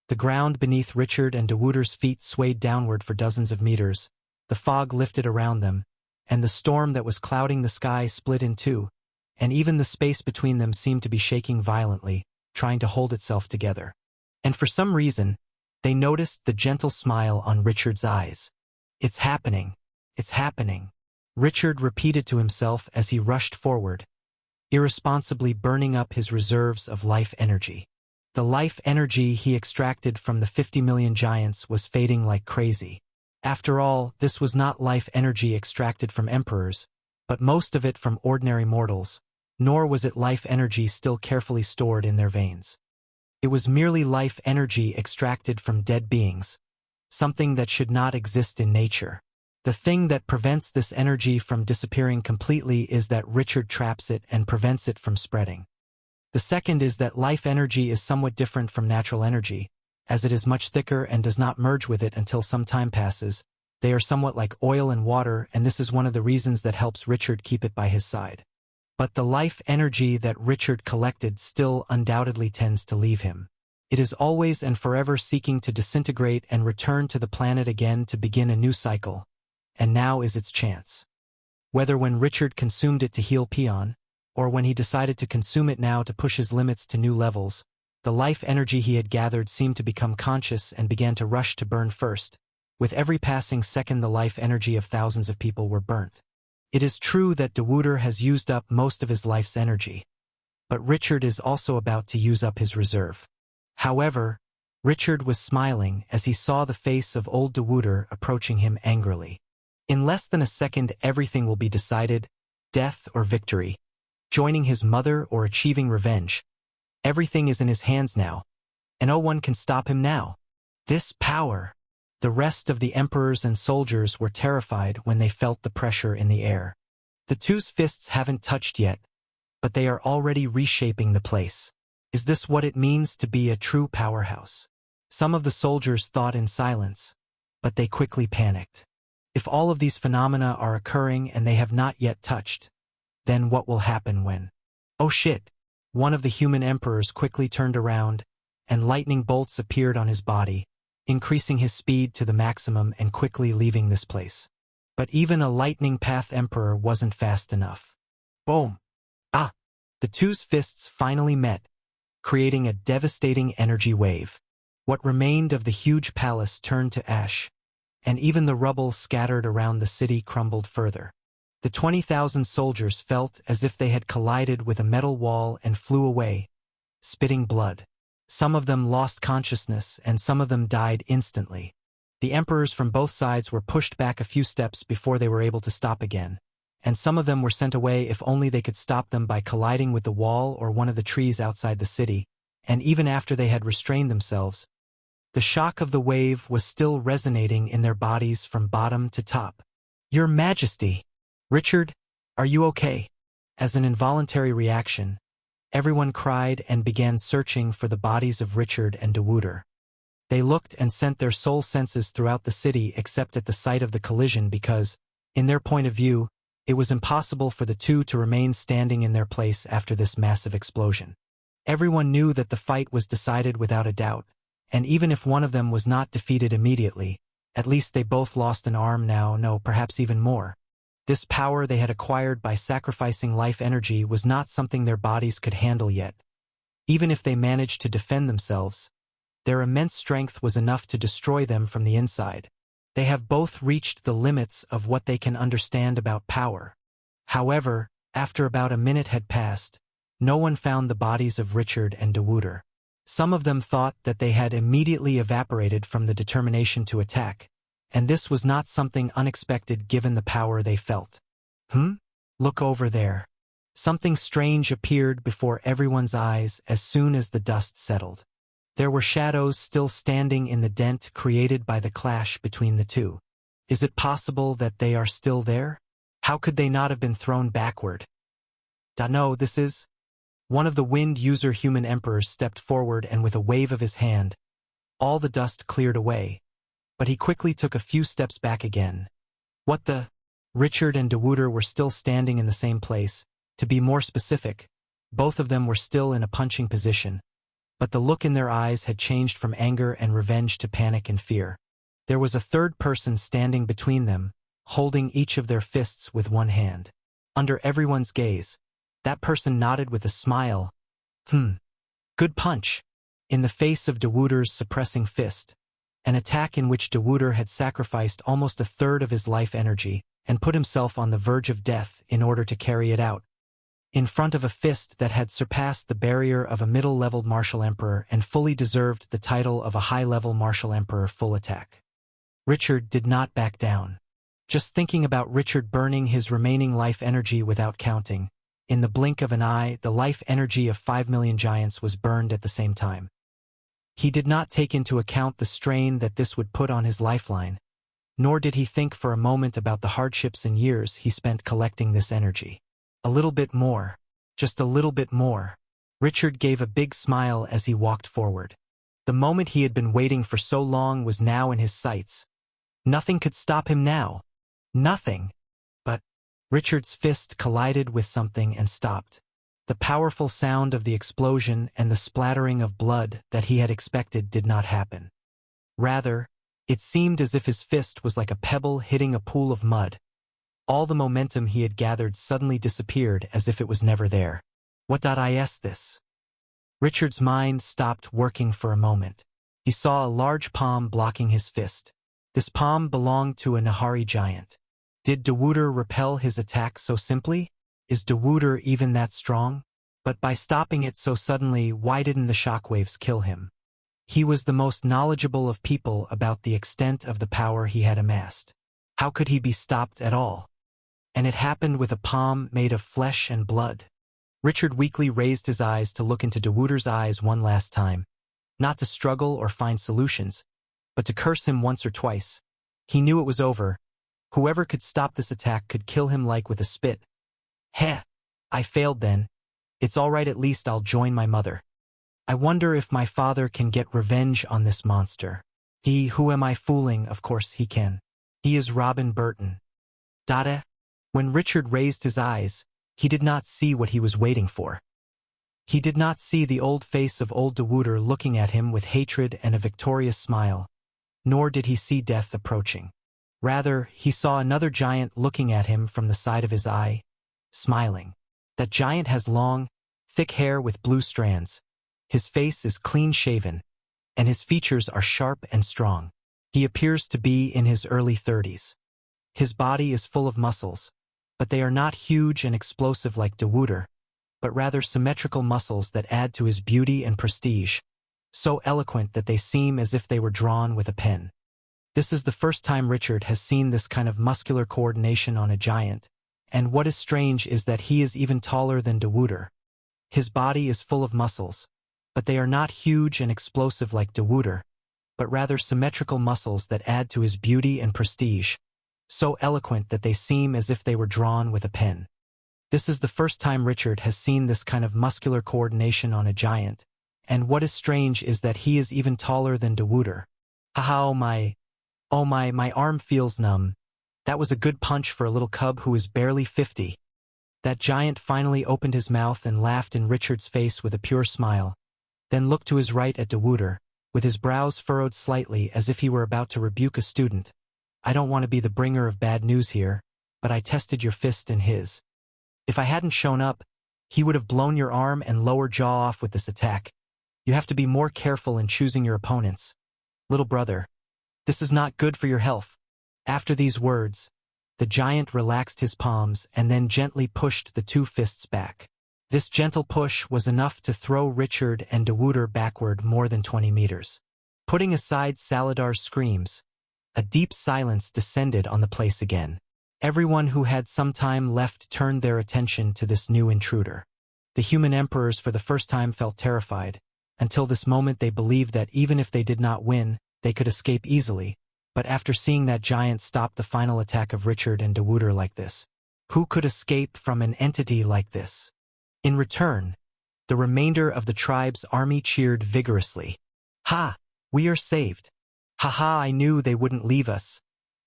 The ground beneath Richard and Dewuder's feet swayed downward for dozens of meters, the fog lifted around them, and the storm that was clouding the sky split in two, and even the space between them seemed to be shaking violently, trying to hold itself together. And for some reason, they noticed the gentle smile on Richard's eyes. "It's happening. It's happening," Richard repeated to himself as he rushed forward, irresponsibly burning up his reserves of life energy. The life energy he extracted from the 50 million giants was fading like crazy. After all, this was not life energy extracted from emperors, but most of it from ordinary mortals, nor was it life energy still carefully stored in their veins. It was merely life energy extracted from dead beings, something that should not exist in nature. The thing that prevents this energy from disappearing completely is that Richard traps it and prevents it from spreading. The second is that life energy is somewhat different from natural energy, as it is much thicker and does not merge with it until some time passes. They are somewhat like oil and water, and this is one of the reasons that helps Richard keep it by his side. But the life energy that Richard collected still undoubtedly tends to leave him. It is always and forever seeking to disintegrate and return to the planet again to begin a new cycle, and now is its chance. Whether when Richard consumed it to heal Peon, or when he decided to consume it now to push his limits to new levels, the life energy he had gathered seemed to become conscious and began to rush to burn first. With every passing second, the life energy of thousands of people were burnt. It is true that Dewuder has used up most of his life's energy, but Richard is also about to use up his reserve. However, Richard was smiling as he saw the face of old Dewuder approaching him angrily. In less than a second, everything will be decided, death or victory, joining his mother or achieving revenge. Everything is in his hands now, and no one can stop him now. This power! The rest of the emperors and soldiers were terrified when they felt the pressure in the air. The two's fists haven't touched yet, but they are already reshaping the place. Is this what it means to be a true powerhouse? Some of the soldiers thought in silence, but they quickly panicked. If all of these phenomena are occurring and they have not yet touched, then what will happen when? Oh shit! One of the human emperors quickly turned around, and lightning bolts appeared on his body, increasing his speed to the maximum and quickly leaving this place. But even a lightning path emperor wasn't fast enough. Boom! Ah! The two's fists finally met, creating a devastating energy wave. What remained of the huge palace turned to ash, and even the rubble scattered around the city crumbled further. The 20,000 soldiers felt as if they had collided with a metal wall and flew away, spitting blood. Some of them lost consciousness, and some of them died instantly. The emperors from both sides were pushed back a few steps before they were able to stop again, and some of them were sent away if only they could stop them by colliding with the wall or one of the trees outside the city, and even after they had restrained themselves, the shock of the wave was still resonating in their bodies from bottom to top. "Your Majesty! Richard, are you okay?" As an involuntary reaction, everyone cried and began searching for the bodies of Richard and de Wouter. They looked and sent their soul senses throughout the city except at the site of the collision because, in their point of view, it was impossible for the two to remain standing in their place after this massive explosion. Everyone knew that the fight was decided without a doubt, and even if one of them was not defeated immediately, at least they both lost an arm now, no, perhaps even more. This power they had acquired by sacrificing life energy was not something their bodies could handle yet. Even if they managed to defend themselves, their immense strength was enough to destroy them from the inside. They have both reached the limits of what they can understand about power. However, after about a minute had passed, no one found the bodies of Richard and de Wouter. Some of them thought that they had immediately evaporated from the determination to attack, and this was not something unexpected given the power they felt. Look over there. Something strange appeared before everyone's eyes as soon as the dust settled. There were shadows still standing in the dent created by the clash between the two. Is it possible that they are still there? How could they not have been thrown backward? No, this is... One of the wind user human emperors stepped forward and with a wave of his hand, all the dust cleared away, but he quickly took a few steps back again. What the... Richard and de Wouter were still standing in the same place. To be more specific, both of them were still in a punching position, but the look in their eyes had changed from anger and revenge to panic and fear. There was a third person standing between them, holding each of their fists with one hand. Under everyone's gaze, that person nodded with a smile. Good punch. In the face of de Wouter's suppressing fist, an attack in which de Wouter had sacrificed almost a third of his life energy and put himself on the verge of death in order to carry it out. In front of a fist that had surpassed the barrier of a middle-leveled martial emperor and fully deserved the title of a high-level martial emperor full attack. Richard did not back down. Just thinking about Richard burning his remaining life energy without counting, in the blink of an eye, the life energy of 5 million giants was burned at the same time. He did not take into account the strain that this would put on his lifeline, nor did he think for a moment about the hardships and years he spent collecting this energy. A little bit more. Just a little bit more. Richard gave a big smile as he walked forward. The moment he had been waiting for so long was now in his sights. Nothing could stop him now. Nothing. But Richard's fist collided with something and stopped. The powerful sound of the explosion and the splattering of blood that he had expected did not happen. Rather, it seemed as if his fist was like a pebble hitting a pool of mud. All the momentum he had gathered suddenly disappeared as if it was never there. What is this? Richard's mind stopped working for a moment. He saw a large palm blocking his fist. This palm belonged to a Nahari giant. Did de Wouter repel his attack so simply? Is de Wouter even that strong? But by stopping it so suddenly, why didn't the shockwaves kill him? He was the most knowledgeable of people about the extent of the power he had amassed. How could he be stopped at all? And it happened with a palm made of flesh and blood. Richard weakly raised his eyes to look into de Wouter's eyes one last time, not to struggle or find solutions, but to curse him once or twice. He knew it was over. Whoever could stop this attack could kill him like with a spit. Heh! I failed then. It's all right, at least I'll join my mother. I wonder if my father can get revenge on this monster. Who am I fooling? Of course he can. He is Robin Burton. Dada? When Richard raised his eyes, he did not see what he was waiting for. He did not see the old face of old de Wouter looking at him with hatred and a victorious smile, nor did he see death approaching. Rather, he saw another giant looking at him from the side of his eye, smiling. That giant has long, thick hair with blue strands. His face is clean-shaven, and his features are sharp and strong. He appears to be in his early 30s. His body is full of muscles, but they are not huge and explosive like Dewuder, but rather symmetrical muscles that add to his beauty and prestige, so eloquent that they seem as if they were drawn with a pen. This is the first time Richard has seen this kind of muscular coordination on a giant, and what is strange is that he is even taller than Dewuder. His body is full of muscles, but they are not huge and explosive like Dewuder, but rather symmetrical muscles that add to his beauty and prestige, so eloquent that they seem as if they were drawn with a pen. This is the first time Richard has seen this kind of muscular coordination on a giant, and what is strange is that he is even taller than Dewuder. Haha, my arm feels numb. That was a good punch for a little cub who is barely 50. That giant finally opened his mouth and laughed in Richard's face with a pure smile, then looked to his right at Dewuder, with his brows furrowed slightly as if he were about to rebuke a student. I don't want to be the bringer of bad news here, but I tested your fist in his. If I hadn't shown up, he would have blown your arm and lower jaw off with this attack. You have to be more careful in choosing your opponents. Little brother, this is not good for your health. After these words, the giant relaxed his palms and then gently pushed the two fists back. This gentle push was enough to throw Richard and Dewuder backward more than 20 meters. Putting aside Saladar's screams, a deep silence descended on the place again. Everyone who had some time left turned their attention to this new intruder. The human emperors for the first time felt terrified. Until this moment they believed that even if they did not win, they could escape easily, but after seeing that giant stop the final attack of Richard and Dewuder like this, who could escape from an entity like this? In return, the remainder of the tribe's army cheered vigorously. Ha! We are saved. Ha-ha, I knew they wouldn't leave us.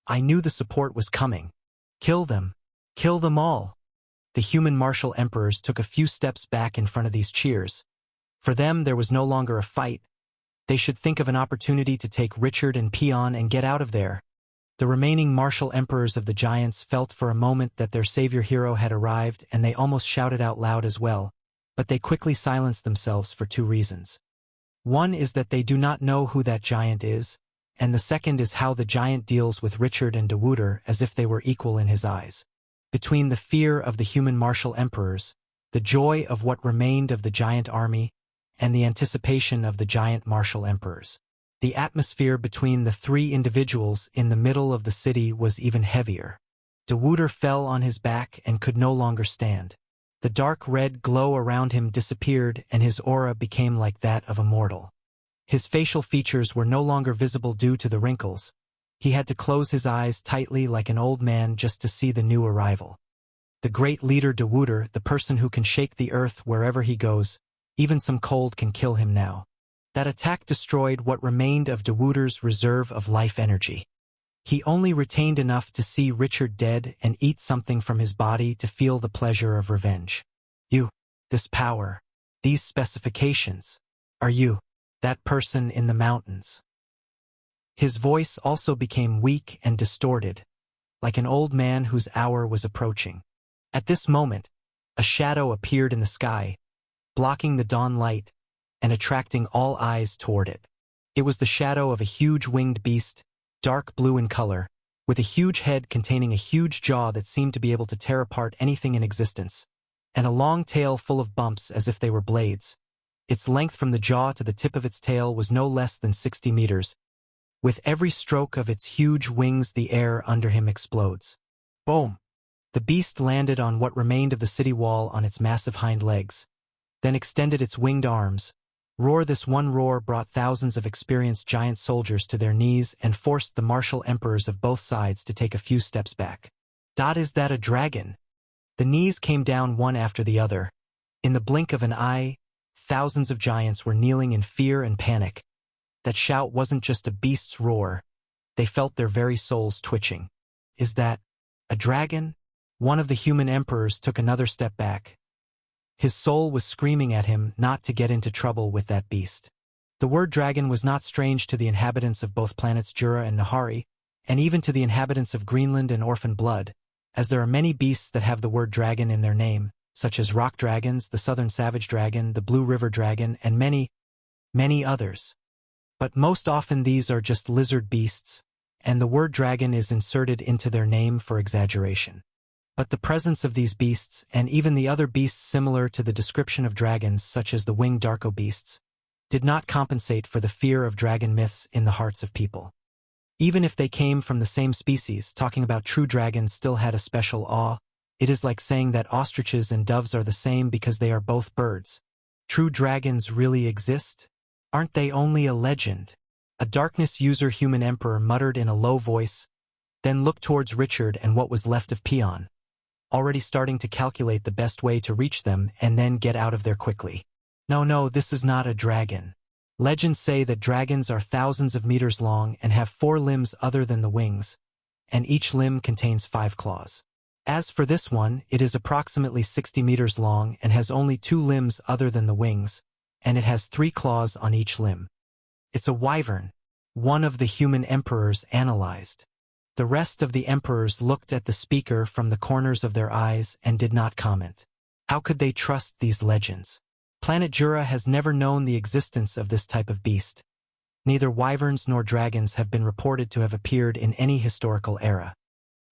I knew the support was coming. Kill them. Kill them all. The human martial emperors took a few steps back in front of these cheers. For them, there was no longer a fight. They should think of an opportunity to take Richard and Peon and get out of there. The remaining martial emperors of the giants felt for a moment that their savior hero had arrived, and they almost shouted out loud as well, but they quickly silenced themselves for two reasons. One is that they do not know who that giant is, and the second is how the giant deals with Richard and Dewuder as if they were equal in his eyes. Between the fear of the human martial emperors, the joy of what remained of the giant army, and the anticipation of the giant martial emperors, the atmosphere between the three individuals in the middle of the city was even heavier. Dewuder fell on his back and could no longer stand. The dark red glow around him disappeared and his aura became like that of a mortal. His facial features were no longer visible due to the wrinkles. He had to close his eyes tightly like an old man just to see the new arrival. The great leader Dewuder, the person who can shake the earth wherever he goes, even some cold can kill him now. That attack destroyed what remained of Dewuder's reserve of life energy. He only retained enough to see Richard dead and eat something from his body to feel the pleasure of revenge. You, this power, these specifications, are you, that person in the mountains? His voice also became weak and distorted, like an old man whose hour was approaching. At this moment, a shadow appeared in the sky, blocking the dawn light and attracting all eyes toward it. It was the shadow of a huge winged beast, dark blue in color, with a huge head containing a huge jaw that seemed to be able to tear apart anything in existence, and a long tail full of bumps as if they were blades. Its length from the jaw to the tip of its tail was no less than 60 meters. With every stroke of its huge wings, the air under him explodes. Boom! The beast landed on what remained of the city wall on its massive hind legs, then extended its winged arms. This one roar brought thousands of experienced giant soldiers to their knees and forced the martial emperors of both sides to take a few steps back. Is that a dragon? The knees came down one after the other. In the blink of an eye, thousands of giants were kneeling in fear and panic. That shout wasn't just a beast's roar. They felt their very souls twitching. Is that a dragon? One of the human emperors took another step back. His soul was screaming at him not to get into trouble with that beast. The word dragon was not strange to the inhabitants of both planets Jura and Nahari, and even to the inhabitants of Greenland and Orphan Blood, as there are many beasts that have the word dragon in their name, such as rock dragons, the southern savage dragon, the blue river dragon, and many, many others. But most often these are just lizard beasts, and the word dragon is inserted into their name for exaggeration. But the presence of these beasts, and even the other beasts similar to the description of dragons such as the winged Darko beasts, did not compensate for the fear of dragon myths in the hearts of people. Even if they came from the same species, talking about true dragons still had a special awe. It is like saying that ostriches and doves are the same because they are both birds. True dragons really exist? Aren't they only a legend? A darkness user human emperor muttered in a low voice, then looked towards Richard and what was left of Peon, already starting to calculate the best way to reach them and then get out of there quickly. No, this is not a dragon. Legends say that dragons are thousands of meters long and have 4 limbs other than the wings, and each limb contains 5 claws. As for this one, it is approximately 60 meters long and has only 2 limbs other than the wings, and it has 3 claws on each limb. It's a wyvern, one of the human emperors analyzed. The rest of the emperors looked at the speaker from the corners of their eyes and did not comment. How could they trust these legends? Planet Jura has never known the existence of this type of beast. Neither wyverns nor dragons have been reported to have appeared in any historical era.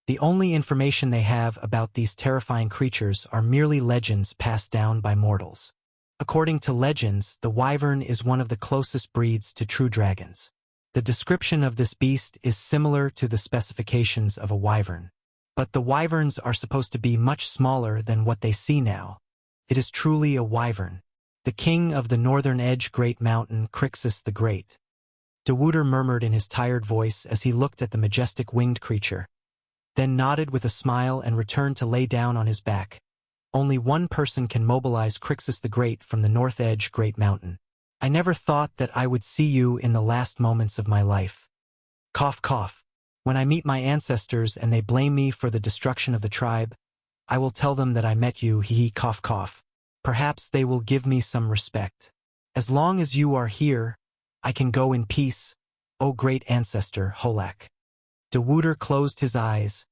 The only information they have about these terrifying creatures are merely legends passed down by mortals. According to legends, the wyvern is one of the closest breeds to true dragons. The description of this beast is similar to the specifications of a wyvern. But the wyverns are supposed to be much smaller than what they see now. It is truly a wyvern. The king of the northern edge Great Mountain, Crixus the Great. Dewuder murmured in his tired voice as he looked at the majestic winged creature, then nodded with a smile and returned to lay down on his back. Only one person can mobilize Crixus the Great from the north edge Great Mountain. I never thought that I would see you in the last moments of my life. Cough, cough. When I meet my ancestors and they blame me for the destruction of the tribe, I will tell them that I met you, hee, cough, cough. Perhaps they will give me some respect. As long as you are here, I can go in peace, O great ancestor, Holak. Dewuder closed his eyes,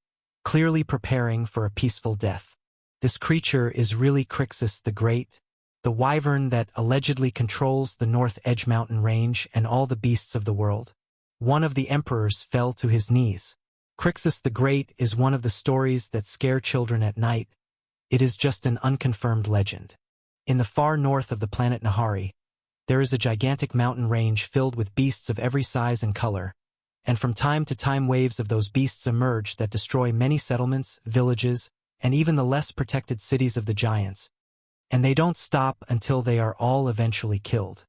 clearly preparing for a peaceful death. This creature is really Crixus the Great, the wyvern that allegedly controls the North Edge Mountain Range and all the beasts of the world. One of the emperors fell to his knees. Crixus the Great is one of the stories that scare children at night. It is just an unconfirmed legend. In the far north of the planet Nahari, there is a gigantic mountain range filled with beasts of every size and color, and from time to time waves of those beasts emerge that destroy many settlements, villages, and even the less protected cities of the giants. And they don't stop until they are all eventually killed.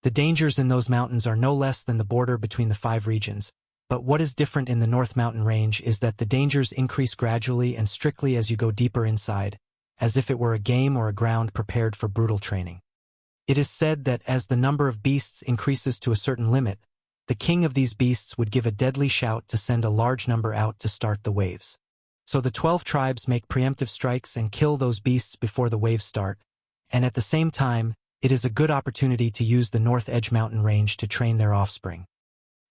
The dangers in those mountains are no less than the border between the 5 regions, but what is different in the North Mountain Range is that the dangers increase gradually and strictly as you go deeper inside, as if it were a game or a ground prepared for brutal training. It is said that as the number of beasts increases to a certain limit, the king of these beasts would give a deadly shout to send a large number out to start the waves. So the 12 tribes make preemptive strikes and kill those beasts before the waves start, and at the same time, it is a good opportunity to use the North Edge Mountain Range to train their offspring.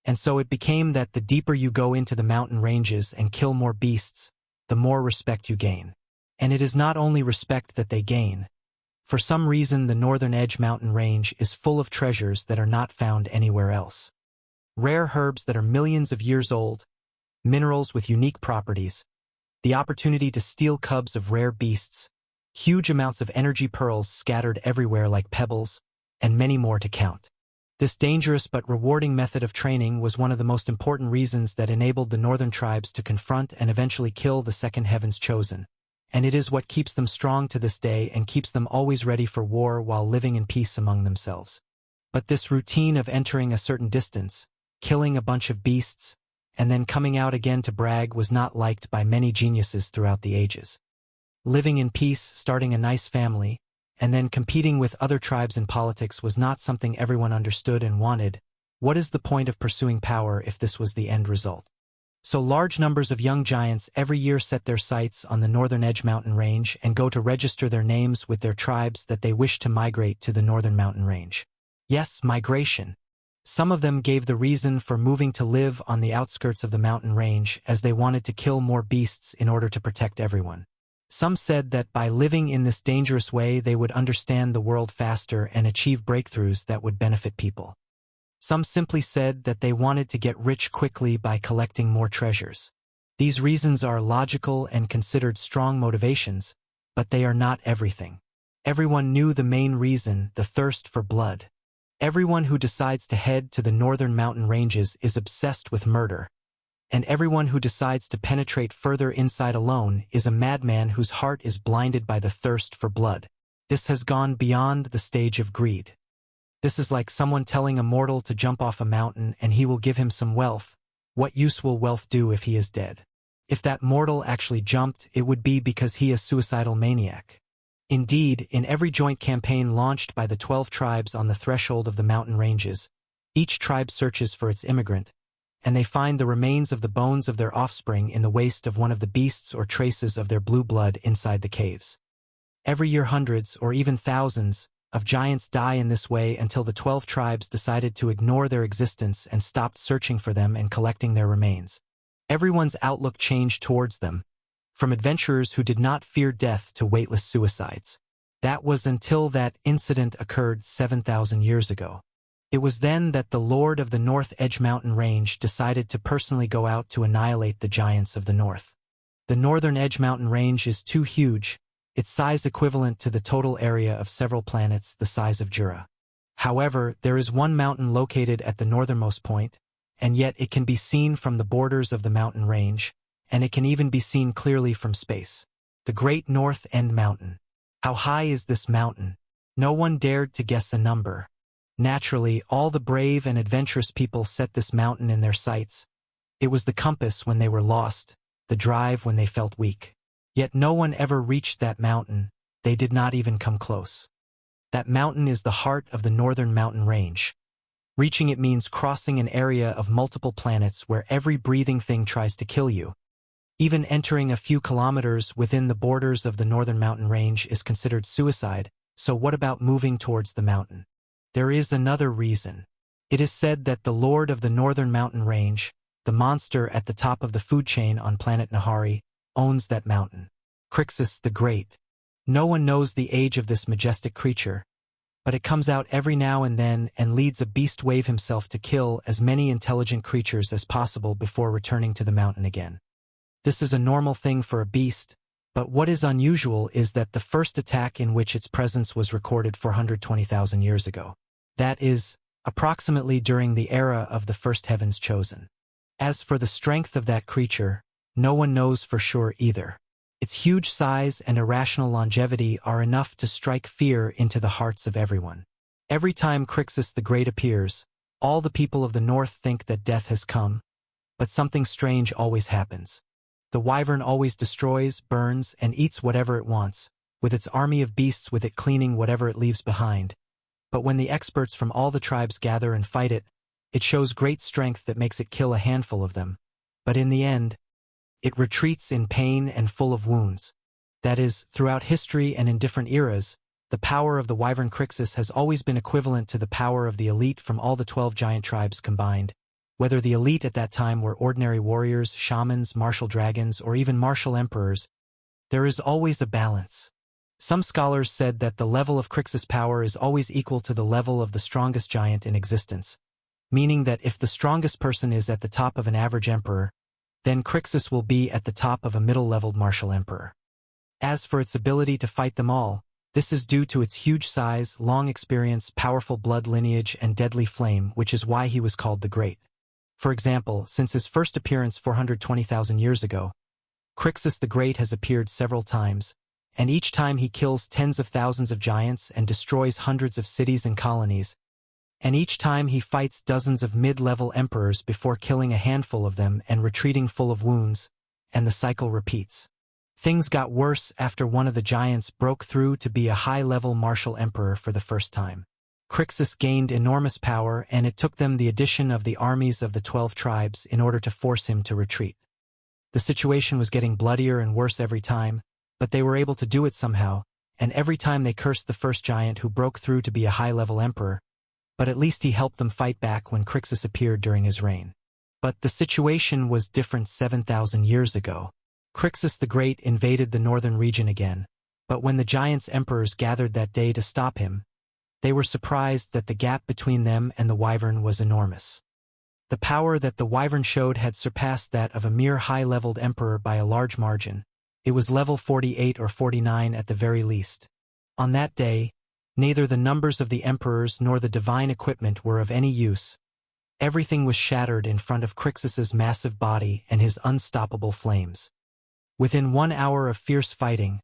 And so it became that the deeper you go into the mountain ranges and kill more beasts, the more respect you gain. And it is not only respect that they gain. For some reason, the Northern Edge Mountain Range is full of treasures that are not found anywhere else. Rare herbs that are millions of years old, minerals with unique properties, the opportunity to steal cubs of rare beasts, huge amounts of energy pearls scattered everywhere like pebbles, and many more to count. This dangerous but rewarding method of training was one of the most important reasons that enabled the northern tribes to confront and eventually kill the Second Heaven's Chosen. And it is what keeps them strong to this day and keeps them always ready for war while living in peace among themselves. But this routine of entering a certain distance, killing a bunch of beasts, and then coming out again to brag was not liked by many geniuses throughout the ages. Living in peace, starting a nice family, and then competing with other tribes in politics was not something everyone understood and wanted. What is the point of pursuing power if this was the end result? So large numbers of young giants every year set their sights on the Northern Edge Mountain Range and go to register their names with their tribes that they wish to migrate to the Northern Mountain Range. Yes, migration. Some of them gave the reason for moving to live on the outskirts of the mountain range as they wanted to kill more beasts in order to protect everyone. Some said that by living in this dangerous way they would understand the world faster and achieve breakthroughs that would benefit people. Some simply said that they wanted to get rich quickly by collecting more treasures. These reasons are logical and considered strong motivations, but they are not everything. Everyone knew the main reason, the thirst for blood. Everyone who decides to head to the northern mountain ranges is obsessed with murder, and everyone who decides to penetrate further inside alone is a madman whose heart is blinded by the thirst for blood. This has gone beyond the stage of greed. This is like someone telling a mortal to jump off a mountain and he will give him some wealth. What use will wealth do if he is dead? If that mortal actually jumped, it would be because he is a suicidal maniac. Indeed, in every joint campaign launched by the 12 tribes on the threshold of the mountain ranges, each tribe searches for its immigrant, and they find the remains of the bones of their offspring in the waste of one of the beasts or traces of their blue blood inside the caves. Every year hundreds, or even thousands, of giants die in this way until the 12 tribes decided to ignore their existence and stopped searching for them and collecting their remains. Everyone's outlook changed towards them, from adventurers who did not fear death to weightless suicides. That was until that incident occurred 7,000 years ago. It was then that the Lord of the North Edge Mountain Range decided to personally go out to annihilate the giants of the north. The Northern Edge Mountain Range is too huge, its size equivalent to the total area of several planets the size of Jura. However, there is one mountain located at the northernmost point, and yet it can be seen from the borders of the mountain range, and it can even be seen clearly from space. The Great North End Mountain. How high is this mountain? No one dared to guess a number. Naturally, all the brave and adventurous people set this mountain in their sights. It was the compass when they were lost, the drive when they felt weak. Yet no one ever reached that mountain, they did not even come close. That mountain is the heart of the Northern Mountain Range. Reaching it means crossing an area of multiple planets where every breathing thing tries to kill you. Even entering a few kilometers within the borders of the Northern Mountain Range is considered suicide, so what about moving towards the mountain? There is another reason. It is said that the Lord of the Northern Mountain Range, the monster at the top of the food chain on planet Nahari, owns that mountain. Crixus the Great. No one knows the age of this majestic creature, but it comes out every now and then and leads a beast wave himself to kill as many intelligent creatures as possible before returning to the mountain again. This is a normal thing for a beast, but what is unusual is that the first attack in which its presence was recorded 420,000 years ago. That is, approximately during the era of the first heavens chosen. As for the strength of that creature, no one knows for sure either. Its huge size and irrational longevity are enough to strike fear into the hearts of everyone. Every time Crixus the Great appears, all the people of the north think that death has come, but something strange always happens. The wyvern always destroys, burns, and eats whatever it wants, with its army of beasts with it cleaning whatever it leaves behind. But when the experts from all the tribes gather and fight it, it shows great strength that makes it kill a handful of them. But in the end, it retreats in pain and full of wounds. That is, throughout history and in different eras, the power of the wyvern Crixus has always been equivalent to the power of the elite from all the 12 giant tribes combined. Whether the elite at that time were ordinary warriors, shamans, martial dragons, or even martial emperors, there is always a balance. Some scholars said that the level of Crixus' power is always equal to the level of the strongest giant in existence, meaning that if the strongest person is at the top of an average emperor, then Crixus will be at the top of a middle-leveled martial emperor. As for its ability to fight them all, this is due to its huge size, long experience, powerful blood lineage, and deadly flame, which is why he was called the Great. For example, since his first appearance 420,000 years ago, Crixus the Great has appeared several times, and each time he kills tens of thousands of giants and destroys hundreds of cities and colonies, and each time he fights dozens of mid-level emperors before killing a handful of them and retreating full of wounds, and the cycle repeats. Things got worse after one of the giants broke through to be a high-level martial emperor for the first time. Crixus gained enormous power, and it took them the addition of the armies of the 12 tribes in order to force him to retreat. The situation was getting bloodier and worse every time, but they were able to do it somehow, and every time they cursed the first giant who broke through to be a high-level emperor, but at least he helped them fight back when Crixus appeared during his reign. But the situation was different 7,000 years ago. Crixus the Great invaded the northern region again, but when the giants' emperors gathered that day to stop him, They were surprised that the gap between them and the wyvern was enormous. The power that the wyvern showed had surpassed that of a mere high-leveled emperor by a large margin. It was level 48 or 49 at the very least. On that day, neither the numbers of the emperors nor the divine equipment were of any use. Everything was shattered in front of Crixus's massive body and his unstoppable flames. Within 1 hour of fierce fighting,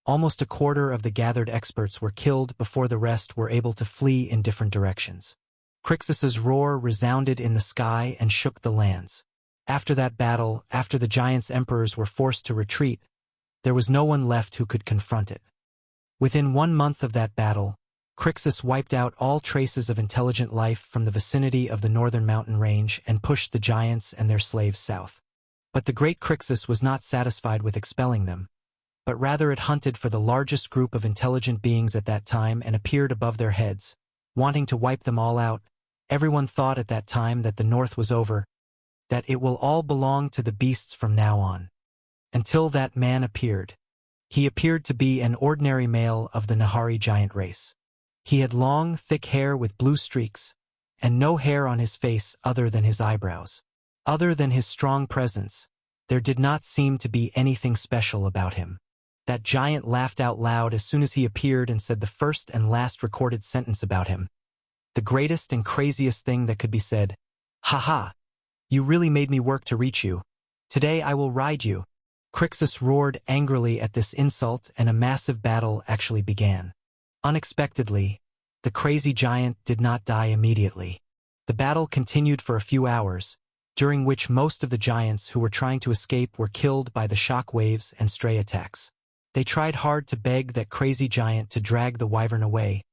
almost a quarter of the gathered experts were killed before the rest were able to flee in different directions. Crixus's roar resounded in the sky and shook the lands. After that battle, after the giants' emperors were forced to retreat, there was no one left who could confront it. Within 1 month of that battle, Crixus wiped out all traces of intelligent life from the vicinity of the northern mountain range and pushed the giants and their slaves south. But the great Crixus was not satisfied with expelling them, but rather it hunted for the largest group of intelligent beings at that time and appeared above their heads, wanting to wipe them all out. Everyone thought at that time that the north was over, that it will all belong to the beasts from now on. Until that man appeared. He appeared to be an ordinary male of the Nahari giant race. He had long, thick hair with blue streaks, and no hair on his face other than his eyebrows. Other than his strong presence, there did not seem to be anything special about him. That giant laughed out loud as soon as he appeared and said the first and last recorded sentence about him. The greatest and craziest thing that could be said. "Ha ha! You really made me work to reach you. Today I will ride you." Crixus roared angrily at this insult and a massive battle actually began. Unexpectedly, the crazy giant did not die immediately. The battle continued for a few hours, during which most of the giants who were trying to escape were killed by the shock waves and stray attacks. They tried hard to beg that crazy giant to drag the wyvern away,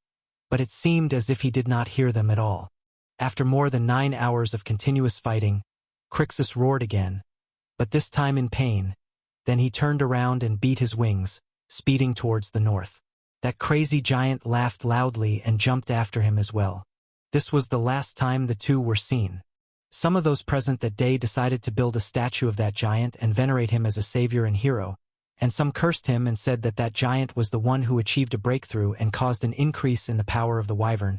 but it seemed as if he did not hear them at all. After more than 9 hours of continuous fighting, Crixus roared again, but this time in pain. Then he turned around and beat his wings, speeding towards the north. That crazy giant laughed loudly and jumped after him as well. This was the last time the two were seen. Some of those present that day decided to build a statue of that giant and venerate him as a savior and hero, and some cursed him and said that that giant was the one who achieved a breakthrough and caused an increase in the power of the wyvern,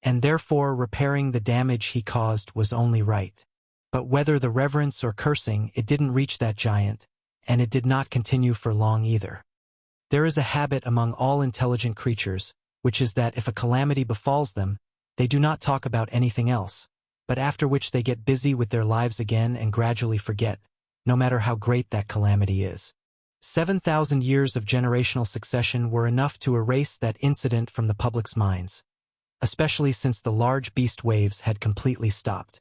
and therefore repairing the damage he caused was only right. But whether the reverence or cursing, it didn't reach that giant, and it did not continue for long either. There is a habit among all intelligent creatures, which is that if a calamity befalls them, they do not talk about anything else, but after which they get busy with their lives again and gradually forget, no matter how great that calamity is. 7,000 years of generational succession were enough to erase that incident from the public's minds, especially since the large beast waves had completely stopped.